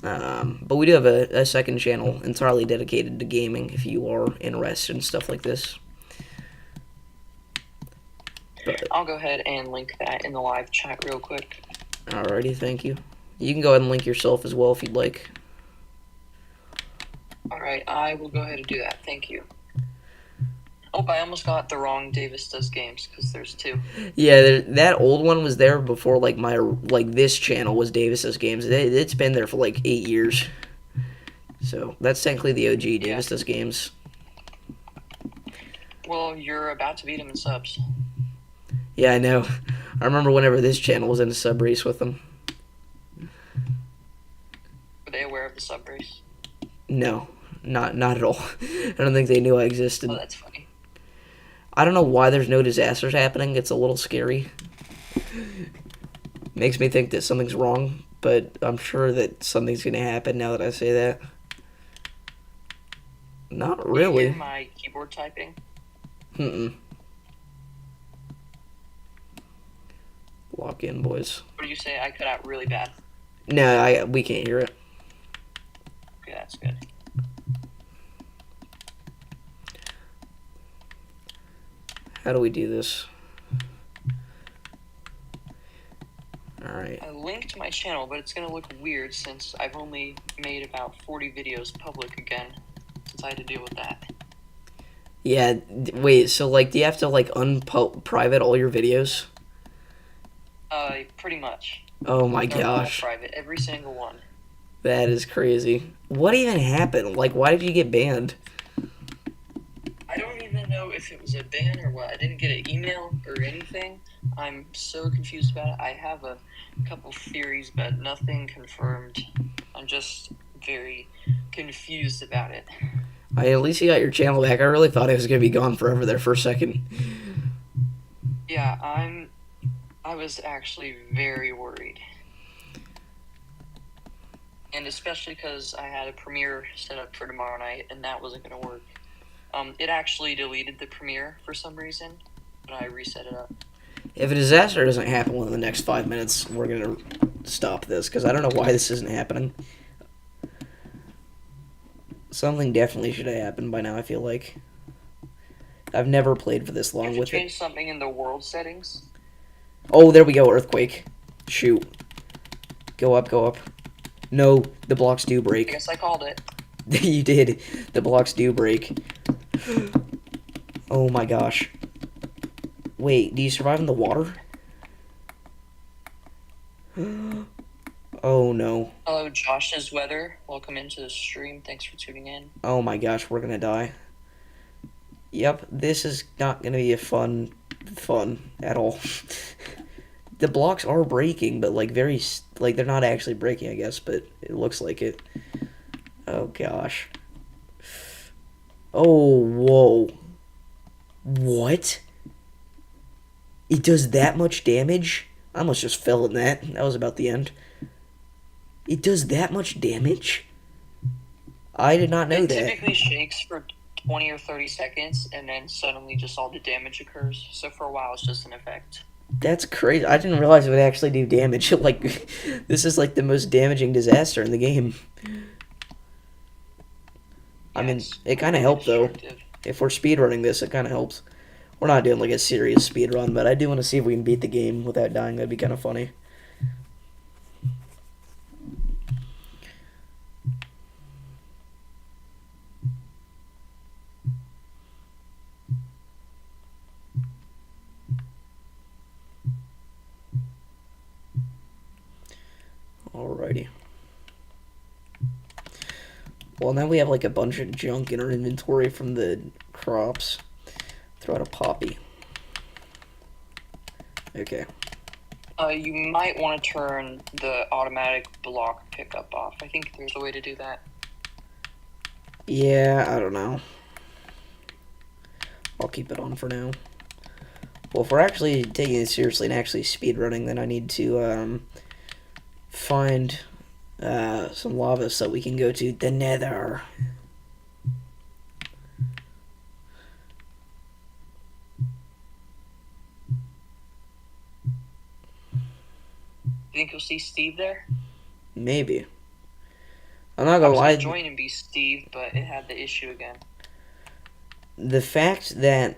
But we do have a second channel entirely dedicated to gaming, if you are interested in stuff like this. But I'll go ahead and link that in the live chat real quick. Alrighty, thank you. You can go ahead and link yourself as well if you'd like. Alright, I will go ahead and do that. Thank you. Oh, I almost got the wrong Davis Does Games, because there's two. Yeah, that old one was there before, this channel was Davis Does Games. It's been there for, 8 years. So, that's technically the OG Davis Does Games. Well, you're about to beat him in subs. Yeah, I know. I remember whenever this channel was in a sub race with them. Were they aware of the sub race? No, not at all. I don't think they knew I existed. Oh, that's funny. I don't know why there's no disasters happening. It's a little scary. Makes me think that something's wrong, but I'm sure that something's going to happen now that I say that. Not really. You hear my keyboard typing? Lock in, boys. What do you say? I cut out really bad. No, we can't hear it. Okay, that's good. How do we do this? Alright. I linked my channel, but it's gonna look weird since I've only made about 40 videos public again, since I had to deal with that. Yeah, wait, so, do you have to, unprivate all your videos? Pretty much. Oh my They're all gosh. private, every single one. That is crazy. What even happened? Why did you get banned? I don't even know if it was a ban or what. I didn't get an email or anything. I'm so confused about it. I have a couple theories, but nothing confirmed. I'm just very confused about it. At least you got your channel back. I really thought it was going to be gone forever there for a second. Yeah, I was actually very worried. And especially because I had a premiere set up for tomorrow night, and that wasn't going to work. It actually deleted the premiere for some reason, but I reset it up. If a disaster doesn't happen within the next 5 minutes, we're going to stop this, because I don't know why this isn't happening. Something definitely should have happened by now, I feel like. I've never played for this You long have to with change it. something in the world settings. Oh, there we go, earthquake. Shoot. Go up, go up. No, the blocks do I break. guess I called it. You did. The blocks do break. Oh my gosh. Wait, do you survive in the water? Oh no. Hello, Josh's Weather. Welcome into the stream. Thanks for tuning in. Oh my gosh, we're gonna die. Yep, this is not gonna be a fun at all. The blocks are breaking, but like like they're not actually breaking, I guess, but it looks like it. Oh gosh. Oh, whoa. What? It does that much damage? I almost just fell in that. That was about the end. It does that much damage? I did not know It that. typically shakes for 20 or 30 seconds, and then suddenly just all the damage occurs. So for a while, it's just an effect. That's crazy. I didn't realize it would actually do damage. Like, this is like the most damaging disaster in the game. I mean, it's it kind of really helped, though. destructive. If we're speedrunning this, it kind of helps. We're not doing, like, a serious speedrun, but I do want to see if we can beat the game without dying. That'd be kind of funny. Alrighty. Well, now we have like a bunch of junk in our inventory from the crops. Throw out a poppy. Okay. You might want to turn the automatic block pickup off. I think there's a way to do that. Yeah, I don't know. I'll keep it on for now. Well, if we're actually taking it seriously and actually speedrunning, then I need to find some lava so we can go to the Nether. You think you'll see Steve there? Maybe. I'm not I gonna was lie. gonna join and be Steve, but it had the issue again. The fact that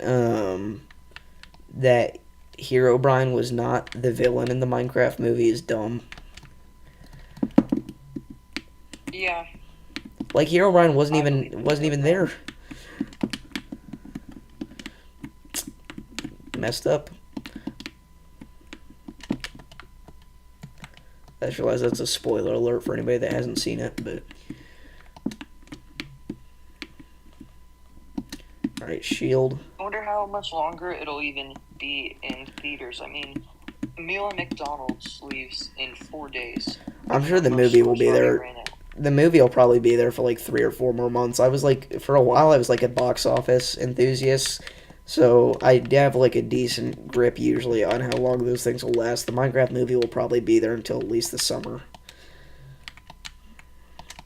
that Herobrine was not the villain in the Minecraft movie is dumb. Yeah. Like Herobrine wasn't I believe even there. Messed up. I just realized that's a spoiler alert for anybody that hasn't seen it, but alright, shield. I wonder how much longer it'll even be in theaters. I mean, a meal at McDonald's leaves in 4 days. I'm sure the Most movie will stores be already there. ran out. The movie will probably be there for like 3 or 4 more months. I was like, for a while, I was like a box office enthusiast, so I have like a decent grip usually on how long those things will last. The Minecraft movie will probably be there until at least the summer.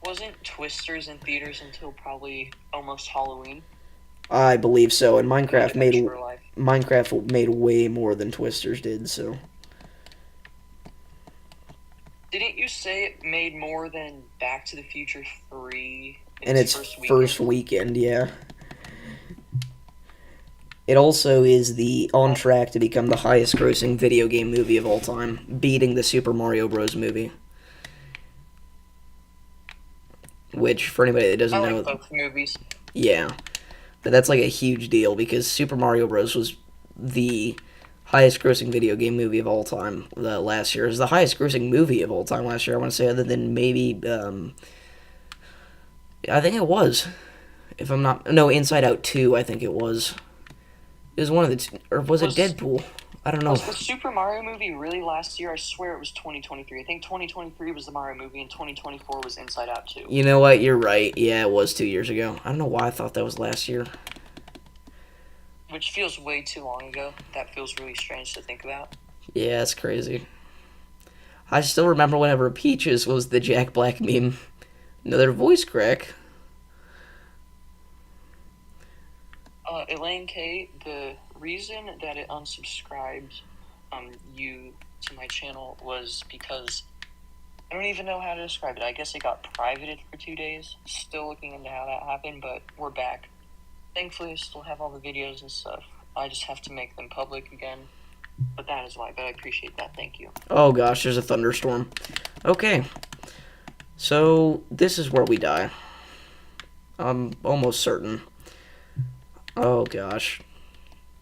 Wasn't Twisters in theaters until probably almost Halloween? I believe so, and Minecraft made Adventure Life. Minecraft made way more than Twisters did. So Didn't you say it made more than Back to the Future 3 in its first first weekend, yeah. It also is on track to become the highest grossing video game movie of all time, beating the Super Mario Bros. Movie. Which, for anybody that doesn't I know, like both movies. yeah. But that's like a huge deal because Super Mario Bros. Was the highest grossing video game movie of all time last year. It was the highest grossing movie of all time last year, I want to say, other than maybe, I think it was. If I'm not, no, Inside Out 2, I think it was. It was one of the two, or was it Deadpool? I don't know. Was the Super Mario movie really last year? I swear it was 2023. I think 2023 was the Mario movie and 2024 was Inside Out 2. You know what? You're right. Yeah, it was 2 years ago. I don't know why I thought that was last year. Which feels way too long ago. That feels really strange to think about. Yeah, it's crazy. I still remember whenever Peaches was the Jack Black meme. Another voice crack. Elaine K, the reason that it unsubscribed you to my channel was because I don't even know how to describe it. I guess it got privated for 2 days. Still looking into how that happened, but we're back. Thankfully, I still have all the videos and stuff. I just have to make them public again. But that is why. But I appreciate that. Thank you. Oh gosh, there's a thunderstorm. Okay. So, this is where we die. I'm almost certain. Oh gosh.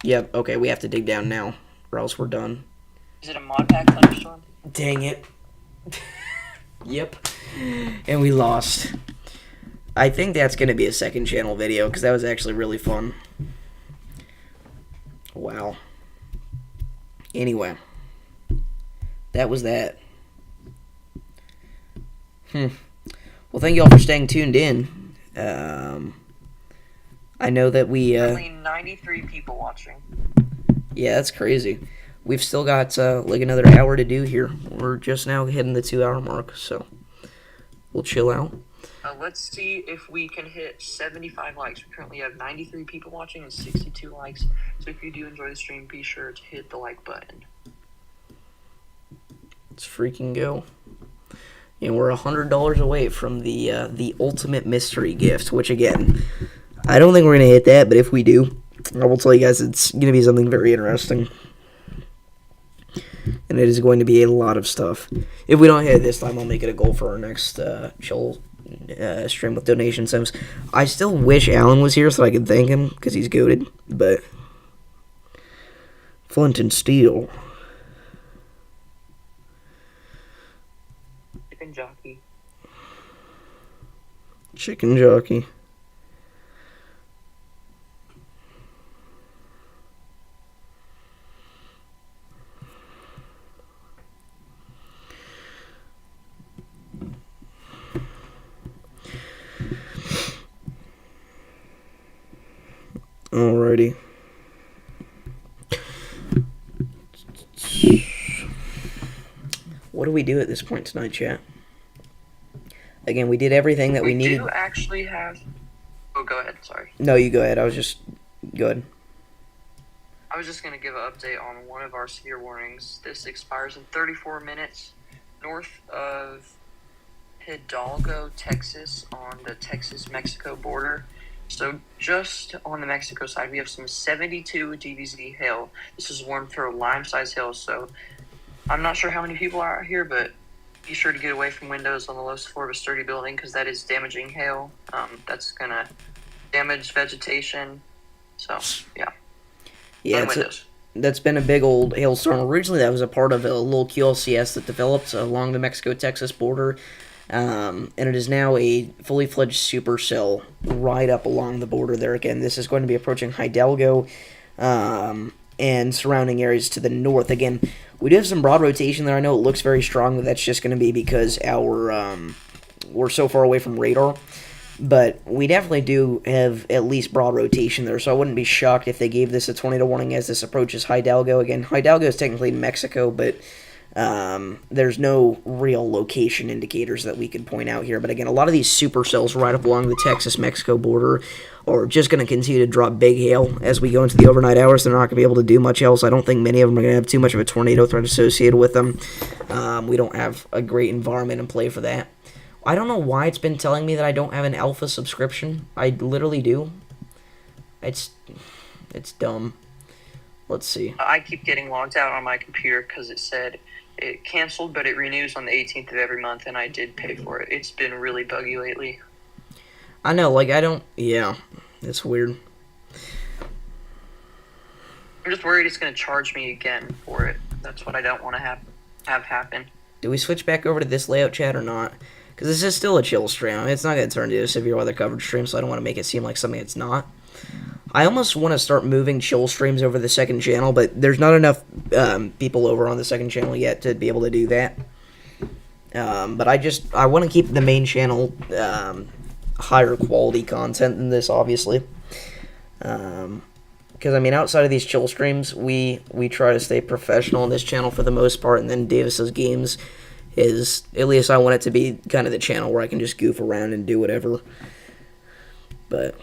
Yep, okay, we have to dig down now, or else we're done. Is it a mod pack thunderstorm? Dang it. Yep. And we lost. I think that's going to be a second channel video, because that was actually really fun. Wow. Anyway. That was that. Well, thank you all for staying tuned in. I know that we... Only 93 people watching. Yeah, that's crazy. We've still got like another hour to do here. We're just now hitting the 2-hour mark, so we'll chill out. Let's see if we can hit 75 likes. We currently have 93 people watching and 62 likes. So if you do enjoy the stream, be sure to hit the like button. Let's freaking go. And we're $100 away from the ultimate mystery gift, which again, I don't think we're going to hit that, but if we do, I will tell you guys it's going to be something very interesting. And it is going to be a lot of stuff. If we don't hit it this time, I'll make it a goal for our next chill stream with donation sims. I still wish Alan was here so I could thank him, because he's goated, but Flint and Steel. Chicken jockey. Chicken jockey. Alrighty. What do we do at this point tonight, chat? Again, we did everything that we needed. We do actually have... Oh, go ahead, sorry. No, you go ahead. Go ahead. I was just going to give an update on one of our severe warnings. This expires in 34 minutes north of Hidalgo, Texas, on the Texas-Mexico border. So just on the Mexico side, we have some 72 DBZ hail. This is warned for lime-sized hail, so I'm not sure how many people are out here, but be sure to get away from windows on the lowest floor of a sturdy building, because that is damaging hail. That's going to damage vegetation. So, yeah. Yeah, that's been a big old hailstorm. Originally, that was a part of a little QLCS that developed along the Mexico-Texas border. And it is now a fully fledged supercell right up along the border there. Again, this is going to be approaching Hidalgo and surrounding areas to the north. Again, we do have some broad rotation there. I know it looks very strong, but that's just going to be because we're so far away from radar. But we definitely do have at least broad rotation there, so I wouldn't be shocked if they gave this a tornado warning as this approaches Hidalgo. Again, Hidalgo is technically Mexico, but there's no real location indicators that we could point out here. But again, a lot of these supercells right up along the Texas-Mexico border are just going to continue to drop big hail as we go into the overnight hours. They're not going to be able to do much else. I don't think many of them are going to have too much of a tornado threat associated with them. We don't have a great environment in play for that. I don't know why it's been telling me that I don't have an alpha subscription. I literally do. It's dumb. Let's see. I keep getting logged out on my computer because it said it canceled, but it renews on the 18th of every month, and I did pay for it. It's been really buggy lately. I know, like, I don't... Yeah, it's weird. I'm just worried it's going to charge me again for it. That's what I don't want to have happen. Do we switch back over to this layout, chat, or not? Because this is still a chill stream. I mean, it's not going to turn into a severe weather coverage stream, so I don't want to make it seem like something it's not. I almost want to start moving chill streams over the second channel, but there's not enough people over on the second channel yet to be able to do that. But I want to keep the main channel higher quality content than this, obviously. Because, I mean, outside of these chill streams, we try to stay professional on this channel for the most part, and then Davis's Games is, at least I want it to be kind of the channel where I can just goof around and do whatever. But...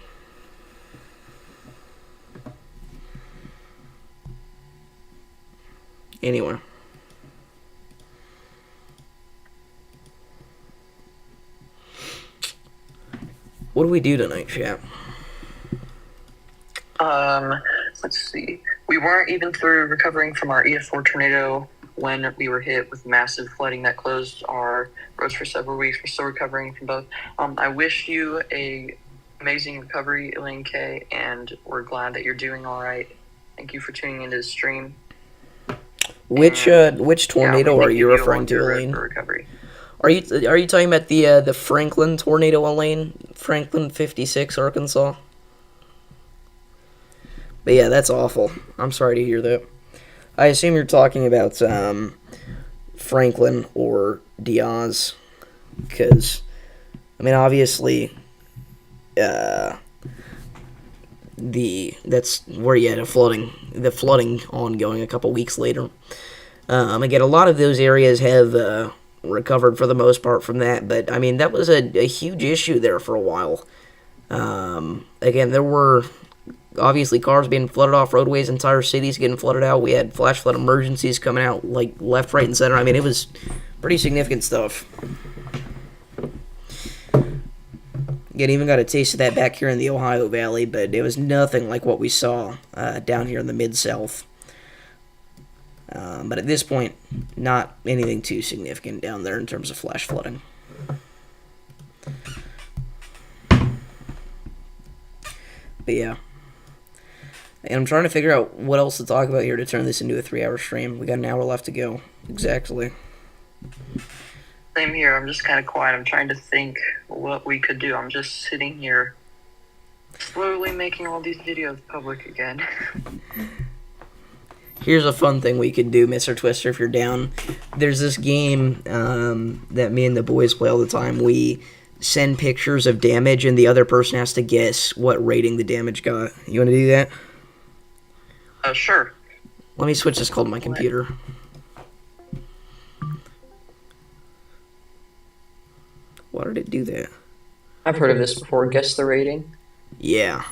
anyway. What do we do tonight, chat? Let's see. We weren't even through recovering from our EF4 tornado when we were hit with massive flooding that closed our roads for several weeks. We're still recovering from both. I wish you a amazing recovery, Elaine K, and we're glad that you're doing all right. Thank you for tuning into the stream. Which tornado are you referring to, Elaine? Recovery. Are you talking about the Franklin tornado, Elaine? Franklin 56, Arkansas? But yeah, that's awful. I'm sorry to hear that. I assume you're talking about Franklin or Diaz, because I mean, obviously, that's where you had the flooding ongoing a couple weeks later. Again, a lot of those areas have recovered for the most part from that, but I mean, that was a huge issue there for a while. Again, there were obviously cars being flooded off roadways, entire cities getting flooded out. We had flash flood emergencies coming out like left, right, and center. I mean, it was pretty significant stuff. Again, even got a taste of that back here in the Ohio Valley, but it was nothing like what we saw down here in the Mid-South. But at this point, not anything too significant down there in terms of flash flooding. But yeah. And I'm trying to figure out what else to talk about here to turn this into a 3-hour stream. We got an hour left to go. Exactly. Same here. I'm just kind of quiet. I'm trying to think what we could do. I'm just sitting here slowly making all these videos public again. Here's a fun thing we could do, Mr. Twister, if you're down. There's this game that me and the boys play all the time. We send pictures of damage, and the other person has to guess what rating the damage got. You want to do that? Sure. Let me switch this call to my computer. Why did it do that? I've heard of this before. Guess the rating. Yeah.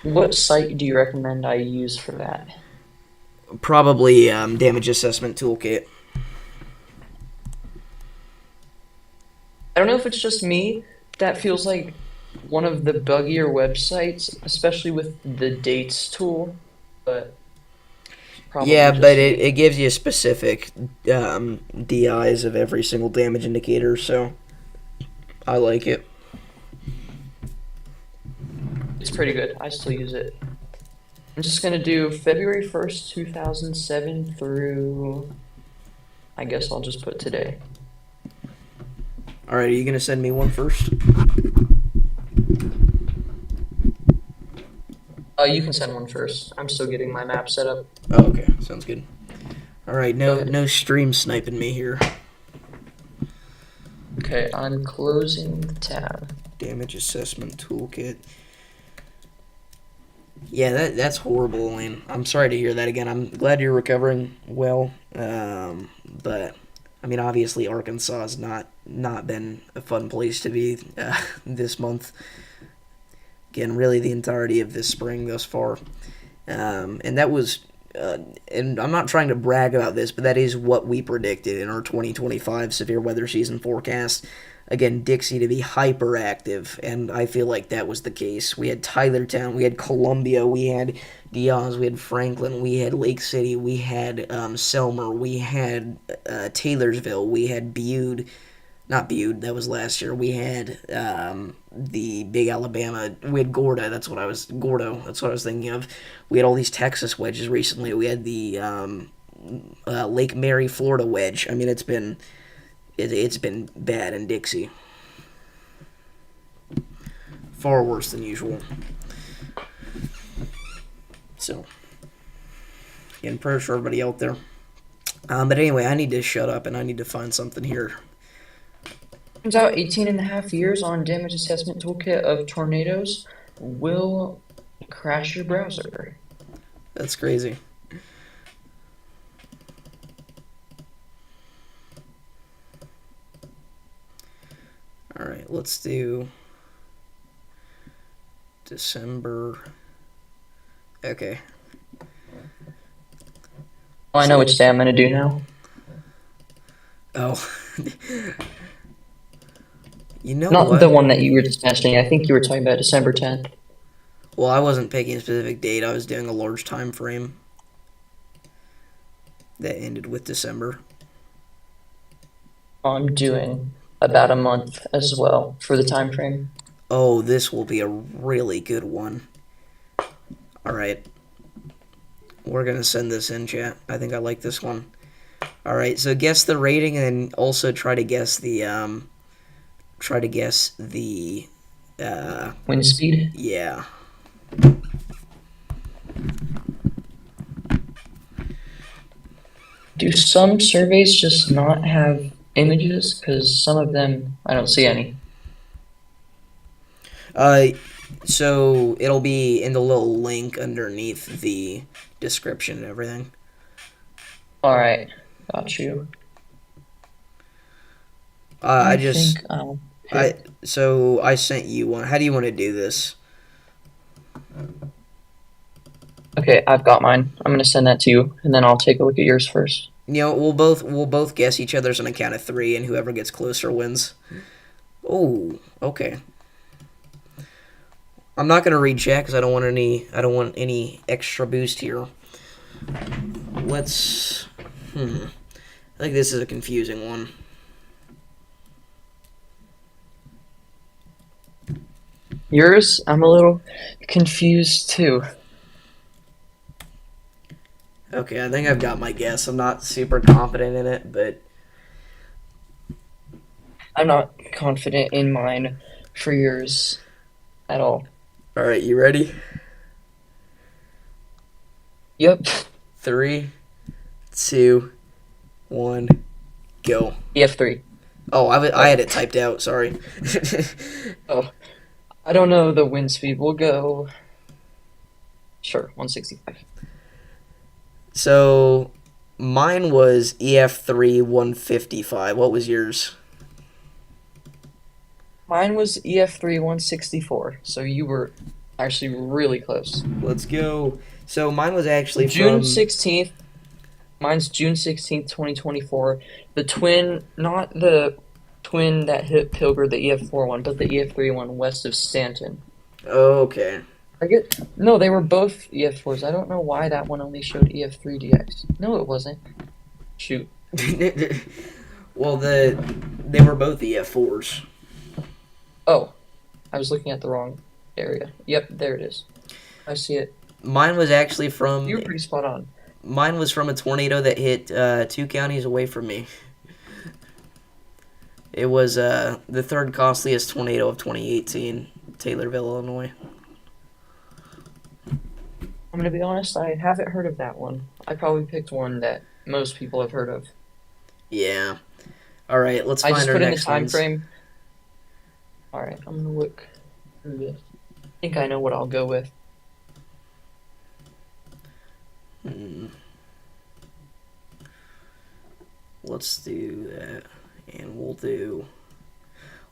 What site do you recommend I use for that? Probably Damage Assessment Toolkit. I don't know if it's just me. That feels like one of the buggier websites, especially with the dates tool. But yeah, but it gives you specific DIs of every single damage indicator, so I like it. It's pretty good. I still use it. I'm just going to do February 1st, 2007 through, I guess I'll just put today. Alright, are you going to send me one first? You can send one first. I'm still getting my map set up. Oh, okay. Sounds good. Alright, no stream sniping me here. Okay, I'm closing the tab. Damage Assessment Toolkit. Yeah, that's horrible, Elaine. I'm sorry to hear that again. I'm glad you're recovering well. But, I mean, obviously Arkansas has not been a fun place to be this month. Again, really the entirety of this spring thus far. And that was, and I'm not trying to brag about this, but that is what we predicted in our 2025 severe weather season forecast. Again, Dixie to be hyperactive, and I feel like that was the case. We had Tylertown, we had Columbia, we had Diaz, we had Franklin, we had Lake City, we had Selmer, we had Taylorsville, we had Bude. Not Bude, that was last year. We had the Big Alabama. We had Gordo, that's what I was thinking of. We had all these Texas wedges recently. We had the Lake Mary, Florida wedge. I mean, it's been bad in Dixie. Far worse than usual. So, again, prayers for everybody out there. But anyway, I need to shut up and I need to find something here. Turns out 18 and a half years on Damage Assessment Toolkit of tornadoes will crash your browser. That's crazy. Alright, let's do December. Okay. Oh, I know which day I'm going to do now. Oh. You know Not the what? one that you were just mentioning. I think you were talking about December 10th. Well, I wasn't picking a specific date. I was doing a large time frame that ended with December. I'm doing about a month as well for the time frame. Oh, this will be a really good one. All right. We're going to send this in, chat. I think I like this one. All right, so guess the rating and also try to guess the Wind speed. yeah. Do some surveys just not have images? Because some of them, I don't see any. So it'll be in the little link underneath the description and everything. All right, got you. I just think I'll I pick. so I sent you one. How do you want to do this? Okay, I've got mine. I'm gonna send that to you, and then I'll take a look at yours first. You know, we'll both guess each other's on a count of 3, and whoever gets closer wins. Oh, okay. I'm not gonna read chat because I don't want any extra boost here. Let's. I think this is a confusing one. Yours, I'm a little confused too. Okay, I think I've got my guess. I'm not super confident in it, but I'm not confident in mine for yours at all. all right, you ready? Yep. 3, 2, 1, go. EF3. Oh, I had it typed out. Sorry. Oh, I don't know the wind speed. We'll go. Sure, 165. So, mine was EF3 155. What was yours? Mine was EF3 164. So you were actually really close. Let's go. So mine was actually June from 16th. Mine's June 16th, 2024. The twin, not the twin that hit Pilger, the EF4 one, but the EF3 one west of Stanton. Okay. No, they were both EF4s. I don't know why that one only showed EF3DX. No, it wasn't. Shoot. Well, they were both EF4s. Oh, I was looking at the wrong area. Yep, there it is. I see it. Mine was actually from You were pretty spot on. Mine was from a tornado that hit 2 counties away from me. It was the third costliest tornado of 2018, Taylorville, Illinois. I'm gonna be honest, I haven't heard of that one. I probably picked one that most people have heard of. Yeah. All right, let's I find just our put in the next time ones. frame. All right, I'm gonna look through this. I think I know what I'll go with. Let's do that, and we'll do.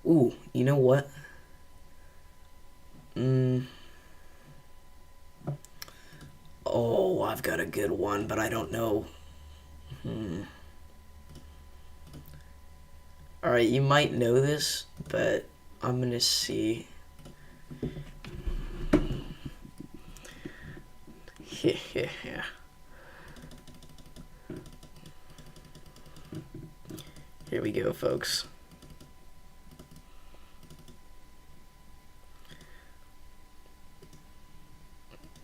Ooh, you know what? Oh, I've got a good one, but I don't know. All right, you might know this, but I'm gonna see. Yeah. Here we go, folks.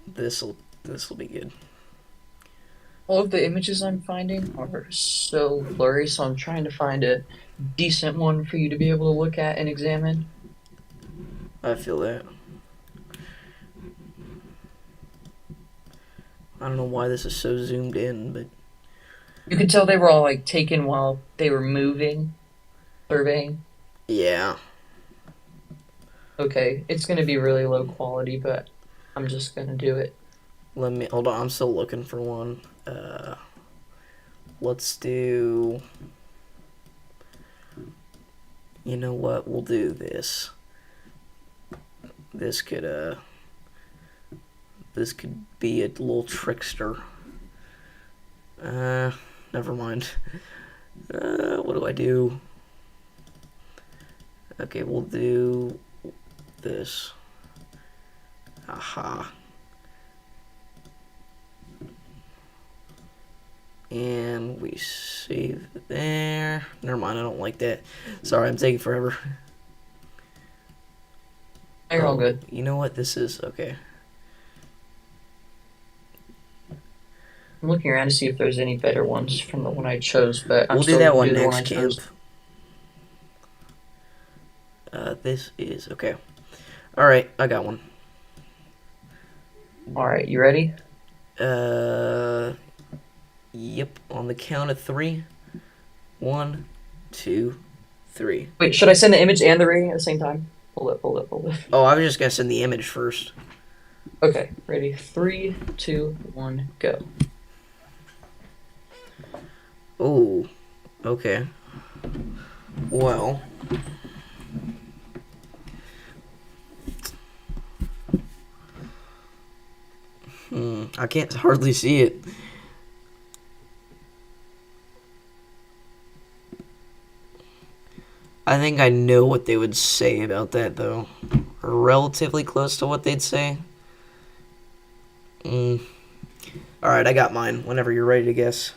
This'll be good. All of the images I'm finding are so blurry, so I'm trying to find a decent one for you to be able to look at and examine. I feel that. I don't know why this is so zoomed in, but You could tell they were all like taken while they were moving, surveying. yeah. Okay, it's gonna be really low quality, but I'm just gonna do it. Let me hold on. I'm still looking for one. Let's do. You know what? We'll do this. This could be a little trickster. Never mind. What do I do? Okay, we'll do this. Aha. And we save it there. Never mind, I don't like that. Sorry, I'm taking forever. You're all good. You know what this is? Okay. I'm looking around to see if there's any better ones from the one I chose, but I'm We'll do still that gonna one do the next, I Camp. chose. This is okay. All right, I got one. All right, you ready? Yep. On the count of 3. 1, 2, 3. Wait, should I send the image and the rating at the same time? Hold up. Oh, I was just gonna send the image first. Okay, ready? 3, 2, 1, go. Oh, okay. Well, I can't hardly see it. I think I know what they would say about that, though. Or relatively close to what they'd say. Alright, I got mine. Whenever you're ready to guess.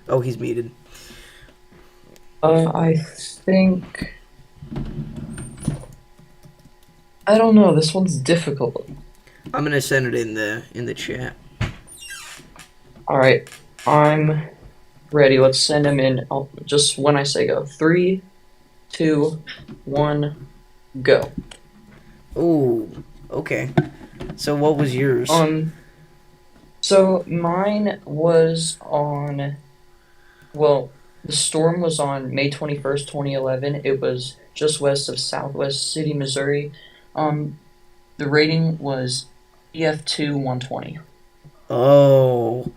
Oh, he's muted. I think... I don't know, this one's difficult. I'm gonna send it in the chat. Alright, I'm ready. Let's send him in. Just when I say go. 3, 2, 1, go. Ooh, okay. So what was yours? So mine was on, well, the storm was on May 21st, 2011. It was just west of Southwest City, Missouri. The rating was EF2 120. Oh.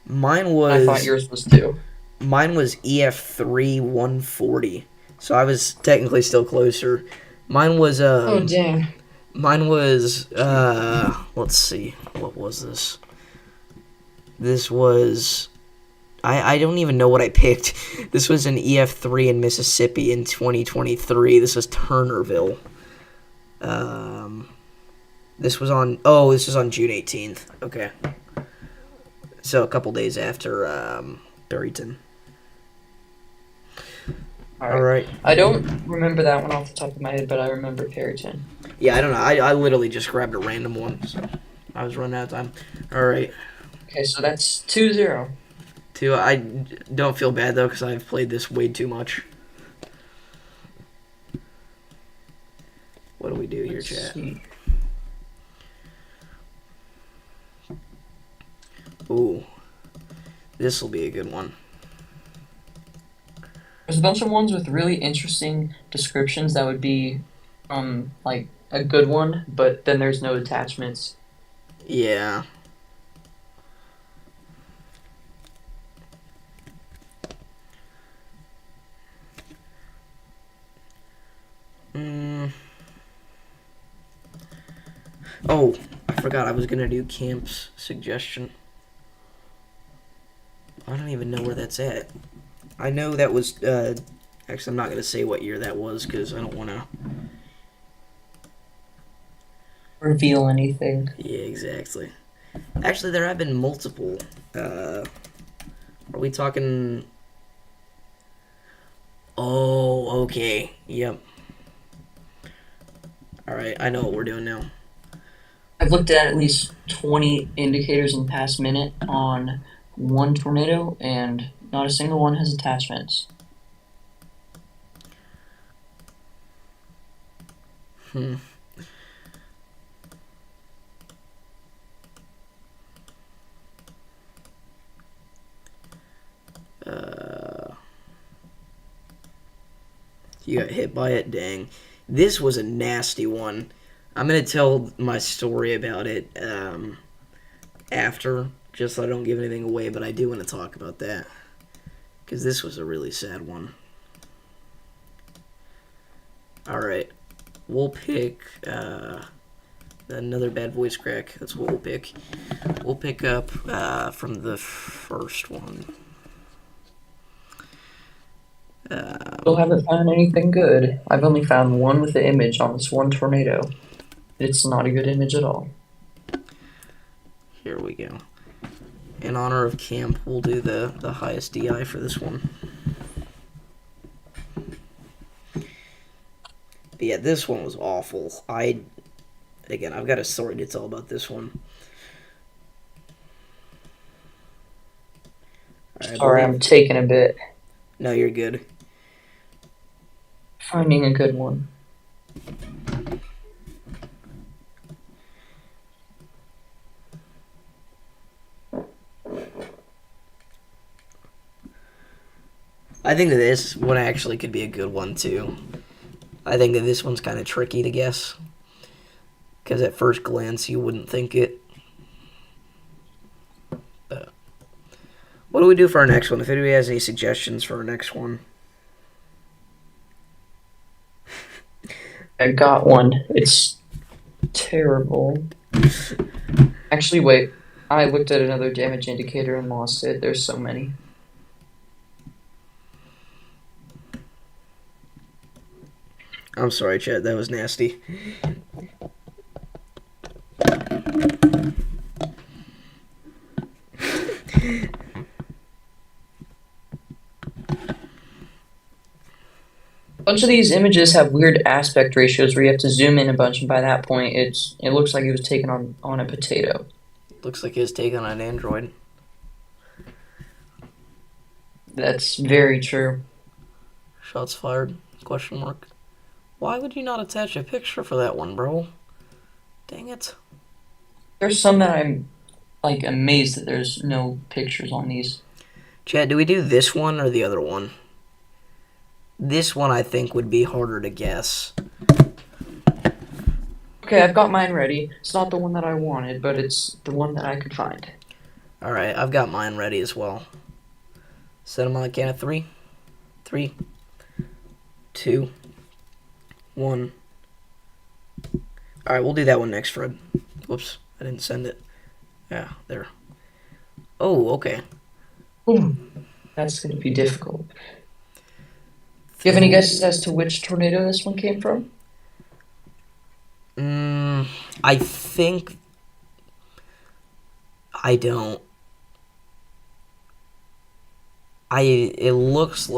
Mine was... I thought yours was 2. Mine was EF3 140. So I was technically still closer. Mine was Oh, dang. Mine was let's see. What was this? This was I don't even know what I picked. This was an EF3 in Mississippi in 2023. This was Turnerville. This was on June 18th. Okay. So a couple days after Burrington. All right. I don't remember that one off the top of my head, but I remember Perryton. Yeah, I don't know. I literally just grabbed a random one, so I was running out of time. All right. Okay, so that's 2-0. 2. I don't feel bad though because I've played this way too much. What do we do here, Let's chat? see. Ooh, this will be a good one. There's a bunch of ones with really interesting descriptions that would be, like a good one, but then there's no attachments. Yeah. Oh, I forgot I was gonna do Camp's suggestion. I don't even know where that's at. I know that was, actually I'm not gonna say what year that was because I don't wanna... Reveal anything. Yeah, exactly. Actually, there have been multiple. Are we talking... Oh, okay. Yep. Alright, I know what we're doing now. I've looked at least 20 indicators in the past minute on one tornado, and not a single one has attachments. You got hit by it? Dang. This was a nasty one. I'm going to tell my story about it after, just so I don't give anything away, but I do want to talk about that. Because this was a really sad one. Alright. We'll pick another bad voice crack. That's what we'll pick. We'll pick up from the first one. Still haven't found anything good. I've only found one with the image on this one tornado. It's not a good image at all. Here we go. In honor of camp, we'll do the highest DI for this one. But yeah, this one was awful. Again, I've got a story to tell about this one. Right, Sorry, I'm taking a bit. No, you're good. Finding a good one. I think that this one actually could be a good one, too. I think that this one's kind of tricky to guess. Because at first glance, you wouldn't think it. But what do we do for our next one? If anybody has any suggestions for our next one. I got one. It's terrible. Actually, wait. I looked at another damage indicator and lost it. There's so many. I'm sorry, chat. That was nasty. A bunch of these images have weird aspect ratios where you have to zoom in a bunch, and by that point, it looks like it was taken on a potato. Looks like it's taken on an Android. That's very true. Shots fired? Question mark. Why would you not attach a picture for that one, bro? Dang it. There's some that I'm like amazed that there's no pictures on these. Chad, do we do this one or the other one? This one I think would be harder to guess. Okay, I've got mine ready. It's not the one that I wanted, but it's the one that I could find. Alright, I've got mine ready as well. Set them on the count of 3. 3, 2, 1. Alright, we'll do that one next, Fred. Whoops, I didn't send it. Yeah, there. Oh, okay. Ooh, that's going to be difficult. Do you have any guesses as to which tornado this one came from? I think... I don't. It looks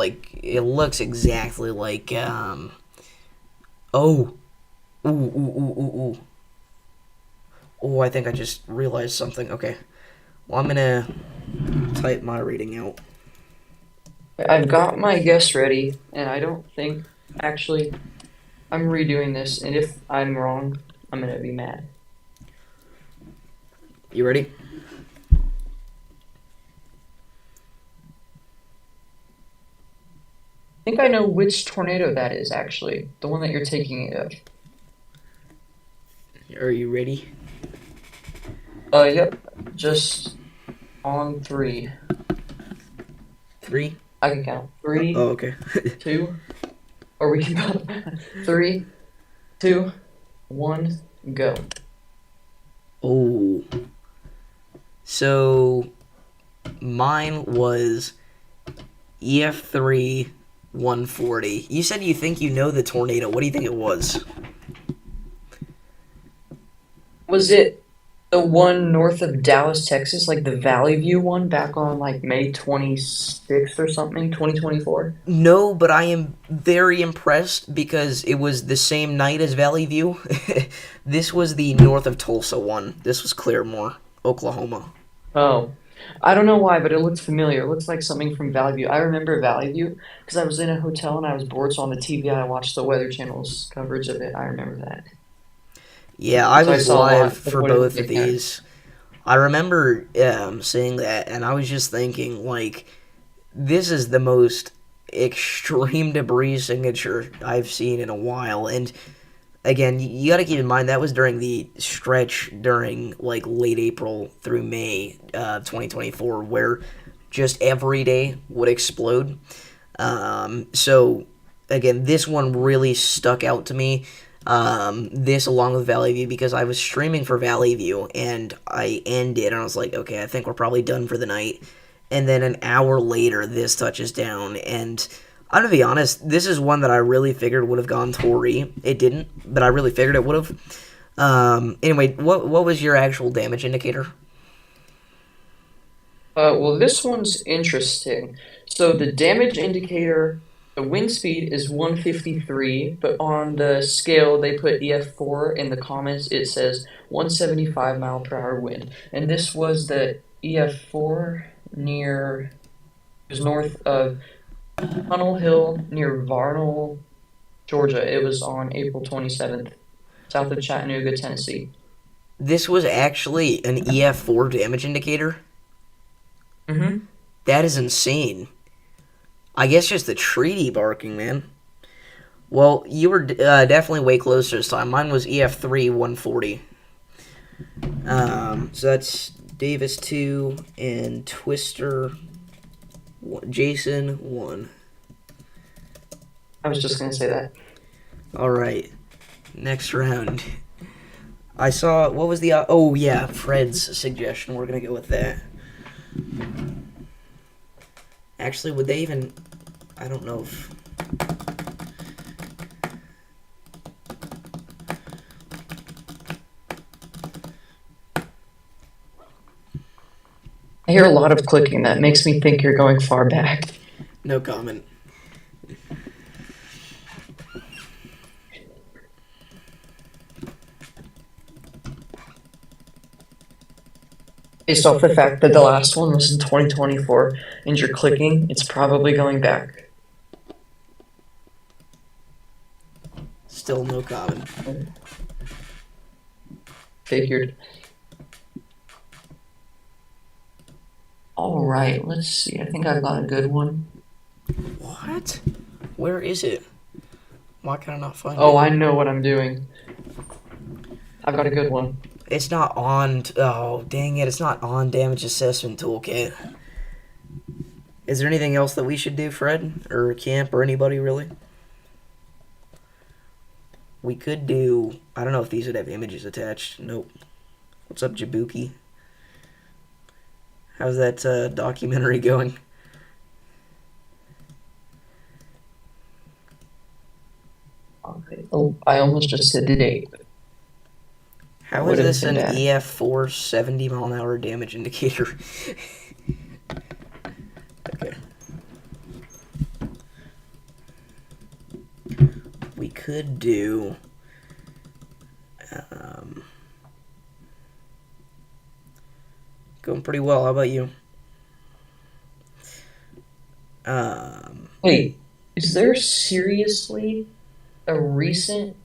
exactly like, oh. Ooh. Oh, I think I just realized something. Okay. Well, I'm gonna type my reading out. I've got my guess ready, and I don't think... Actually, I'm redoing this, and if I'm wrong, I'm going to be mad. You ready? I think I know which tornado that is, actually. The one that you're taking it of. Are you ready? Yep. Just on 3. 3? I can count. 3, Oh, okay. 2, or we can go 3, 2, 1, go. Oh. So, mine was EF3 140. You said you think you know the tornado. What do you think it was? Was it the one north of Dallas, Texas, like the Valley View one back on like May 26th or something, 2024? No, but I am very impressed because it was the same night as Valley View. This was the north of Tulsa one. This was Claremore, Oklahoma. Oh, I don't know why, but it looks familiar. It looks like something from Valley View. I remember Valley View because I was in a hotel and I was bored, so on the TV I watched the Weather Channel's coverage of it. I remember that. Yeah, I So I was saw a lot live of for what it both looked of like. these. I remember seeing that, and I was just thinking, like, this is the most extreme debris signature I've seen in a while. And again, you got to keep in mind that was during the stretch during like late April through May 2024, where just every day would explode. So again, this one really stuck out to me. This along with Valley View because I was streaming for Valley View and I ended and I was like, okay, I think we're probably done for the night. And then an hour later, this touches down and I'm gonna be honest. This is one that I really figured would have gone Tori. It didn't, but I really figured it would have. Anyway, what was your actual damage indicator? Well, this one's interesting. So the damage indicator, the wind speed is 153, but on the scale they put EF4 in the comments. It says 175 mile per hour wind, and this was the EF4 near. It was north of Tunnel Hill near Varnell, Georgia. It was on April 27th, south of Chattanooga, Tennessee. This was actually an EF4 damage indicator. Mm-hmm. That is insane. I guess just the treaty barking, man. Well, you were definitely way closer this time. Mine was EF3 140. So that's Davis 2 and Twister Jason 1. I was just gonna say that. All right. Next round. I saw, what was the, oh yeah, Fred's suggestion. We're going to go with that. Actually, would they even, I don't know if, I hear a lot of clicking. That makes me think you're going far back. no comment. Based off the fact that the last one was in 2024 and you're clicking, it's probably going back. Still no comment. Figured. All right, let's see. I think I've got a good one. What? Where is it? Why can I not find it? Oh, I know what I'm doing. I've got a good one. It's not on, oh, dang it. It's not on damage assessment toolkit. Is there anything else that we should do, Fred? Or Camp, or anybody, really? We could do, I don't know if these would have images attached. Nope. What's up, Jabuki? How's that documentary going? Okay. Oh, I almost just said the date. How is this an EF4 70 mile an hour damage indicator? Okay. We could do going pretty well. How about you? Wait, is there seriously a recent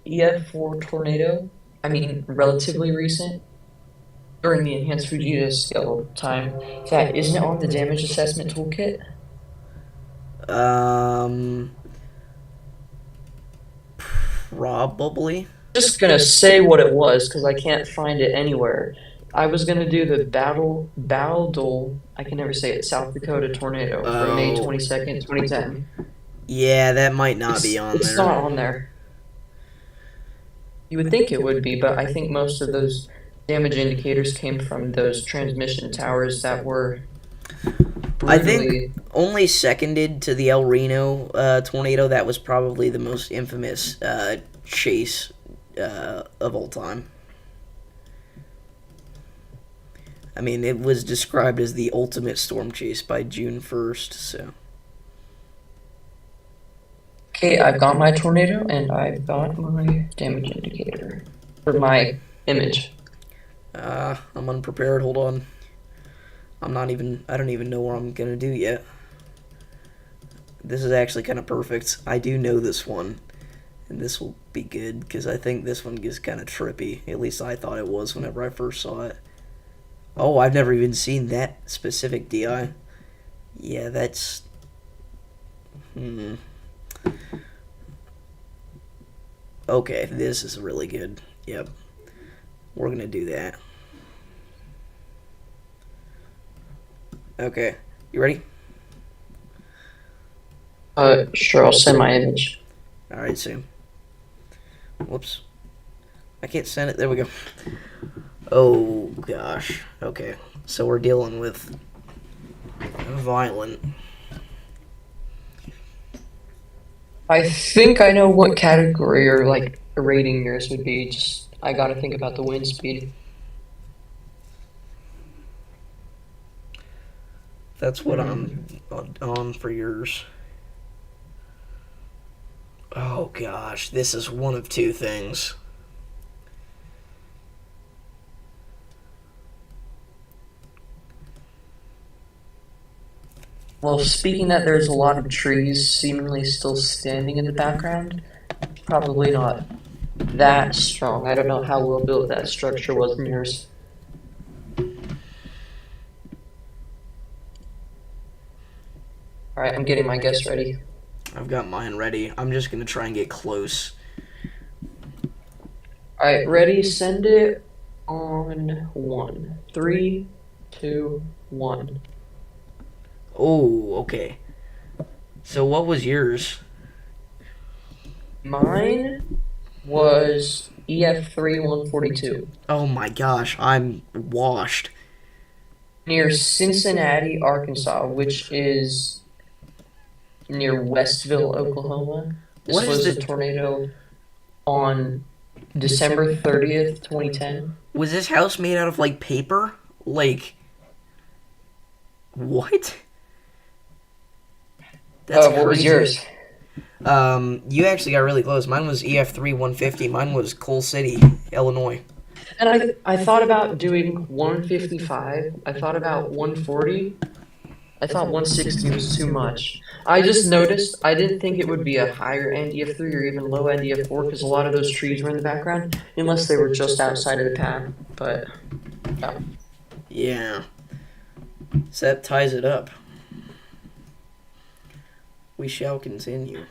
EF4 tornado? I mean, relatively recent, during the enhanced Fujita scale time, that isn't on the damage assessment toolkit? Probably. Just gonna say what it was because I can't find it anywhere. I was gonna do the Bowdle, I can never say it, South Dakota tornado from May 22nd, 2010. Yeah, that might not be on there. It's not on there. You would think it would be, but I think most of those damage indicators came from those transmission towers that were I think only seconded to the El Reno tornado. That was probably the most infamous chase of all time. I mean, it was described as the ultimate storm chase by June 1st, so. Okay, I've got my tornado and I've got my damage indicator for my image. I'm unprepared. Hold on. I don't even know what I'm gonna do yet. This is actually kind of perfect. I do know this one, and this will be good because I think this one gets kind of trippy. At least I thought it was whenever I first saw it. Oh, I've never even seen that specific DI. Yeah, that's. Okay, this is really good. Yep. We're gonna do that. Okay. You ready? Sure, I'll send my image. Alright, Sam. Whoops. I can't send it. There we go. Oh, gosh. Okay. So we're dealing with violent. I think I know what category or like rating yours would be. Just I gotta think about the wind speed. That's what Hmm. I'm on for yours. Oh gosh, this is one of two things. Well, speaking that there's a lot of trees seemingly still standing in the background, probably not that strong. I don't know how well built that structure was in yours. All right, I'm getting my guess ready. I've got mine ready. I'm just gonna try and get close. All right, ready? Send it on one. Three, two, one. Oh, okay. So what was yours? Mine was EF3 142 Oh my gosh, I'm washed. near Cincinnati, Arkansas, which is near Westville, Oklahoma. What This is was a the? tornado on December 30th, 2010. Was this house made out of like paper? Like what? That's What was crazy. yours? You actually got really close. Mine was EF3 150. Mine was Coal City, Illinois. And I thought about doing 155. I thought about 140. I thought 160 was too much. I just noticed I didn't think it would be a higher end EF3 or even low end EF4 because a lot of those trees were in the background, unless they were just outside of the path. But yeah. Yeah. So that ties it up. We shall continue.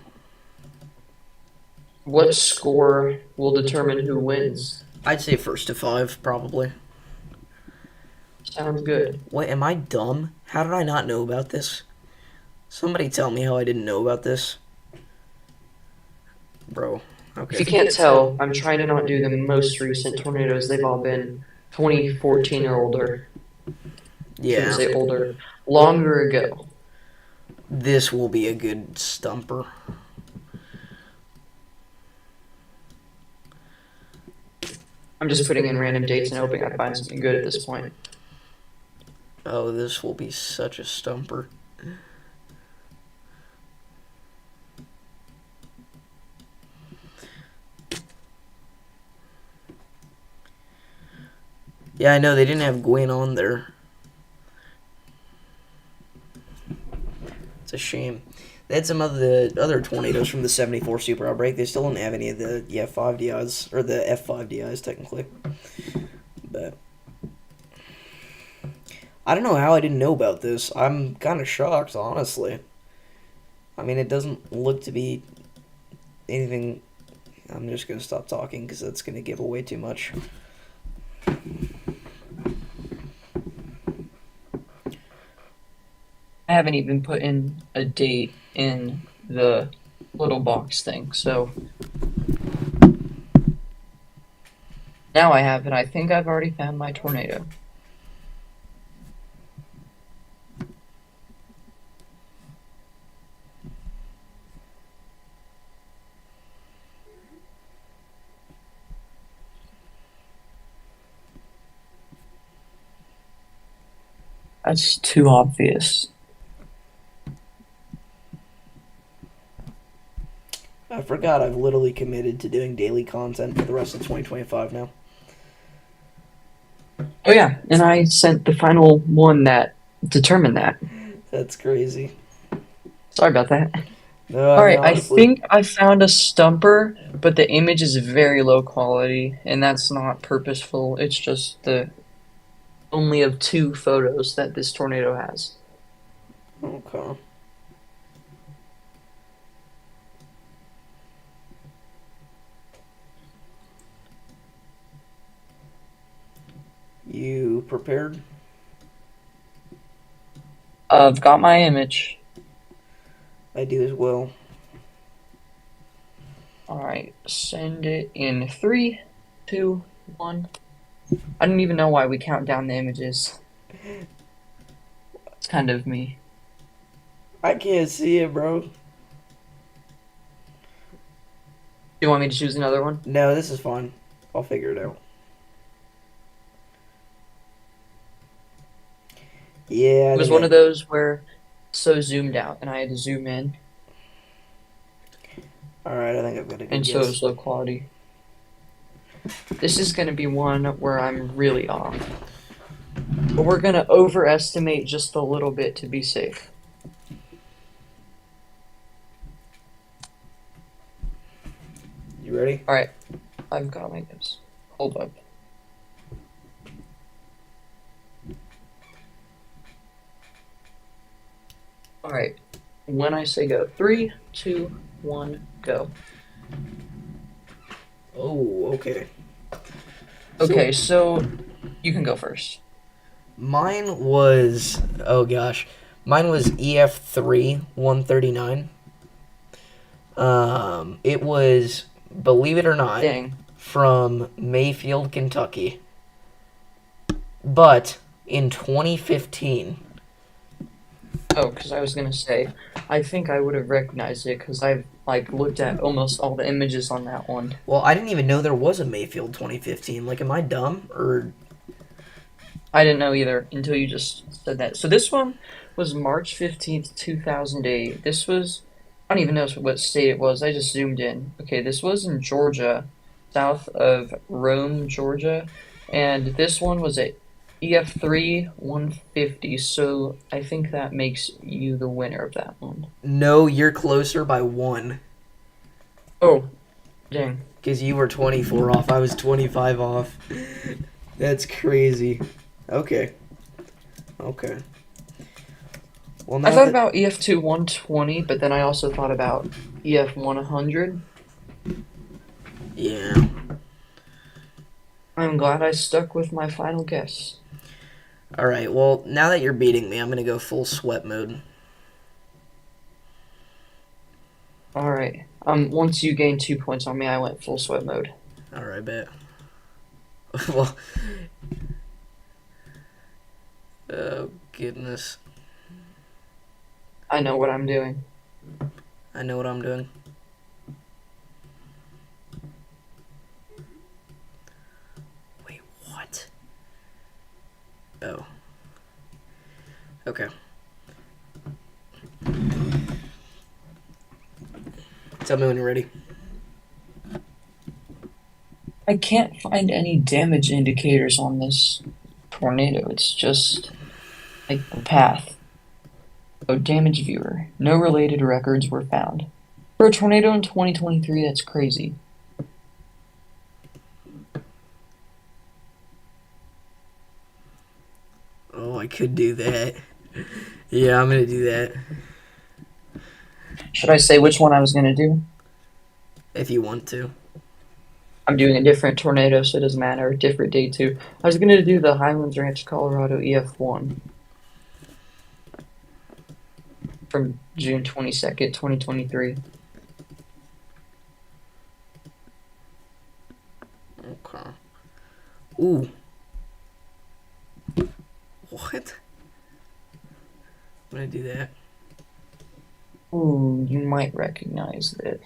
What score will determine who wins? I'd say first to five, probably. Sounds good. What, am I dumb? How did I not know about this? Somebody tell me how I didn't know about this. Bro, okay. If you can't tell, I'm trying to not do the most recent tornadoes. They've all been 2014 or older. Shouldn't Yeah. say older, longer ago. This will be a good stumper. I'm just putting in random dates and hoping I find something good at this point. Oh, this will be such a stumper. Yeah, I know they didn't have Gwen on there. It's a shame. They had some of the other tornadoes from the 74 super outbreak. They still don't have any of the F5 DIs, or the F5 DIs, technically. But I don't know how I didn't know about this. I'm kind of shocked, honestly. I mean, it doesn't look to be anything. I'm just going to stop talking because that's going to give away too much. I haven't even put in a date in the little box thing, so now I have, and I think I've already found my tornado. That's too obvious. I forgot I've literally committed to doing daily content for the rest of 2025 now. Oh yeah, and I sent the final one that determined that. That's crazy. Sorry about that. No, All right, I honestly, think I found a stumper, but the image is very low quality, and that's not purposeful. It's just the only of two photos that this tornado has. Okay. You prepared? I've got my image. I do as well. All right, send it in 3, 2, 1. I don't even know why we count down the images. It's kind of me. I can't see it, bro. you want me to choose another one? No, this is fine. I'll figure it out. Yeah, It I was think one of those where so zoomed out and I had to zoom in, all right, I think I've got a good and so it guess. was low quality. This is going to be one where I'm really off. But we're going to overestimate just a little bit to be safe. You ready? All right, I've got my guess. Hold up. All right, when I say go, 3, 2, 1, go. Oh, okay. Okay, so you can go first. Mine was, oh gosh, mine was EF3 139. It was, believe it or not, Dang. from Mayfield, Kentucky. But in 2015, Oh, because I was gonna say, I think I would have recognized it because I've like looked at almost all the images on that one. well, I didn't even know there was a Mayfield 2015. Like, am I dumb? Or, I didn't know either until you just said that. So this one was March 15th, 2008. This was, I don't even know what state it was. I just zoomed in. Okay, this was in Georgia, south of Rome, Georgia. And this one was at EF3 150. So I think that makes you the winner of that one. no, you're closer by one. Oh, dang. Because you were 24 off. I was 25 off. That's crazy. Okay. Okay. Well, I now thought that, about EF2 120, but then I also thought about EF 100. yeah. I'm glad I stuck with my final guess. All right. Well, now that you're beating me, I'm gonna go full sweat mode. All right. Once you gained 2 points on me, I went full sweat mode. All right, bet. Well, oh goodness, I know what I'm doing. I know what I'm doing. Wait, what? Oh. Okay. Tell me when you're ready. I can't find any damage indicators on this tornado. It's just like the path. Oh, damage viewer. No related records were found. For a tornado in 2023, that's crazy. Oh, I could do that. Yeah, I'm gonna do that. Should I say which one I was going to do? If you want to. I'm doing a different tornado, so it doesn't matter. A different day, too. I was going to do the Highlands Ranch, Colorado EF1 from June 22nd, 2023. Okay. Ooh. What? I'm gonna do that. Ooh, you might recognize this.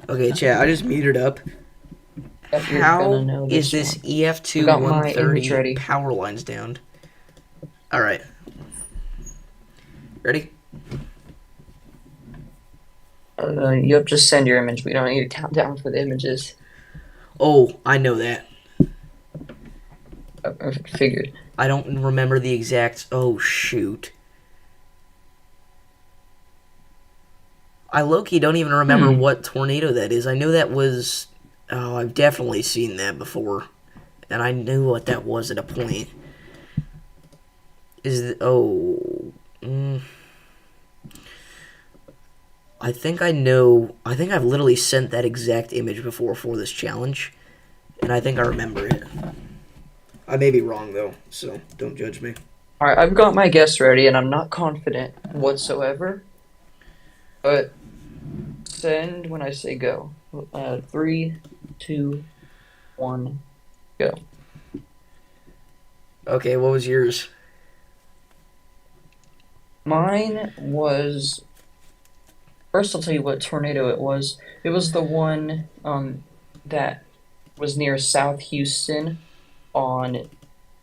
Okay, chat, I just metered up. Yep, you're How gonna know is this this one. EF2 I got my image 130 ready. power lines down? Alright. Ready? Yep, just send your image. We don't need a countdown for the images. Oh, I know that. I figured. I don't remember the exact. Oh, shoot. I low-key don't even remember what tornado that is. I know that was. Oh, I've definitely seen that before. And I knew what that was at a point. Is. Oh. I think I know. I think I've literally sent that exact image before for this challenge. And I think I remember it. I may be wrong, though, so don't judge me. Alright, I've got my guess ready, and I'm not confident whatsoever. But send when I say go. 3, 2, 1, go. Okay, what was yours? Mine was First, I'll tell you what tornado it was. It was the one that was near South Houston on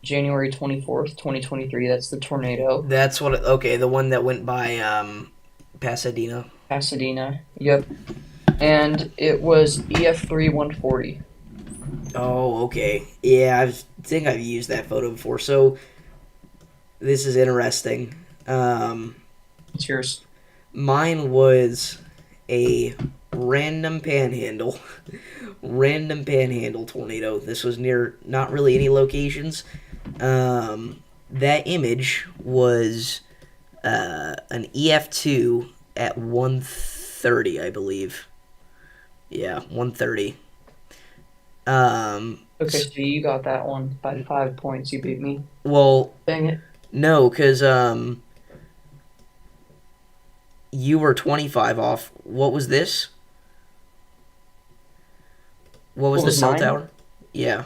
January 24th, 2023. That's the tornado. That's what. Okay, the one that went by Pasadena. Pasadena. Yep. And it was EF3 140. Oh, okay. Yeah, think I've used that photo before. So this is interesting. What's yours? Mine was a random panhandle, random panhandle tornado. This was near not really any locations. That image was an EF2 at 1:30, I believe. Yeah, 1:30. Okay, so you got that one by 5 points. You beat me. Well, Dang it. no, because you were 25 off. What was this? What was What the was cell mine? tower? Yeah.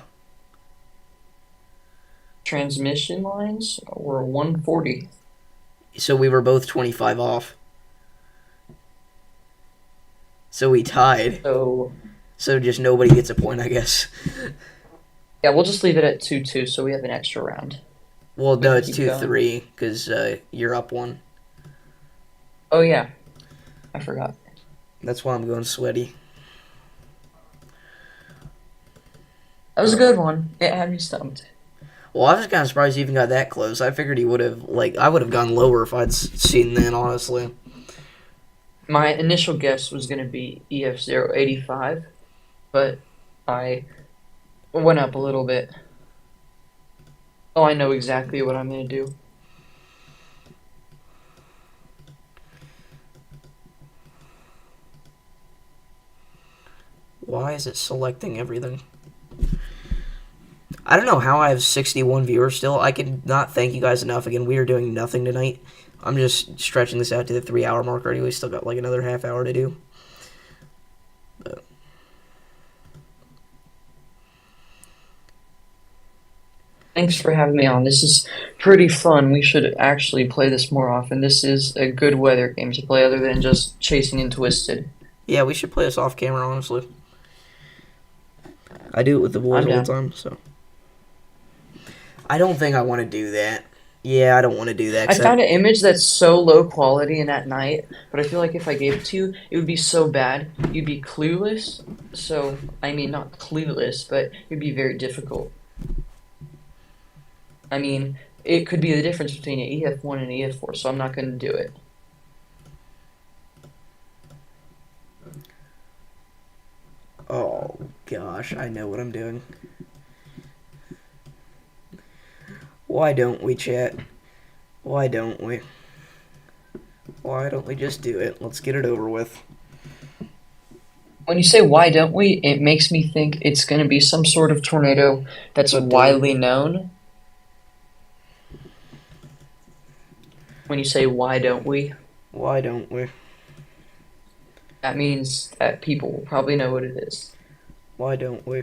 Transmission lines were 140. So we were both 25 off. So we tied. So, So just nobody gets a point, I guess. yeah, we'll just leave it at 2-2 so we have an extra round. Well, We no, can it's keep 2-3 because you're up one. Oh, yeah. I forgot. That's why I'm going sweaty. That was a good one. It had me stumped. Well, I was kind of surprised you even got that close. I figured he would have, I would have gone lower if I'd seen that, honestly. My initial guess was going to be EF085, but I went up a little bit. Oh, I know exactly what I'm going to do. Why is it selecting everything? I don't know how I have 61 viewers still. I could not thank you guys enough. Again, we are doing nothing tonight. I'm just stretching this out to the 3-hour mark already. We still got like another half hour to do. But Thanks for having me on. This is pretty fun. We should actually play this more often. This is a good weather game to play other than just chasing and twisted. yeah, we should play this off camera, honestly. I do it with the boys I'm all down. the time, so. I don't think I want to do that. Yeah, I don't want to do that. I found an image that's so low quality and at night, but I feel like if I gave it to you, it would be so bad. You'd be clueless. So, I mean, not clueless, but it'd be very difficult. I mean, it could be the difference between an EF1 and an EF4, so I'm not going to do it. Oh, gosh, I know what I'm doing. Why don't we, chat? Why don't we? Why don't we just do it? Let's get it over with. When you say why don't we, it makes me think it's going to be some sort of tornado that's But, widely known. When you say why don't we, Why don't we? that means that people will probably know what it is. Why don't we?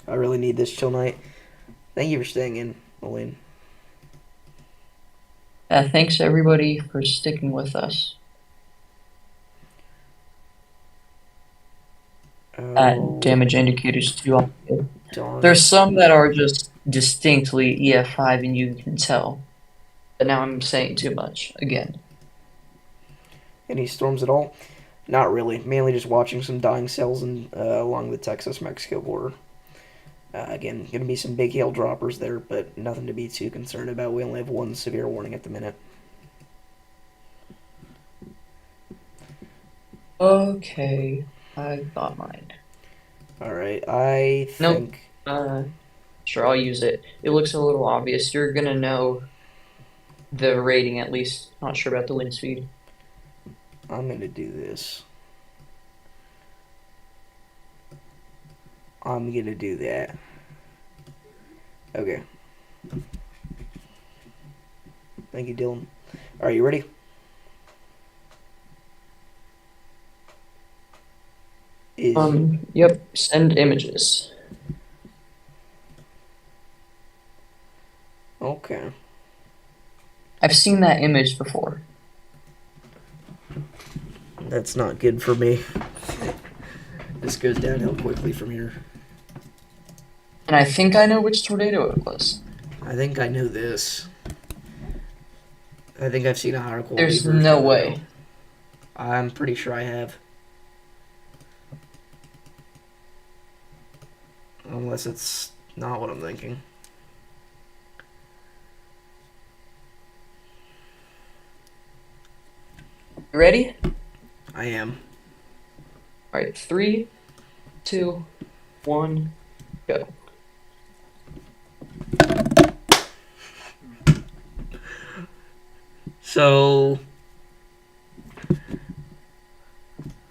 I really need this chill night. Thank you for staying in, Elaine. Thanks everybody for sticking with us. Oh, Damage indicators too. darn. There's some that are just distinctly EF5 and you can tell. But now I'm saying too much again. Any storms at all? Not really. Mainly just watching some dying cells along the Texas-Mexico border. Again, going to be some big hail droppers there, but nothing to be too concerned about. We only have one severe warning at the minute. Okay, I got mine. Alright, I Nope. think... Sure, I'll use it. It looks a little obvious. You're gonna know the rating at least. Not sure about the wind speed. I'm going to do this. I'm going to do that. Okay. Thank you, Dylan. Are you ready? Yep, send images. Okay. I've seen that image before. That's not good for me. This goes downhill quickly from here. And I think I know which tornado it was. I think I know this. I think I've seen a higher quality There's version no of it, way. though. I'm pretty sure I have. Unless it's not what I'm thinking. You ready? I am. Alright, 3, 2, 1, go. So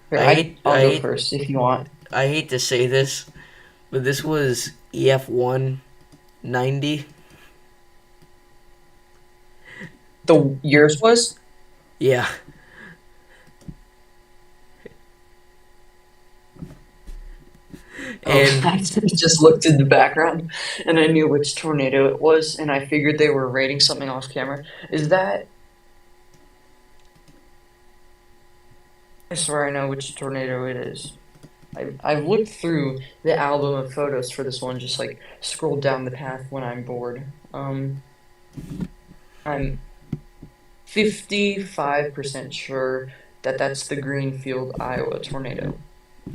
Here, I'll go first if you want. I hate to say this, but this was EF190. Yours was? Yeah. And I just looked in the background and I knew which tornado it was, and I figured they were rating something off camera. Is that? I swear I know which tornado it is. I've looked through the album of photos for this one, just like scrolled down the path when I'm bored. I'm 55% sure that that's the Greenfield, Iowa tornado.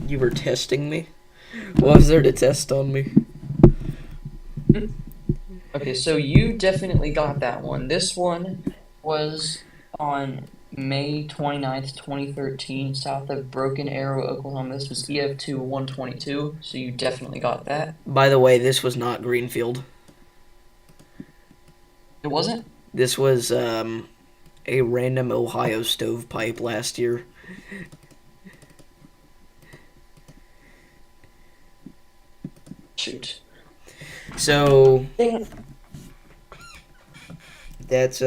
you were testing me? What was there to test on me? Okay, so you definitely got that one. This one was on May 29th, 2013, south of Broken Arrow, Oklahoma. This was EF2 122, so you definitely got that. By the way, this was not Greenfield. It wasn't? This was a random Ohio stovepipe last year. Shoot. So that's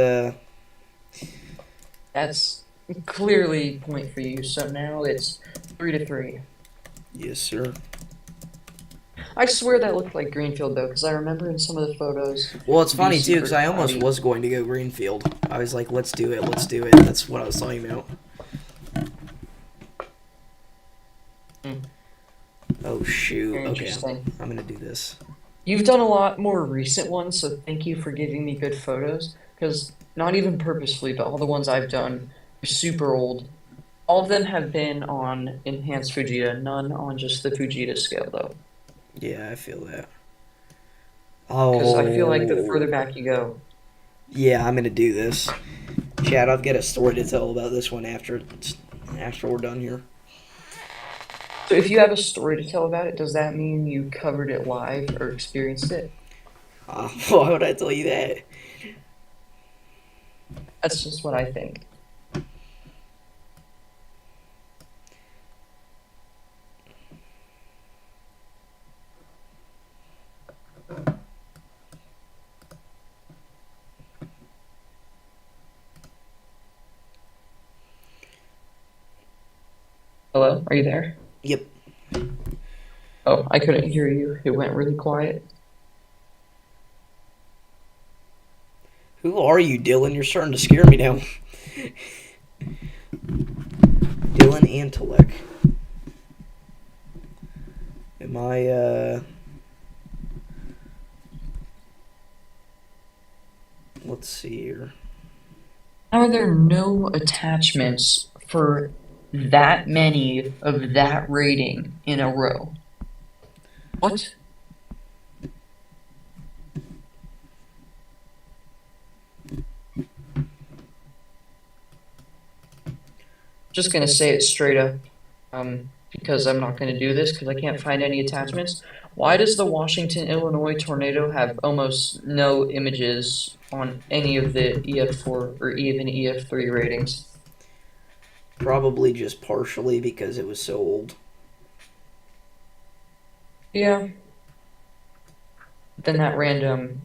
That's clearly a point for you, so now it's 3-3. yes, sir. I swear that looked like Greenfield, though, because I remember in some of the photos... Well, it's be funny too, because super I almost cloudy. was going to go Greenfield. I was like, let's do it, let's do it. That's what I was talking about. Oh shoot. Very Okay, interesting. I'm gonna do this. You've done a lot more recent ones, so thank you for giving me good photos. Because not even purposefully, but all the ones I've done are super old. All of them have been on enhanced Fujita, none on just the Fujita scale, though. Yeah, I feel that. Because I feel like the Oh, further back you go, yeah, I'm gonna do this. Chad, I've got a story to tell about this one after we're done here. so if you have a story to tell about it, does that mean you covered it live or experienced it? Why would I tell you that? That's just what I think. Hello, are you there? Yep. Oh, I couldn't hear you. It went really quiet. Who are you, Dylan? You're starting to scare me now. Dylan Antelek. Am I, let's see here. How are there no attachments for that many of that rating in a row? What? Just gonna say it straight up, because I'm not gonna do this because I can't find any attachments. Why does the Washington, Illinois tornado have almost no images on any of the EF4 or even EF3 ratings? Probably just partially because it was so old. Yeah. Then that random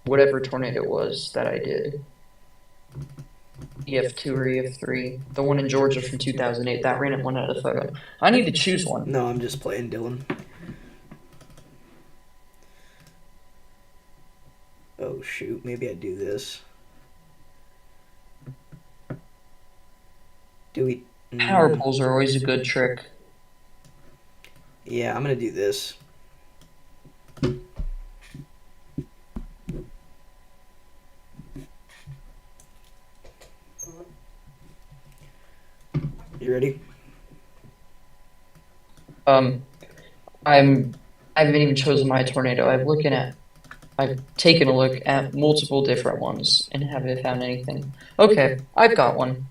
whatever tornado it was that I did. EF2 or EF3, the one in Georgia from 2008, that random one out of the photo. I need to choose one. No, I'm just playing Dylan. Oh Oh shoot, maybe I do this. Do we? Power poles are always a good trick. Yeah, I'm gonna do this. You ready? I haven't even chosen my tornado. I've taken a look at multiple different ones and haven't found anything. Okay, I've got one.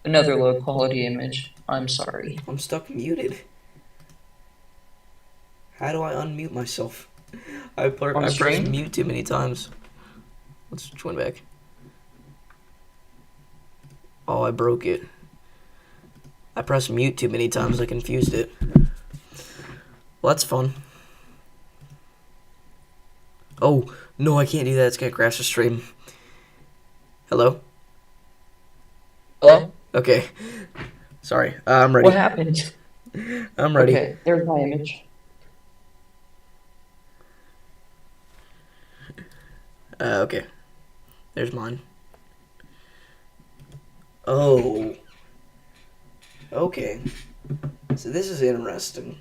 Another low quality image. I'm sorry. I'm stuck muted. How do I unmute myself? I On pressed stream? mute too many times. Let's join back. Oh, I broke it. I pressed mute too many times. I confused it. Well, that's fun. Oh, no, I can't do that. It's gonna crash the stream. Hello? Hello? Okay. Sorry. I'm ready. What happened? I'm ready. Okay, there's my image. Okay. There's mine. Oh. Okay. So this is interesting.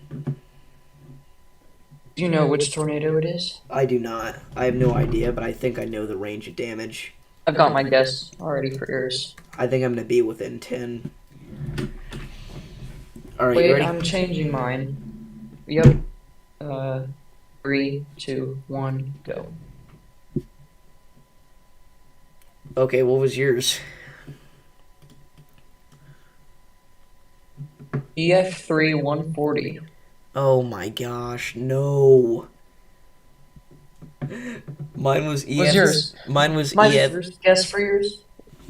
Do you know which tornado it is? I do not. I have no idea, but I think I know the range of damage. I've got my guess already for yours. I think I'm gonna be within 10. Alright, you Wait, ready? I'm changing mine. Yep. 3, 2, 1, go. Okay, what was yours? EF3 140. Oh my gosh, no. Mine was EF. What's yours? Mine was My EF. first guess for yours?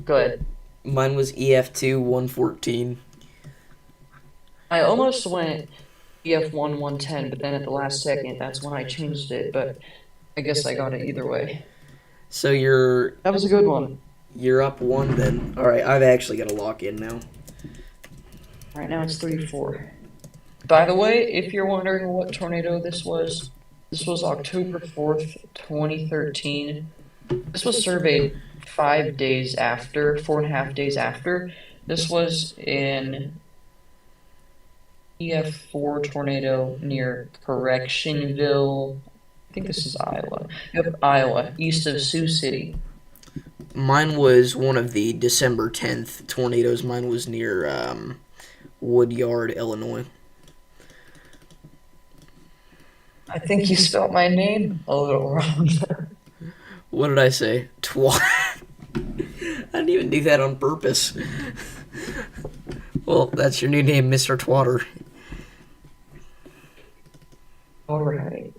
Go ahead. Mine was EF2 114. I almost went EF1 110, but then at the last second, that's when I changed it. But I guess I got it either way. So you're That was a good one. up one then. Alright, I've actually got to lock in now. Right now it's 3-4. By the way, if you're wondering what tornado this was October 4th, 2013. This was surveyed 5 days after, 4.5 days after. This was an EF4 tornado near Correctionville. I think this is Iowa. Yep, Iowa, east of Sioux City. Mine was one of the December 10th tornadoes. Mine was near Woodyard, Illinois. I think you spelled my name a little wrong there. What did I say? Twat. I didn't even do that on purpose. Well, that's your new name, Mr. Twatter. Alright.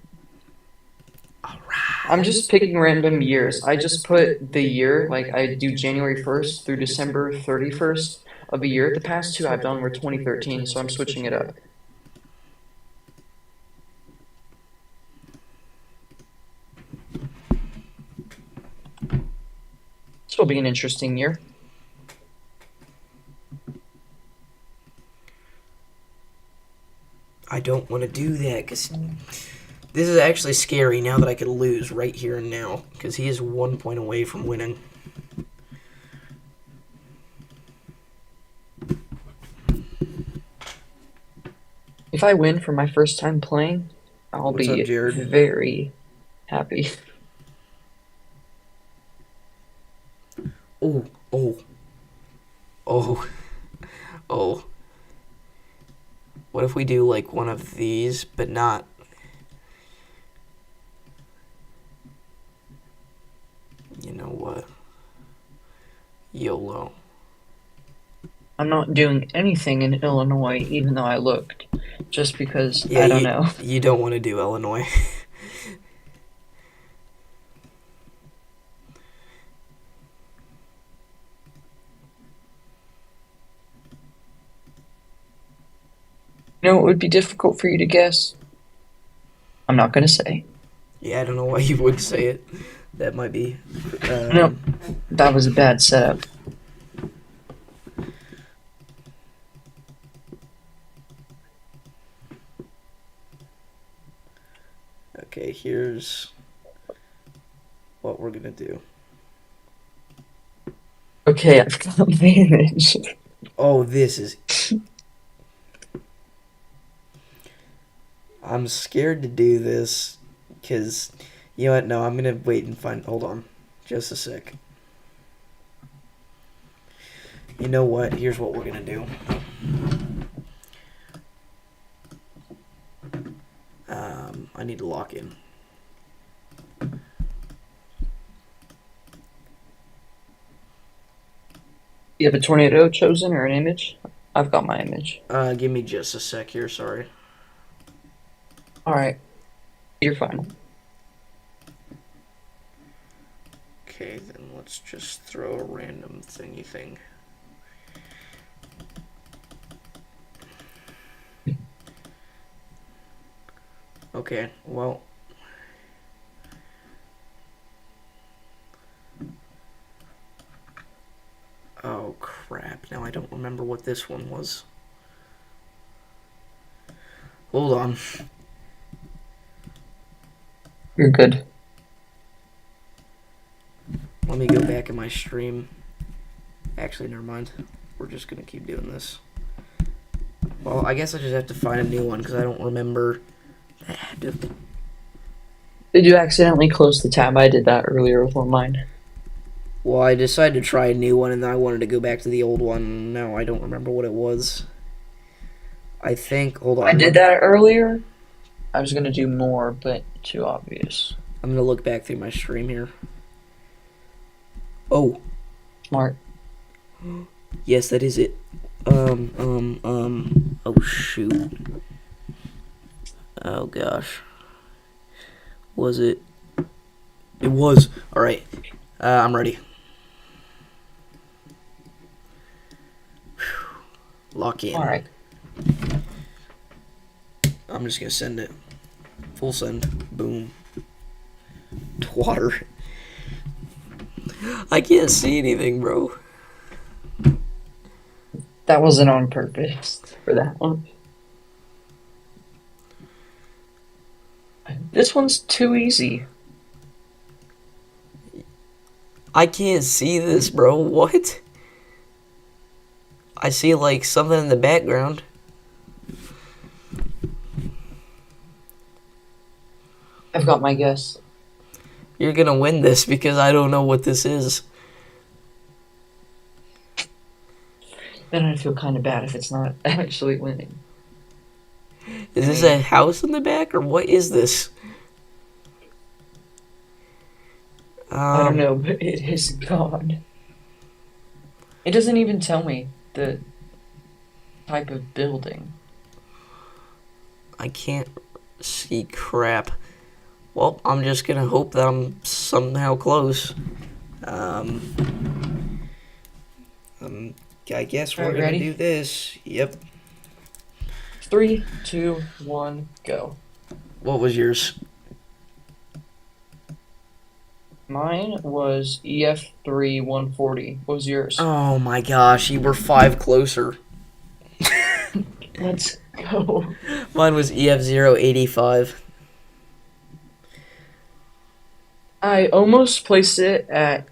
I'm just picking random years. I just put the year, like I do January 1st through December 31st of a year. The past two I've done were 2013, so I'm switching it up. This will be an interesting year. I don't want to do that because this is actually scary now that I could lose right here and now because he is 1 point away from winning. If I win for my first time playing, I'll What's be up, Jared? very happy. Oh, oh, oh, oh. What if we do like one of these, but not? You know what? YOLO. I'm not doing anything in Illinois, even though I looked, just because Yeah, I don't know. You don't want to do Illinois. You know, it would be difficult for you to guess. I'm not gonna say. Yeah, I don't know why you would say it. That might be. No, that was a bad setup. Okay, here's what we're gonna do. Okay, I've got my image. Oh, this is. I'm scared to do this because you know what? No, I'm gonna wait and find. Hold on, just a sec. You know what? Here's what we're gonna do. I need to lock in. You have a tornado chosen or an image? I've got my image. Give me just a sec here. Sorry. Alright, you're fine. Okay, then let's just throw a random thingy thing. Okay, well. Oh crap, now I don't remember what this one was. Hold on. You're good. Let me go back in my stream. Actually, never mind. We're just gonna keep doing this. Well, I guess I just have to find a new one because I don't remember. Did you accidentally close the tab? I did that earlier with one of mine. Well, I decided to try a new one and then I wanted to go back to the old one. No, I don't remember what it was. I think. Hold on. I did that earlier. I was gonna do more, but too obvious. I'm gonna look back through my stream here. Oh, Smart. yes, that is it. Oh shoot. Oh gosh. Was it? It was. All right. I'm ready. Lock in. Alright. I'm just gonna send it. Full send. Boom. Water. I can't see anything, bro. That wasn't on purpose for that one. This one's too easy. I can't see this, bro. What? I see like something in the background. I've got my guess. You're gonna win this because I don't know what this is. Then I feel kind of bad if it's not actually winning. Is this a house in the back or what is this? I don't know, but it is gone. It doesn't even tell me the type of building. I can't see crap. Well, I'm just gonna hope that I'm somehow close. I guess we're Alright, gonna ready? do this. Yep. 3, 2, 1, go. What was yours? Mine was EF3 140. What was yours? Oh my gosh, you were 5 closer. Let's go. Mine was EF085. I almost placed it at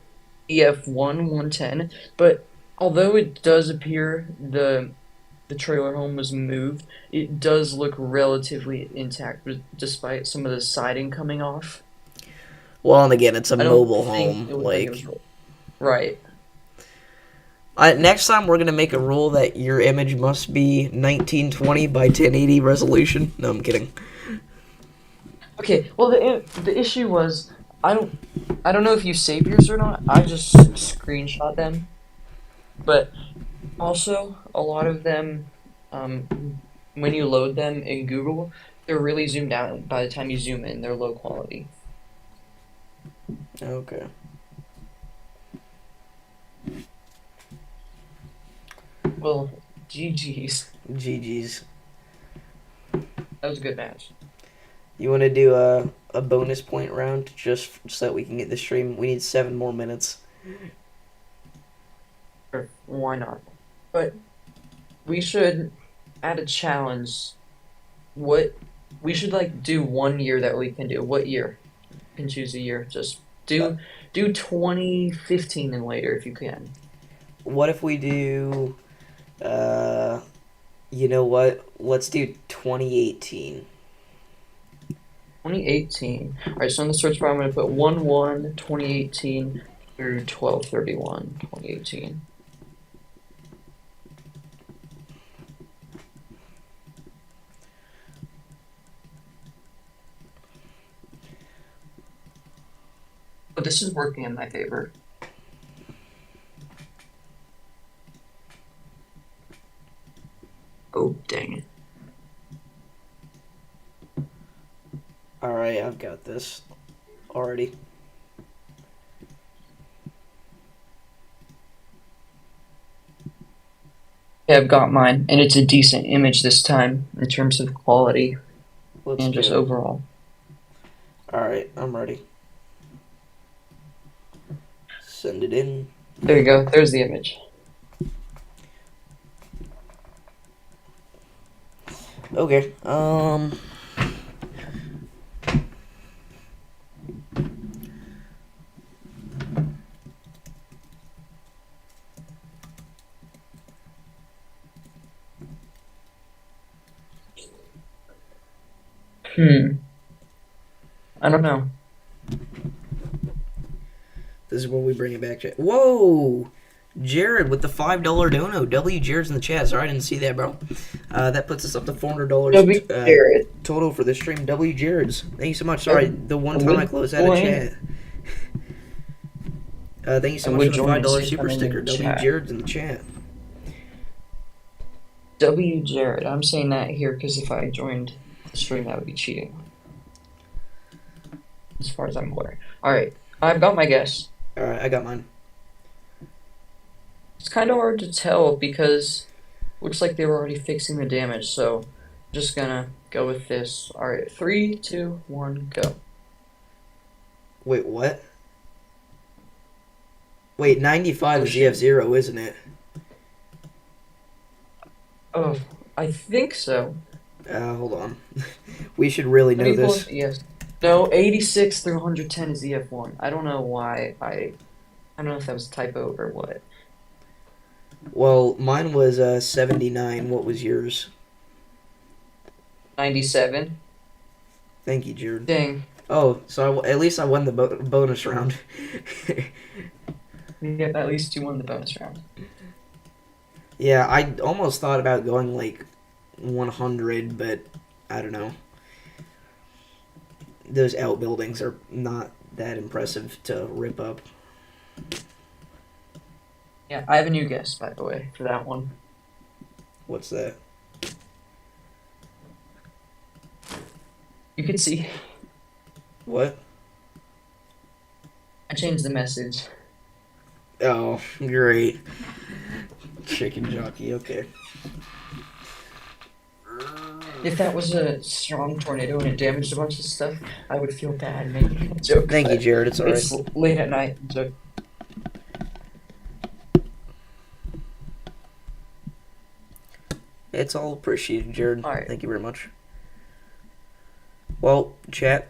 EF1 110, but although it does appear the trailer home was moved, it does look relatively intact despite some of the siding coming off. Well, and again, it's a I don't mobile think home. it looked like it was right. Next time we're gonna make a rule that your image must be 1920 by 1080 resolution. No, I'm kidding. Okay, well the issue was I don't know if you save yours or not. I just screenshot them, but also a lot of them, when you load them in Google, they're really zoomed out. By the time you zoom in, they're low quality. Okay. Well, GG's. GG's. That was a good match. You want to do a bonus point round just so that we can get the stream? We need 7 more minutes. Sure, why not? But we should add a challenge. What we should like do one year that we can do. What year? You can choose a year. Just Do 2015 and later if you can. What if we do? You know what? Let's do 2018. 2018. All right, so in the search bar, I'm going to put 1/1/2018 through 12/31/2018. But this is working in my favor. Oh, dang it. All right, I've got this already. Yeah, I've got mine, and it's a decent image this time in terms of quality Let's and do just it. overall. All right, I'm ready. Send it in. There you go. There's the image. Okay. I don't know. This is when we bring it back to. Whoa! Jared with the $5 dono. W. Jared's in the chat. Sorry, I didn't see that, bro. That puts us up to $400 W. Jared. total for this stream. W. Jared's. Thank you so much. Sorry, the one time I closed out of chat. Thank you so much for the $5 super sticker. W. Jared's in the chat. W. Jared. I'm saying that here because if I joined the stream, that would be cheating. As far as I'm aware. Alright, I've got my guess. Alright, I got mine. It's kind of hard to tell because it looks like they were already fixing the damage, so I'm just gonna go with this. Alright, 3, 2, 1, go. Wait, what? Wait, 95 is EF0, isn't it? Oh, I think so. Hold on. We should really know this. Yes. No, 86 through 110 is EF1. I don't know why I don't know if that was a typo or what. Well, mine was 79. What was yours? 97. Thank you, Jared. Dang. Oh, so at least I won the bonus round. Yeah, at least you won the bonus round. Yeah, I almost thought about going like 100, but I don't know. Those outbuildings are not that impressive to rip up. Yeah, I have a new guess, by the way, for that one. What's that? You can see. What? I changed the message. Oh, great. Chicken jockey, okay. If that was a strong tornado and it damaged a bunch of stuff, I would feel bad making a joke. Thank you, Jared. It's alright. It's late at night, so. It's all appreciated, Jared. Alright. Thank you very much. Well, chat,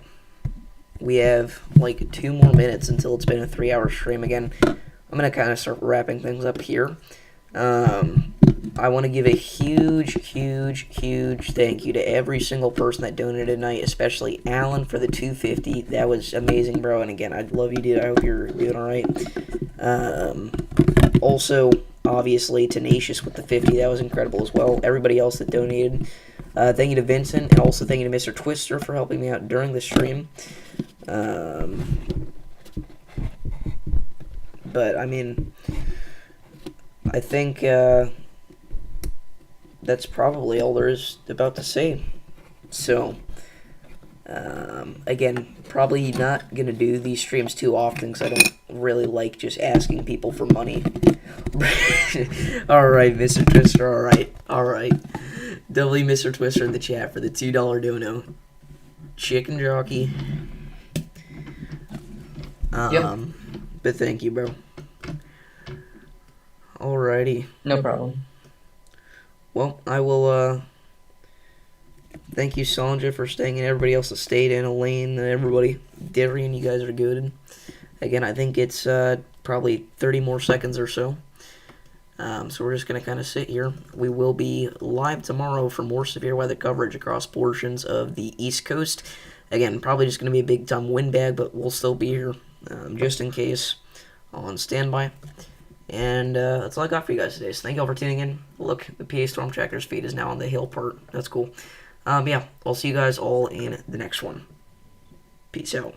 we have like 2 more minutes until it's been a 3-hour stream again. I'm going to kind of start wrapping things up here. I want to give a huge thank you to every single person that donated tonight, especially Alan for the $250. That was amazing, bro. And again, I love you, dude. I hope you're doing all right. Also, obviously, Tenacious with the 50. That was incredible as well. Everybody else that donated. Thank you to Vincent, and also thank you to Mr. Twister for helping me out during the stream. But, I mean, I think that's probably all there is about to say. So, again, probably not going to do these streams too often because I don't really like just asking people for money. Alright, Mr. Twister, alright. W Mr. Twister in the chat for the $2 dono. Chicken jockey. Yep. But thank you, bro. Alrighty. No problem. Well, I will, thank you, Sandra, for staying, and everybody else that stayed in, Elaine, and everybody. Darian, you guys are good. Again, I think it's probably 30 more seconds or so. So we're just going to kind of sit here. We will be live tomorrow for more severe weather coverage across portions of the East Coast. Again, probably just going to be a big time windbag, but we'll still be here just in case on standby. And that's all I got for you guys today. So thank you all for tuning in. Look, the PA Storm Trackers feed is now on the hail part. That's cool. Yeah, I'll see you guys all in the next one. Peace out.